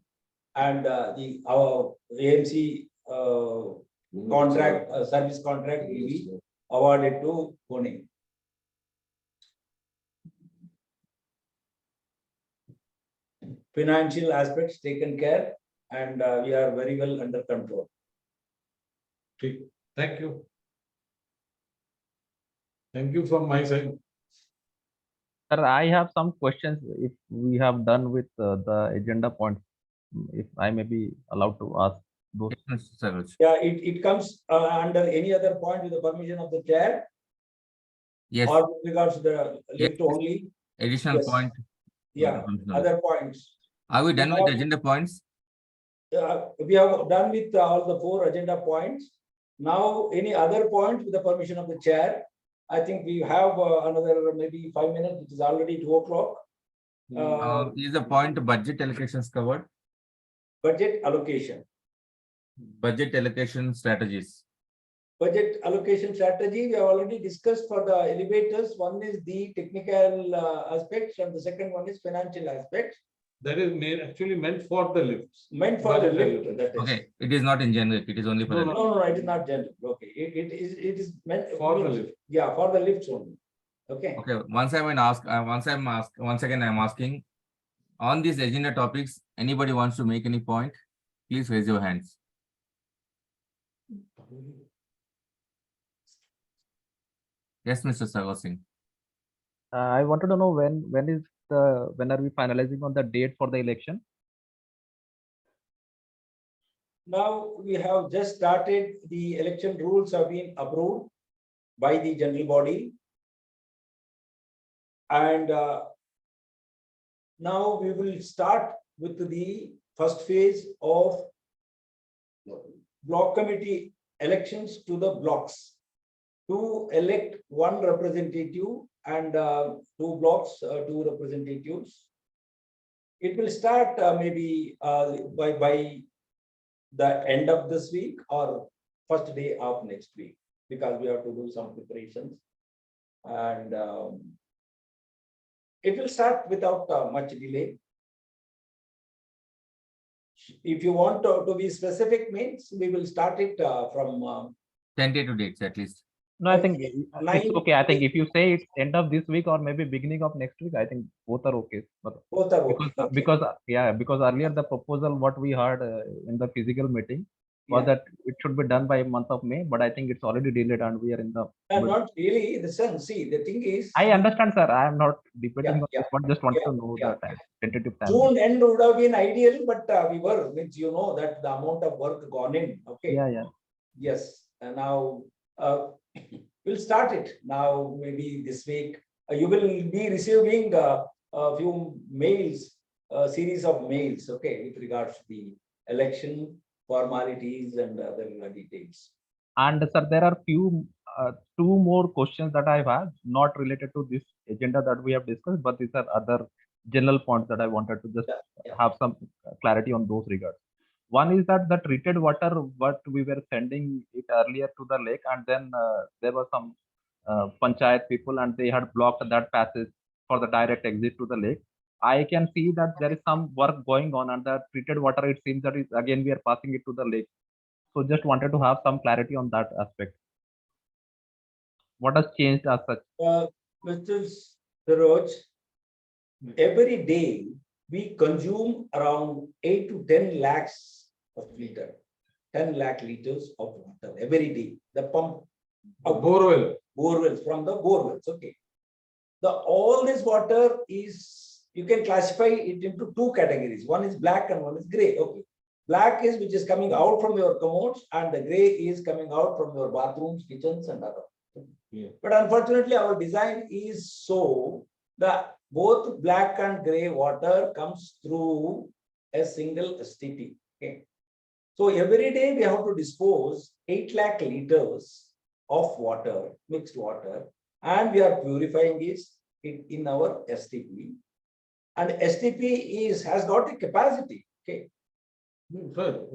and our AMC contract service contract will be awarded to Kone. Financial aspects taken care, and we are very well under control. Thank you. Thank you from my side. Sir, I have some questions. If we have done with the agenda points, if I may be allowed to ask those. Yeah, it comes under any other point with the permission of the chair. Yes. Or with regards to the lift only. Additional point. Yeah, other points. Are we done with agenda points? We have done with all the 4 agenda points. Now, any other point with the permission of the chair? I think we have another maybe 5 minutes. It is already 2 o'clock. Is the point budget allocations covered? Budget allocation. Budget allocation strategies. Budget allocation strategy, we have already discussed for the elevators. One is the technical aspects and the second one is financial aspects. That is actually meant for the lifts. Meant for the lift. That is. Okay, it is not in generic. It is only for the lift. No, it is not generic. Okay, it is meant for the lift. Yeah, for the lifts only. Okay. Okay. Once again, I'm asking on these agenda topics. Anybody wants to make any point? Please raise your hands. Yes, Mr. Sagar Singh. I wanted to know when are we finalizing on the date for the election? Now we have just started. The election rules have been approved by the general body, and now we will start with the first phase of block committee elections to the blocks. to elect one representative and two blocks, two representatives. It will start maybe by the end of this week or first day of next week, because we have to do some preparations, and it will start without much delay. If you want to be specific, means we will start it from Tentative dates at least. No, I think nine- it's okay. I think if you say it's end of this week or maybe beginning of next week, I think both are okay. But both are okay. because because earlier the proposal what we heard in the physical meeting was Yeah. that it should be done by month of May, but I think it's already delayed and we are in the. Not really in the sense. See, the thing is, I understand, sir. I am not debating on Yeah, this, but just want yeah, to know yeah. the tentative time. June end would have been ideal, but we were, which you know that the amount of work gone in. Okay. Yeah. Yes, and now we'll start it now. Maybe this week you will be receiving a few mails, a series of mails. Okay, with regards to the election formalities and other details. And sir, there are two more questions that I have, not related to this agenda that we have discussed, but these are other general points that I wanted to just have some clarity on those regards. One is that the treated water, what we were sending it earlier to the lake, and then there were some panchayat people and they had blocked that passage for the direct exit to the lake. I can see that there is some work going on, and the treated water, it seems that is again we are passing it to the lake. So just wanted to have some clarity on that aspect. What has changed as such? Mr. Saroj, every day we consume around 8 to 10 lakhs of liter, 10 lakh liters of water every day. The pump of borewells from the borewells. Okay. All this water is, you can classify it into two categories. One is black and one is gray. Okay. Black is which is coming out from your commodes, and the gray is coming out from your bathrooms, kitchens, and other. Yeah. But unfortunately, our design is so that both black and gray water comes through a single STP. Okay. So every day we have to dispose 8 lakh liters of water, mixed water, and we are purifying it in our STP. And STP has got a capacity. Okay. Sir,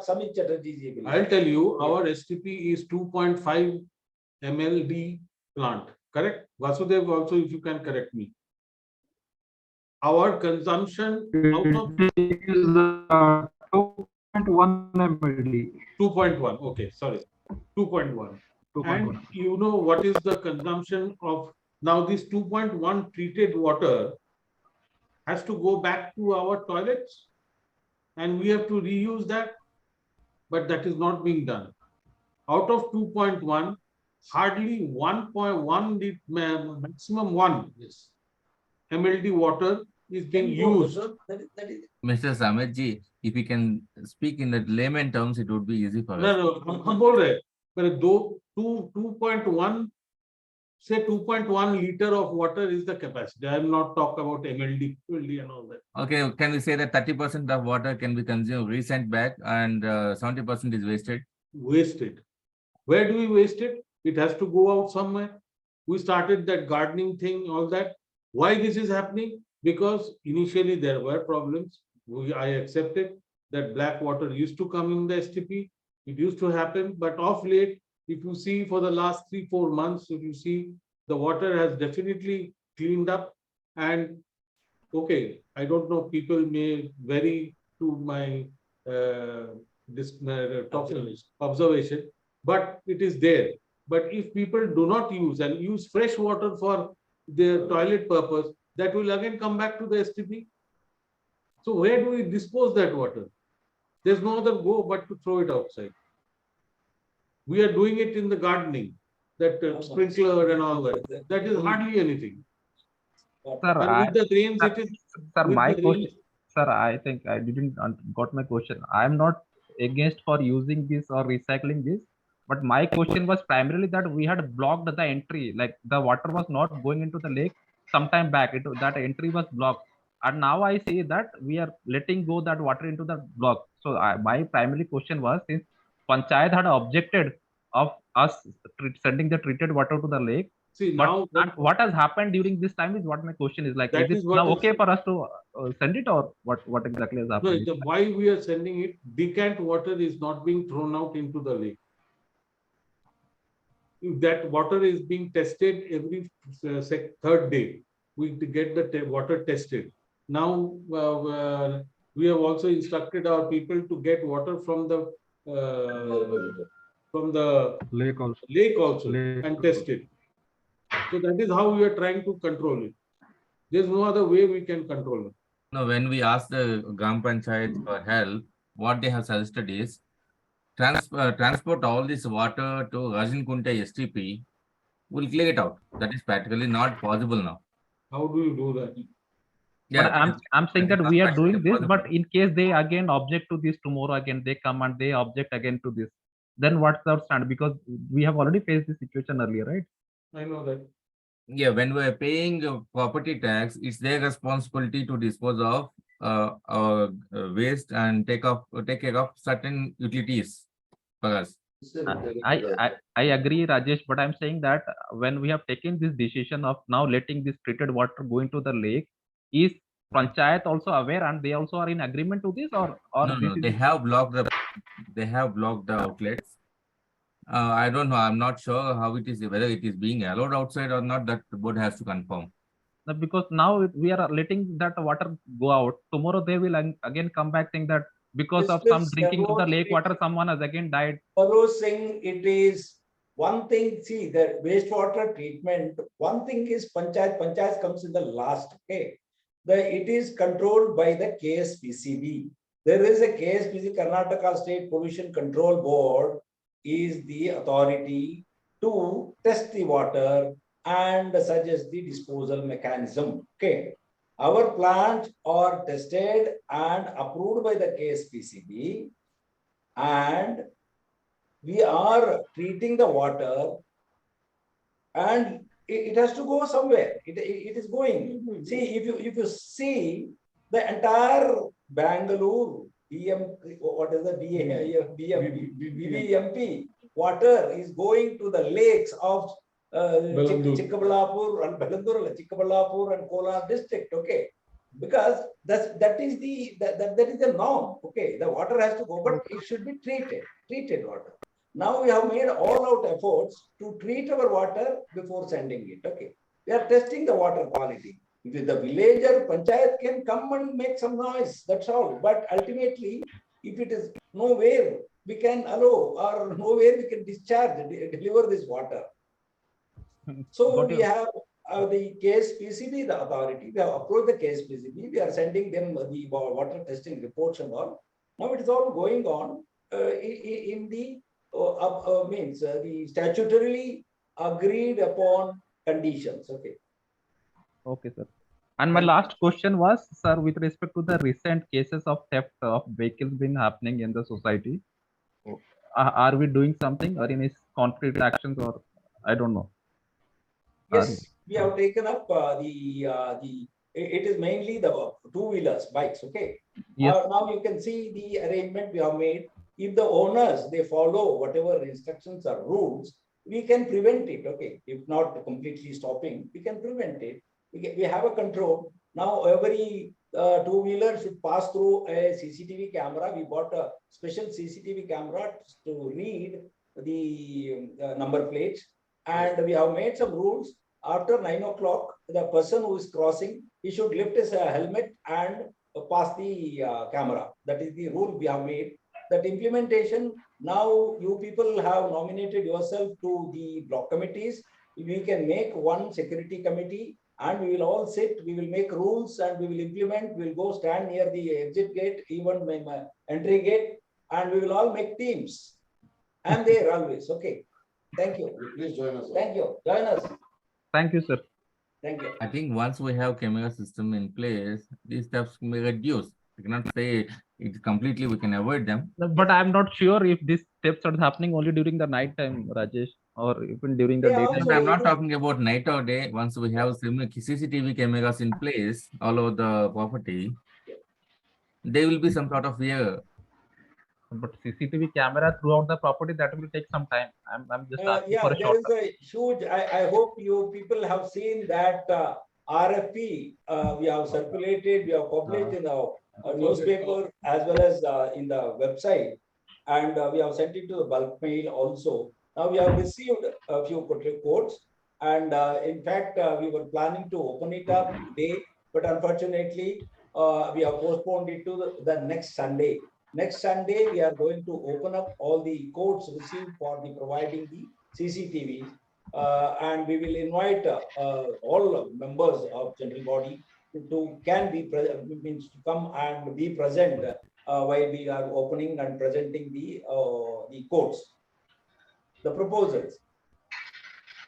Samidh Chatterji. I'll tell you, our STP is 2.5 MLD plant, correct? Vasudev, also, if you can correct me. Our consumption out of is 2.1 MLD. 2.1, okay, sorry, 2.1. And you know what is the consumption of, now this 2.1 treated water has to go back to our toilets, and we have to reuse that, but that is not being done. Out of 2.1, hardly 1.1, maximum 1 MLD water is being used. Mr. Samidh, if you can speak in the layman terms, it would be easy for us. No, I'm बोल रहे, but 2.1, say 2.1 liter of water is the capacity. I am not talking about MLD and all that. Okay, can we say that 30% of water can be consumed, resent back, and 70% is wasted? Wasted. Where do we waste it? It has to go out somewhere. We started that gardening thing, all that. Why this is happening? Because initially there were problems. I accepted that black water used to come in the STP. It used to happen, but of late, if you see for the last 3-4 months, if you see, the water has definitely cleaned up. And okay, I don't know, people may vary to my observation, but it is there. But if people do not use and use fresh water for their toilet purpose, that will again come back to the STP. So where do we dispose that water? There's no other go but to throw it outside. We are doing it in the gardening, that sprinkler and all that. That is hardly anything. Sir, my question, sir, I think I didn't got my question. I am not against for using this or recycling this, but my question was primarily that we had blocked the entry, like the water was not going into the lake sometime back. That entry was blocked, and now I see that we are letting go that water into the block. So my primary question was, since Panchayat had objected of us sending the treated water to the lake. See, But now and what has happened during this time is what my question is like. That Is is it what now is- okay for us to send it, or what exactly has no, happened? why we are sending it, decant water is not being thrown out into the lake. That water is being tested every third day. We get the water tested. Now we have also instructed our people to get water from the Lake also. Lake and test it. So that is how we are trying to control it. There's no other way we can control it. No, when we asked the Gram Panchayat for help, what they have suggested is transport all this water to Rajinkunta STP. We'll clear it out. That is practically not possible now. How do you do that? But I'm saying that we are doing this, possible. but in case they again object to this tomorrow, again they come and they object again to this, then what's our stand? Because we have already faced this situation earlier, right? I know that. Yeah, when we're paying property tax, it's their responsibility to dispose of waste and take care of certain utilities for us. I agree, Rajesh, but I'm saying that when we have taken this decision of now letting this treated water go into the lake, is Panchayat also aware and they also are in agreement to this, or No, they have blocked the outlets. I don't know. I'm not sure how it is, whether it is being allowed outside or not. That the board has to confirm. Because now we are letting that water go out. Tomorrow they will again come back saying that because of some drinking of the lake water, someone has again died. Saying it is one thing. See, the wastewater treatment. One thing is Panchayat. Panchayat comes in the last. Okay, it is controlled by the KSPCB. There is a KSPC, Karnataka State Pollution Control Board, is the authority to test the water and suggest the disposal mechanism. Okay, our plants are tested and approved by the KSPCB, and we are treating the water, and it has to go somewhere. It is going. See, if you see the entire Bangalore what is the BBMP water is going to the lakes of Chikkaballapur and Chikaballapur and Kolar district. Okay, because that is the norm. Okay, the water has to go, but it should be treated water. Now we have made all out efforts to treat our water before sending it. Okay, we are testing the water quality. If the villager Panchayat can come and make some noise, that's all. But ultimately, if it is nowhere we can allow or nowhere we can deliver this water. So we have the KSPCB, the authority. We have approached the KSPCB. We are sending them the water testing reports and all. Now it is all going on in the the statutorily agreed upon conditions. Okay. Okay, sir. And my last question was, sir, with respect to the recent cases of theft of vehicles been happening in the society, are we doing something or any concrete actions, or I don't know? Yes, we have taken up it is mainly the two-wheelers, bikes. Okay. Yes. Now you can see the arrangement we have made. If the owners, they follow whatever instructions or rules, we can prevent it. Okay. If not completely stopping, we can prevent it. We have a control. Now every two-wheeler should pass through a CCTV camera. We bought a special CCTV camera to read the number plates. And we have made some rules. After 9 o'clock, the person who is crossing, he should lift his helmet and pass the camera. That is the rule we have made. That implementation, now you people have nominated yourself to the block committees. We can make one security committee and we will all sit, we will make rules and we will implement. We will go stand near the exit gate, even entry gate, and we will all make teams. I'm there always. Okay. Thank you. Please join us. Thank you. Join us. Thank you, sir. Thank you. I think once we have camera system in place, these steps may reduce. We cannot say it completely, we can avoid them. But I'm not sure if these steps are happening only during the night time, Rajesh, or even during the daytime. I'm not talking about night or day. Once we have CCTV cameras in place all over the property, there will be some sort of fear. But CCTV camera throughout the property, that will take some time. I'm just asking for Yeah, a there short is term. a huge, I hope you people have seen that RFP we have circulated, we have published in the newspaper as well as in the website, and we have sent it to the bulk mail also. Now we have received a few quotes, and in fact, we were planning to open it up today, but unfortunately, we have postponed it to the next Sunday. Next Sunday, we are going to open up all the codes received for the providing the CCTVs, and we will invite all members of general body to means to come and be present while we are opening and presenting the codes, the proposals.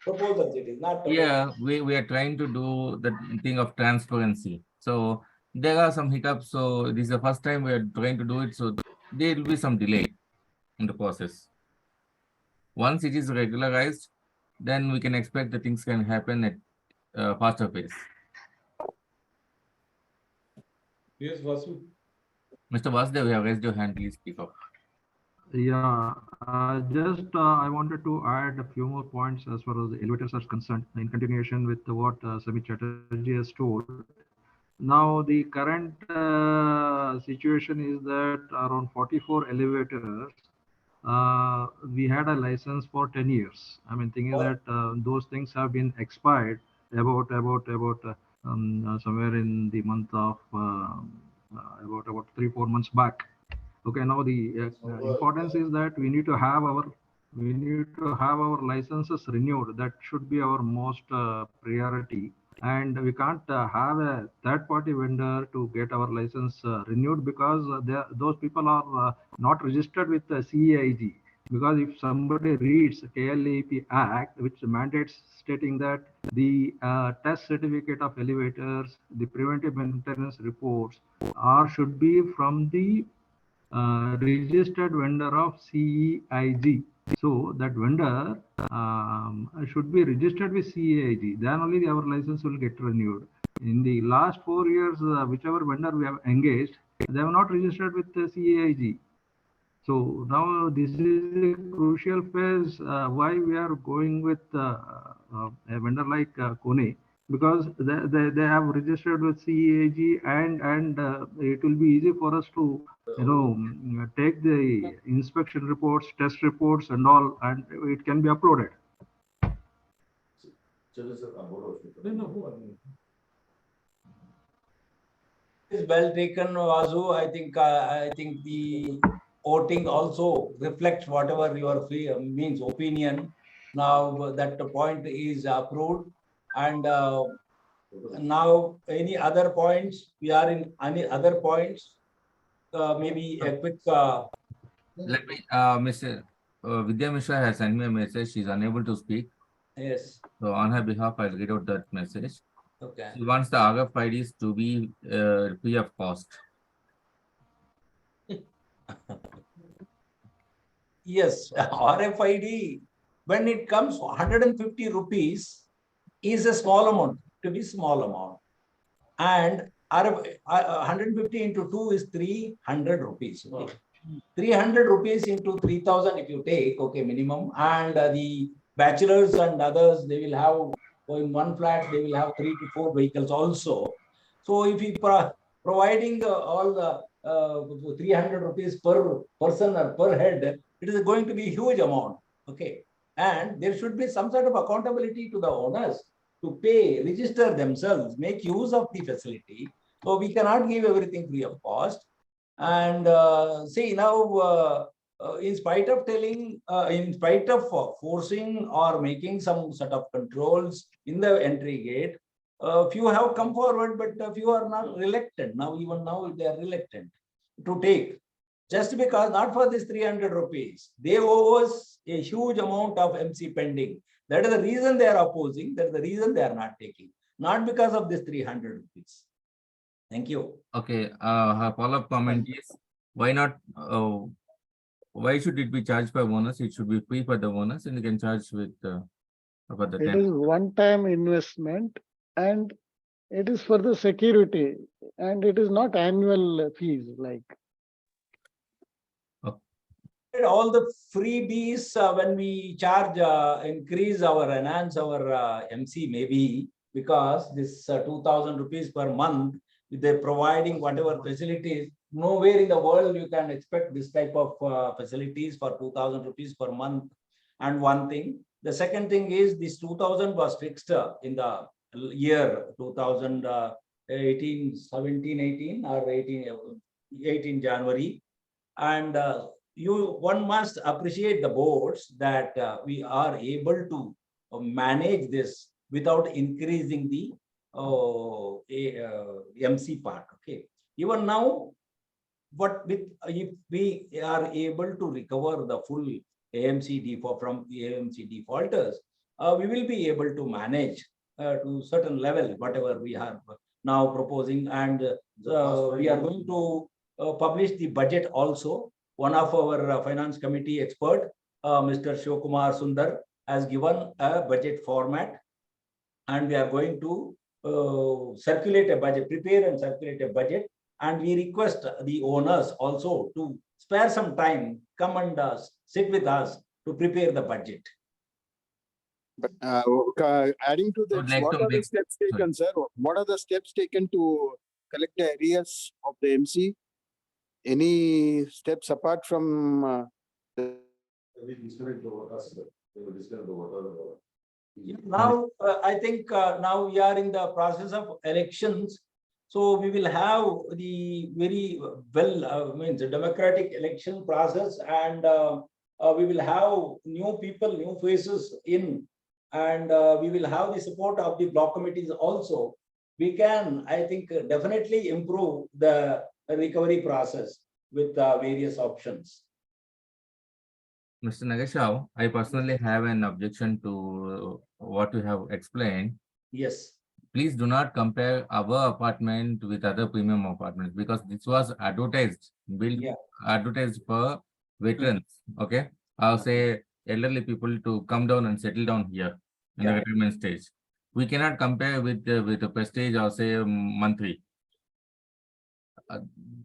It is not. Yeah, we are trying to do the thing of transparency. So there are some hiccups. So this is the first time we are trying to do it. So there will be some delay in the process. Once it is regularized, then we can expect that things can happen at faster pace. Yes, Vasu. Mr. Vasudev, you have raised your hand. Please speak up. Yeah, just I wanted to add a few more points as far as the elevators are concerned, in continuation with what Samidh Chatterji has told. Now, the current situation is that around 44 elevators, we had a license for 10 years. I mean, thinking that those things have been expired about somewhere in the month of about 3-4 months back. Okay, now the importance is that we need to have our licenses renewed. That should be our most priority, and we can't have a third-party vendor to get our license renewed because those people are not registered with the CEIG. Because if somebody reads KLEP Act, which mandates stating that the test certificate of elevators, the preventive maintenance reports should be from the registered vendor of CEIG. So that vendor should be registered with CEIG. Then only our license will get renewed. In the last 4 years, whichever vendor we have engaged, they have not registered with the CEIG. So now this is a crucial phase why we are going with a vendor like Kone, because they have registered with CEAG, and it will be easy for us to take the inspection reports, test reports and all, and it can be uploaded. Is well taken, Vasu. I think the voting also reflects whatever your means opinion. Now that the point is approved, and now any other points? We are in any other points? Maybe a quick. Let me, Mr. Vidya Mishra has sent me a message. She's unable to speak. Yes. So on her behalf, I'll read out that message. Okay. She wants the RFIDs to be free of cost. Yes, RFID, when it comes 150 rupees is a small amount, to be small amount. And 150 into 2 is 300 rupees. Okay. 300 rupees into 3,000 if you take, okay, minimum. And the bachelors and others, they will have, in one flat, they will have 3 to 4 vehicles also. So if you providing all the 300 rupees per person or per head, it is going to be a huge amount. Okay. And there should be some sort of accountability to the owners to pay, register themselves, make use of the facility. So we cannot give everything free of cost. And see now, in spite of telling, in spite of forcing or making some sort of controls in the entry gate, few have come forward, but few are not reluctant. Now, even now, they are reluctant to take. Just because, not for this 300 rupees, they owe us a huge amount of MC pending. That is the reason they are opposing. That is the reason they are not taking. Not because of this 300 rupees. Thank you. Okay. Her follow-up comment is, why not? Why should it be charged by bonus? It should be free for the bonus, and you can charge with for the. It is one-time investment, and it is for the security, and it is not annual fees like. all the freebies when we charge, enhance our MC maybe, because this 2,000 rupees per month, they're providing whatever facilities. Nowhere in the world you can expect this type of facilities for 2,000 rupees per month. And one thing. The second thing is this 2,000 was fixed in the year 2018, 17, 18 or 18 January. And one must appreciate the boards that we are able to manage this without increasing the MC part. Okay. Even now, if we are able to recover the full AMC default from the AMC defaulters, we will be able to manage to certain level whatever we are now proposing, and we are going to publish the budget also. One of our finance committee expert, Mr. Shivkumar Sundar, has given a budget format, and we are going to circulate a budget, prepare and circulate a budget. And we request the owners also to spare some time, come and sit with us to prepare the budget. But adding to this, like what to are the make- steps taken, sir? What are the steps taken to collect the arrears of the MC? Any steps apart from Now, I think now we are in the process of elections. So we will have the very well, means a democratic election process, and we will have new people, new faces in, and we will have the support of the block committees also. We can, I think, definitely improve the recovery process with various options. Mr. Nagesh, I personally have an objection to what you have explained. Yes. Please do not compare our apartment with other premium apartments, because this was advertised, advertised for veterans. Okay. I'll say elderly people to come down and settle down here in the retirement stage. We cannot compare with the prestige or say monthly.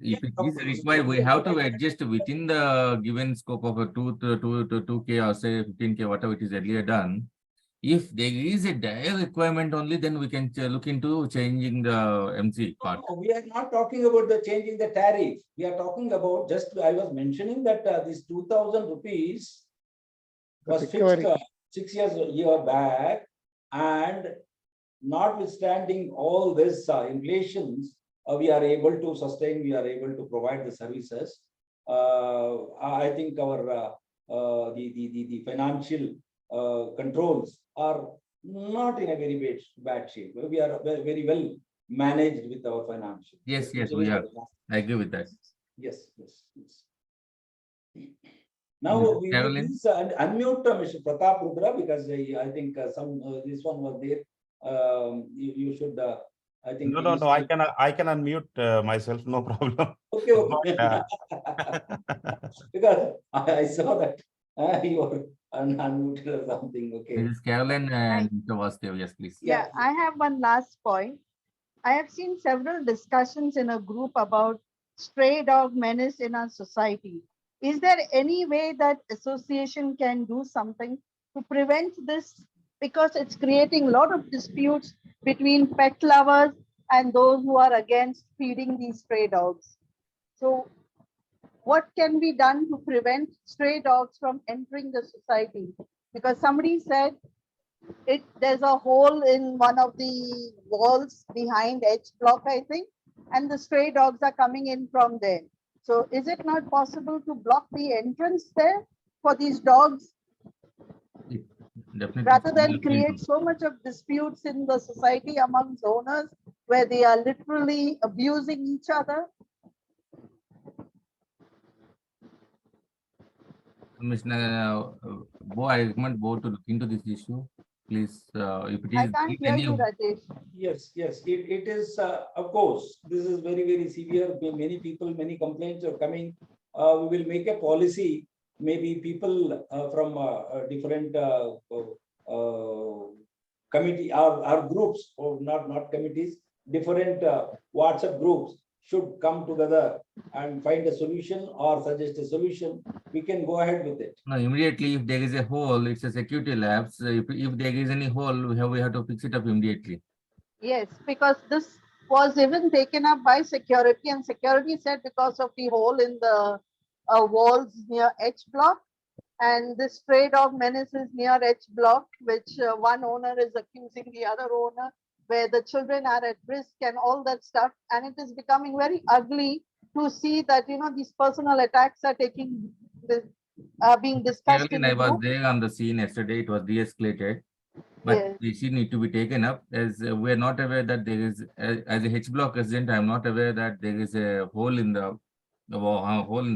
If it is required, we have to adjust within the given scope of a 2K or say 15K, whatever it is earlier done. If there is a dire requirement only, then we can look into changing the MC part. We are not talking about the changing the tariff. We are talking about just, I was mentioning that this 2,000 rupees was fixed 6 years back, and notwithstanding all this inflations, we are able to sustain, we are able to provide the services. I think our the financial controls are not in a very bad shape. We are very well managed with our financial. Yes, we are. I agree with that. Yes. Now we will please unmute Mr. Pratap Rudra, because I think this one was there. You should. I think no. I can unmute myself. No problem. Okay. Because I saw that you were unmuted or something. Okay. Mrs. Carolyn and Mr. Vasudev, yes, please. Yeah, I have one last point. I have seen several discussions in a group about stray dog menace in our society. Is there any way that association can do something to prevent this? Because it's creating a lot of disputes between pet lovers and those who are against feeding these stray dogs. So what can be done to prevent stray dogs from entering the society? Because somebody said there's a hole in one of the walls behind H block, I think, and the stray dogs are coming in from there. So is it not possible to block the entrance there for these dogs? Definitely. Rather than create so much of disputes in the society amongst owners where they are literally abusing each other? Mr. Bo, I recommend Bo to look into this issue. Please, if it is. I can't hear you, Rajesh. Yes. It is, of course, this is very severe. Many people, many complaints are coming. We will make a policy. Maybe people from different committee or groups, or not committees, different WhatsApp groups should come together and find a solution or suggest a solution, we can go ahead with it. No, immediately if there is a hole, it's a security lapse. If there is any hole, we have to fix it up immediately. Yes, because this was even taken up by security, and security said because of the hole in the walls near H block, and this stray dog menace is near H block, which one owner is accusing the other owner, where the children are at risk and all that stuff. And it is becoming very ugly to see that, you know, these personal attacks are taking this, being discussed in Caroline, I the was group. there on the scene yesterday. It was de-escalated, but Yes. the issue need to be taken up, as we are not aware that there is, as a H block resident, I am not aware that there is a hole in the wall, hole in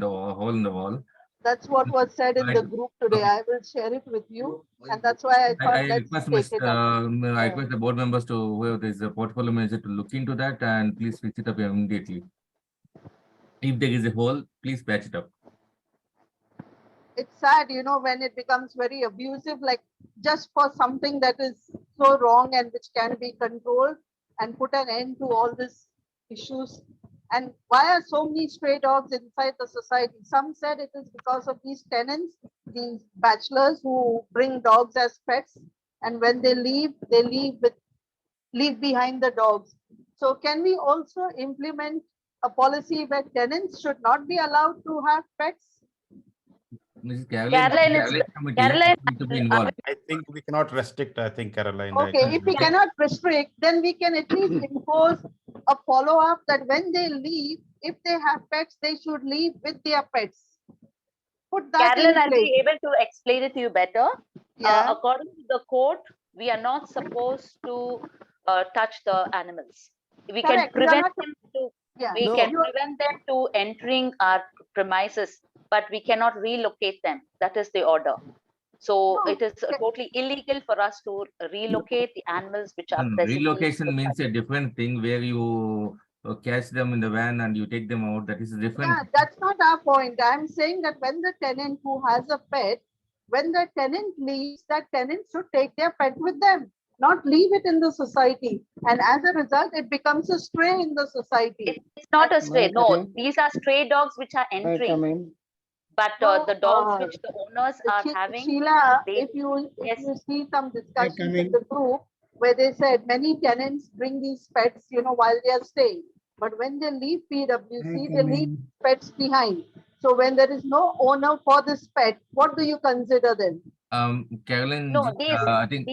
the wall. That's what was said in the group today. I will share it with you, and that's why I thought I let's request take it up. I request the board members to, whoever is the portfolio manager, to look into that and please fix it up immediately. If there is a hole, please patch it up. It's sad, you know, when it becomes very abusive, like just for something that is so wrong and which can be controlled, and put an end to all these issues. And why are so many stray dogs inside the society? Some said it is because of these tenants, these bachelors who bring dogs as pets, and when they leave behind the dogs. So can we also implement a policy where tenants should not be allowed to have pets? Mrs. Caroline, Caroline, need to be involved. I think we cannot restrict, I think, Caroline. Okay, if we cannot restrict, then we can at least impose a follow-up that when they leave, if they have pets, they should leave with their pets. Put that Carolyn, in I'll place. be able to explain it to you better. Yeah. According to the code, we are not supposed to touch the animals. We Correct. can prevent them to. Yeah. We can prevent them to entering our premises, but we cannot relocate them. That is the order. So it is totally illegal for us to relocate the animals which are presently. Relocation means a different thing, where you catch them in the van and you take them out. That is a different. Yeah, that's not our point. I'm saying that when the tenant who has a pet, when the tenant leaves, that tenant should take their pet with them, not leave it in the society. And as a result, it becomes a stray in the society. It's not a stray. No, these are stray dogs which are entering. But the dogs which the owners are having. Sheila, if you see some discussions in the group where they said many tenants bring these pets, you know, while they are staying. But when they leave PWC, they leave pets behind. So when there is no owner for this pet, what do you consider then? Caroline, No, I think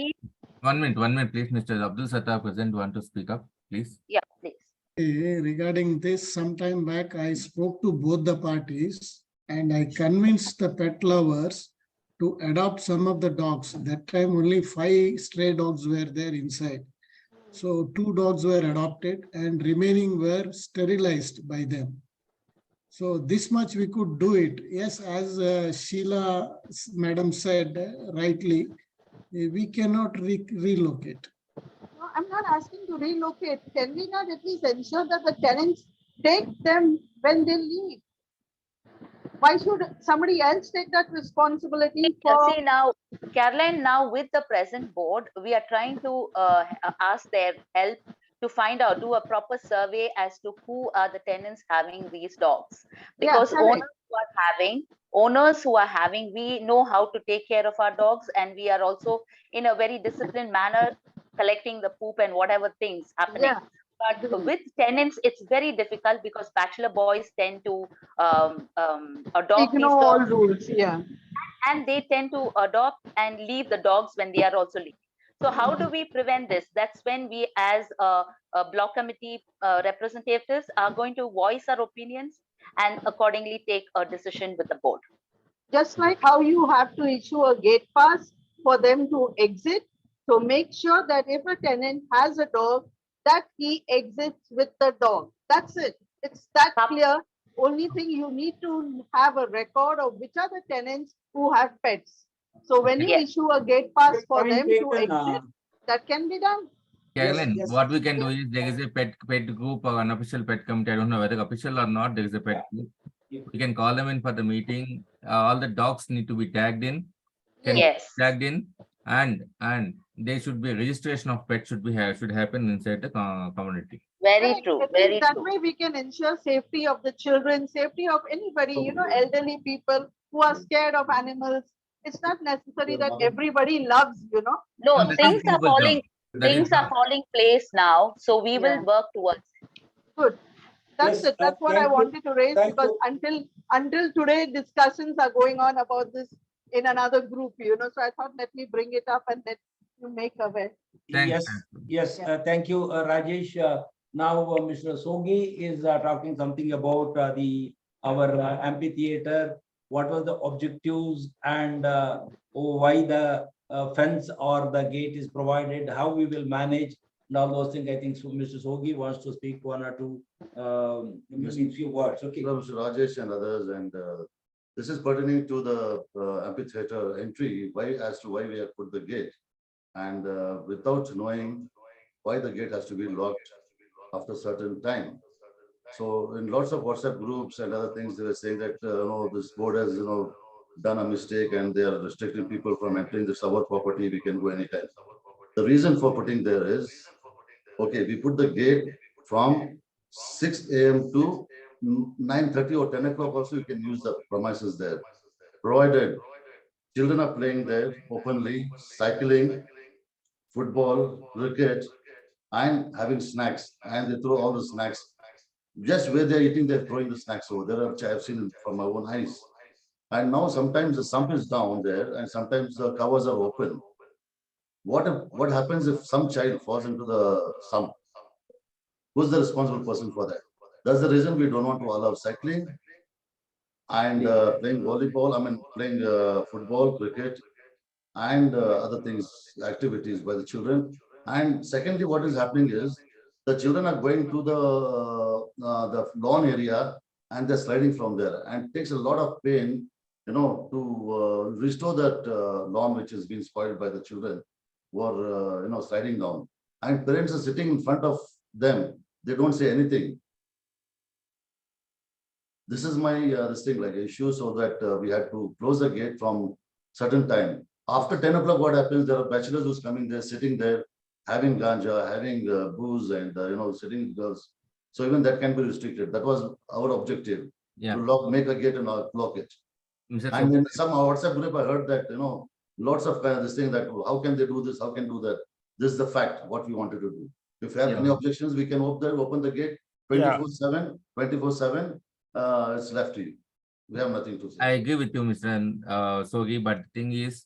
1 minute, please. Mr. Abdul Sattar present want to speak up, please. Yeah, please. Regarding this, sometime back, I spoke to both the parties and I convinced the pet lovers to adopt some of the dogs. That time only 5 stray dogs were there inside. So 2 dogs were adopted and remaining were sterilized by them. So this much we could do it. Yes, as Sheila madam said rightly, we cannot relocate. No, I'm not asking to relocate. Can we not at least ensure that the tenants take them when they leave? Why should somebody else take that responsibility for? See now, Caroline, now with the present board, we are trying to ask their help to find out, do a proper survey as to who are the tenants having these dogs. Because owners who are having, we know how to take care of our dogs, and we are also in a very disciplined manner collecting the poop and whatever things happening. Yeah. But with tenants, it's very difficult because bachelor boys tend to adopt these Ignore all dogs. rules, yeah. And they tend to adopt and leave the dogs when they are also leaving. So how do we prevent this? That's when we as block committee representatives are going to voice our opinions and accordingly take a decision with the board. Just like how you have to issue a gate pass for them to exit. So make sure that if a tenant has a dog, that he exits with the dog. That's it. It's that clear. Only thing you need to have a record of which are the tenants who have pets. So when you issue a gate pass for them to exit, that can be done. Caroline, what we can do is there is a pet group or unofficial pet committee. I don't know whether official or not. There is a pet group. We can call them in for the meeting. All the dogs need to be tagged in. Yes. Tagged in. and there should be registration of pet should happen inside the community. Very Correct. true. At Very least that true. way we can ensure safety of the children, safety of anybody, elderly people who are scared of animals. It's not necessary that everybody loves, No, No, that is things are doable falling. job. That is Things are falling place now, so we will Yeah. work towards it. Good. That's Yes, it. That's what I thank you. wanted to raise Thank because you. until today discussions are going on about this in another group, so I thought let me bring it up and let you make aware. Yes, yes, thank you, Rajesh. Now, Mr. Sogi is talking something about our amphitheater. What was the objectives and why the fence or the gate is provided, how we will manage and all those things. I think so Mr. Sogi wants to speak one or two, maybe few words. Okay. Mr. Rajesh and others, and this is pertaining to the amphitheater entry, as to why we have put the gate. And without knowing why the gate has to be locked after a certain time. So in lots of WhatsApp groups and other things, they were saying that this board has done a mistake and they are restricting people from entering this our property. We can go anytime. The reason for putting there is, okay, we put the gate from 6 a.m. to 9:30 or 10 o'clock. Also, you can use the premises there, provided children are playing there openly, cycling, football, cricket, and having snacks, and they throw all the snacks. Just where they're eating, they're throwing the snacks over there. I've seen it from my own eyes. And now sometimes the sump is down there, and sometimes the covers are open. What happens if some child falls into the sump? Who's the responsible person for that? That's the reason we don't want to allow cycling and playing volleyball. I mean, playing football, cricket, and other things, activities by the children. And secondly, what is happening is the children are going to the lawn area and they're sliding from there, and it takes a lot of pain, to restore that lawn which has been spoiled by the children who are, sliding down. And parents are sitting in front of them. They don't say anything. This is my this thing like issue, so that we had to close the gate from certain time. After 10 o'clock, what happens? There are bachelors who's coming there, sitting there, having ganja, having booze, and sitting girls. So even that can be restricted. That was our objective. Yeah. To make a gate and lock it. And in some WhatsApp group, I heard that lots of this thing that how can they do this? How can do that? This is the fact. What we wanted to do. If you have any objections, we can open the gate 24/7, 24/7. It's left to you. We have nothing to say. I agree with you, Mr. Sogi, but the thing is,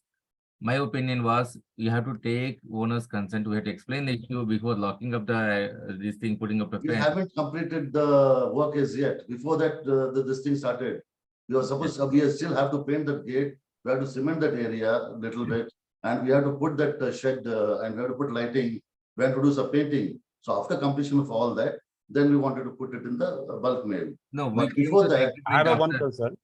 my opinion was you have to take owner's consent. We have to explain the issue before locking up this thing, putting up a We fence. haven't completed the work as yet. Before that, this thing started. We are supposed to, we still have to paint the gate. We have to cement that area a little bit, and we have to put that shed and we have to put lighting. We have to do some painting. So after completion of all that, then we wanted to put it in the bulk mail. No, but before that, I have one concern.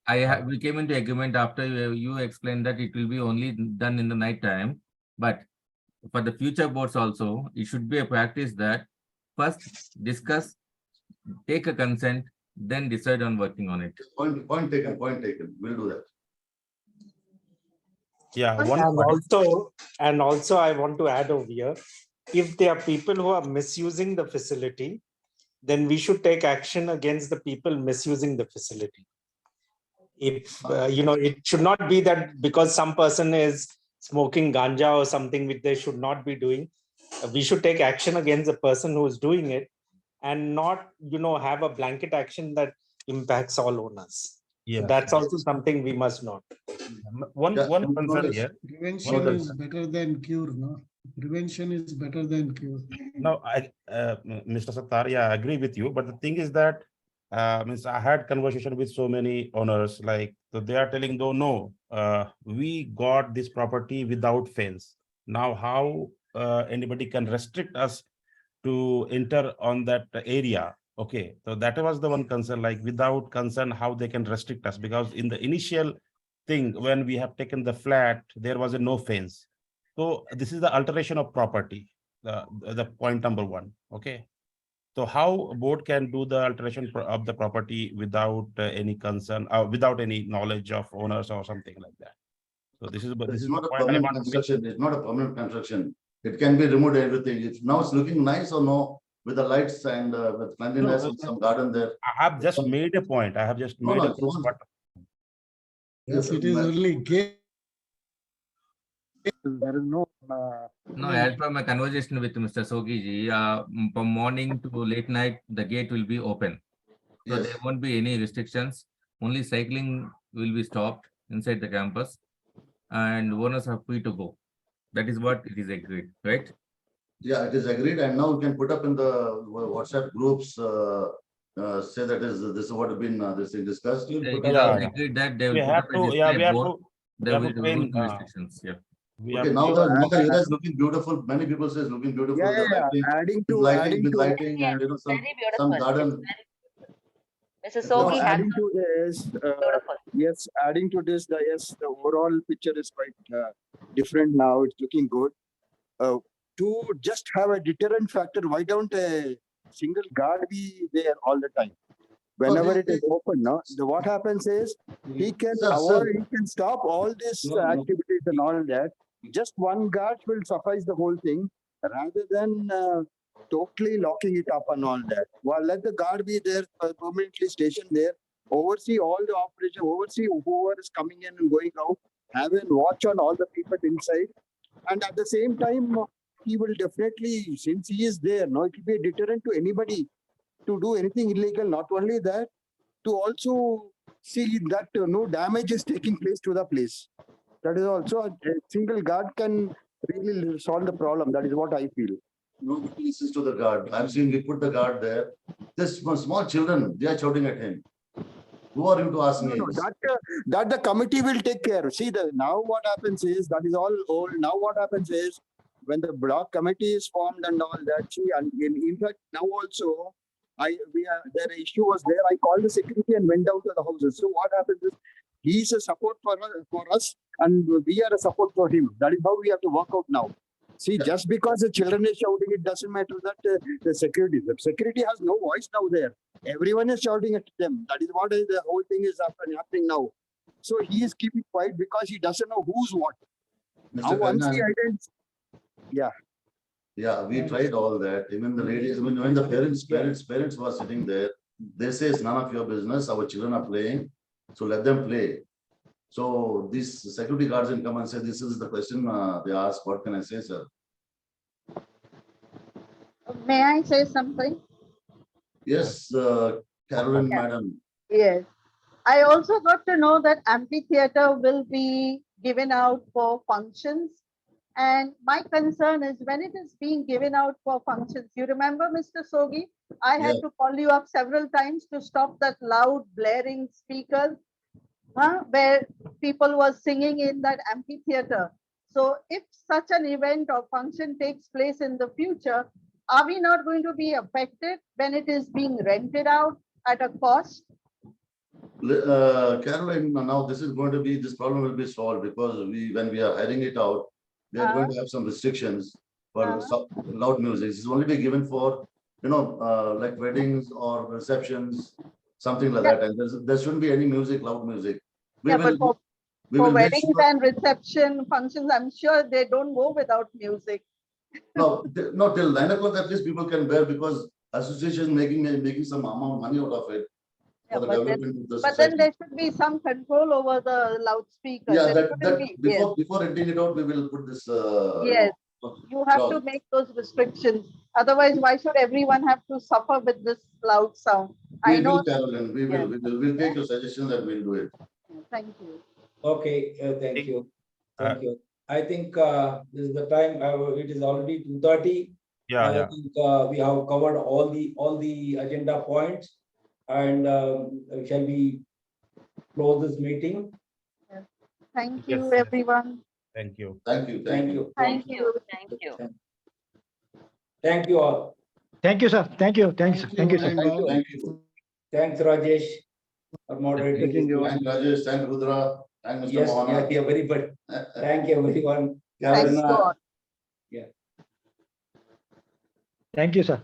We came into agreement after you explained that it will be only done in the night time. But for the future boards also, it should be a practice that first discuss, take a consent, then decide on working on it. Point taken. We'll do that. Yeah, and also I want to add over here, if there are people who are misusing the facility, then we should take action against the people misusing the facility. If it should not be that because some person is smoking ganja or something which they should not be doing, we should take action against the person who is doing it, and not have a blanket action that impacts all owners. Yeah, so that's also something we must not. One concern here. Prevention is better than cure, no? Prevention is better than cure. No, Mr. Sattar, yeah, I agree with you. But the thing is that I had conversation with so many owners, like they are telling, no, we got this property without fence. Now, how anybody can restrict us to enter on that area? Okay, so that was the one concern, like without concern, how they can restrict us, because in the initial thing, when we have taken the flat, there was a no fence. So this is the alteration of property, the point number one. Okay, so how board can do the alteration of the property without any concern, without any knowledge of owners or something like that? So this is It's the not a point I permanent want to make. construction. It's not a permanent construction. It can be removed, everything. Now it's looking nice or no, with the lights and with cleanliness and some garden there. I have just made a point. I have just No, made no, a it's point. not. Yes, it is only gate. There is no. No, as per my conversation with Mr. Sogi ji, from morning to late night, the gate will be open. So Yes. there won't be any restrictions. Only cycling will be stopped inside the campus, and owners are free to go. That is what it is agreed, right? Yeah, it is agreed, and now we can put up in the WhatsApp groups, say that this is what has been this thing discussed. You'll It put is up. also agreed that they We will put have up a to, yeah, display we have board. to, we There have will to be train. rules and restrictions. Yeah. We Okay, have now to, the area is looking beautiful. Many people say it's looking beautiful. Yeah, The yeah, yeah. lighting, Adding with to lighting, and Yes, some very beautiful. garden. Mr. So Sogi had adding to this, beautiful. yes, adding to this, the overall picture is quite different now. It's looking good. To just have a deterrent factor, why don't a single guard be there all the time? Whenever it is open, no? What happens is he can avoid, he can stop all these activities and all that. Just one guard will suffice the whole thing rather than totally locking it up and all that. Well, let the guard be there, permanently stationed there, oversee all the operation, oversee whoever is coming in and going out, have a watch on all the people inside. And at the same time, he will definitely, since he is there, no, it will be a deterrent to anybody to do anything illegal. Not only that, to also see that no damage is taking place to the place. That is also a single guard can really solve the problem. That is what I feel. Nobody listens to the guard. I'm seeing we put the guard there. This small children, they are shouting at him. Who are you to ask me? No, that the committee will take care. See, now what happens is, that is all old. Now what happens is, when the block committee is formed and all that, see, and in fact, now also, their issue was there. I called the security and went down to the houses. So what happens is, he's a support for us, and we are a support for him. That is how we have to work out now. See, just because the children is shouting, it doesn't matter that the security has no voice now there. Everyone is shouting at them. That is what the whole thing is happening now. So he is keeping quiet because he doesn't know who's what. Mr. Now once he Kannan, identifies, yeah. Yeah, we tried all that. Even the ladies, when the parents were sitting there, they say it's none of your business. Our children are playing, so let them play. So these security guards can come and say, this is the question they ask. What can I say, sir? May I say something? Yes, Caroline, madam. Yes. I also got to know that amphitheater will be given out for functions. And my concern is when it is being given out for functions, you remember, Mr. Sogi, I had to call you up several times to stop that loud blaring speakers where people were singing in that amphitheater. So if such an event or function takes place in the future, are we not going to be affected when it is being rented out at a cost? Caroline, now this problem will be solved because when we are hiring it out, we are going to have some restrictions for loud music. It's only be given for, like weddings or receptions, something like that. And there shouldn't be any music, loud music. But for weddings and reception functions, I'm sure they don't go without music. No, till 9 o'clock at least people can bear because association making some amount of money out of it. Yeah, for the development of the but then society. there should be some control over the loudspeakers. Yeah, It shouldn't be, before renting it out, we will put this. Yes, you have to make those restrictions. Otherwise, why should everyone have to suffer with this loud sound? I know. Carolyn, we'll take your suggestions and we'll do it. Thank you. Okay, thank you. Thank you. I think this is the time. It is already 2:30. I think we have covered all the agenda points, and shall we close this meeting? Yes. Thank you, everyone. Thank you. Thank you. Thank you. Thank you. Thank you all. Thank you, sir. Thank you. Thanks. Thank you, sir. Thank you. Thanks, Rajesh, our moderator. Thank Rajesh. Thank Rudra. Thank Mr. Yes, Mohana. yeah, very good. Thank you, everyone. Thanks, God. Yeah. Thank you, sir.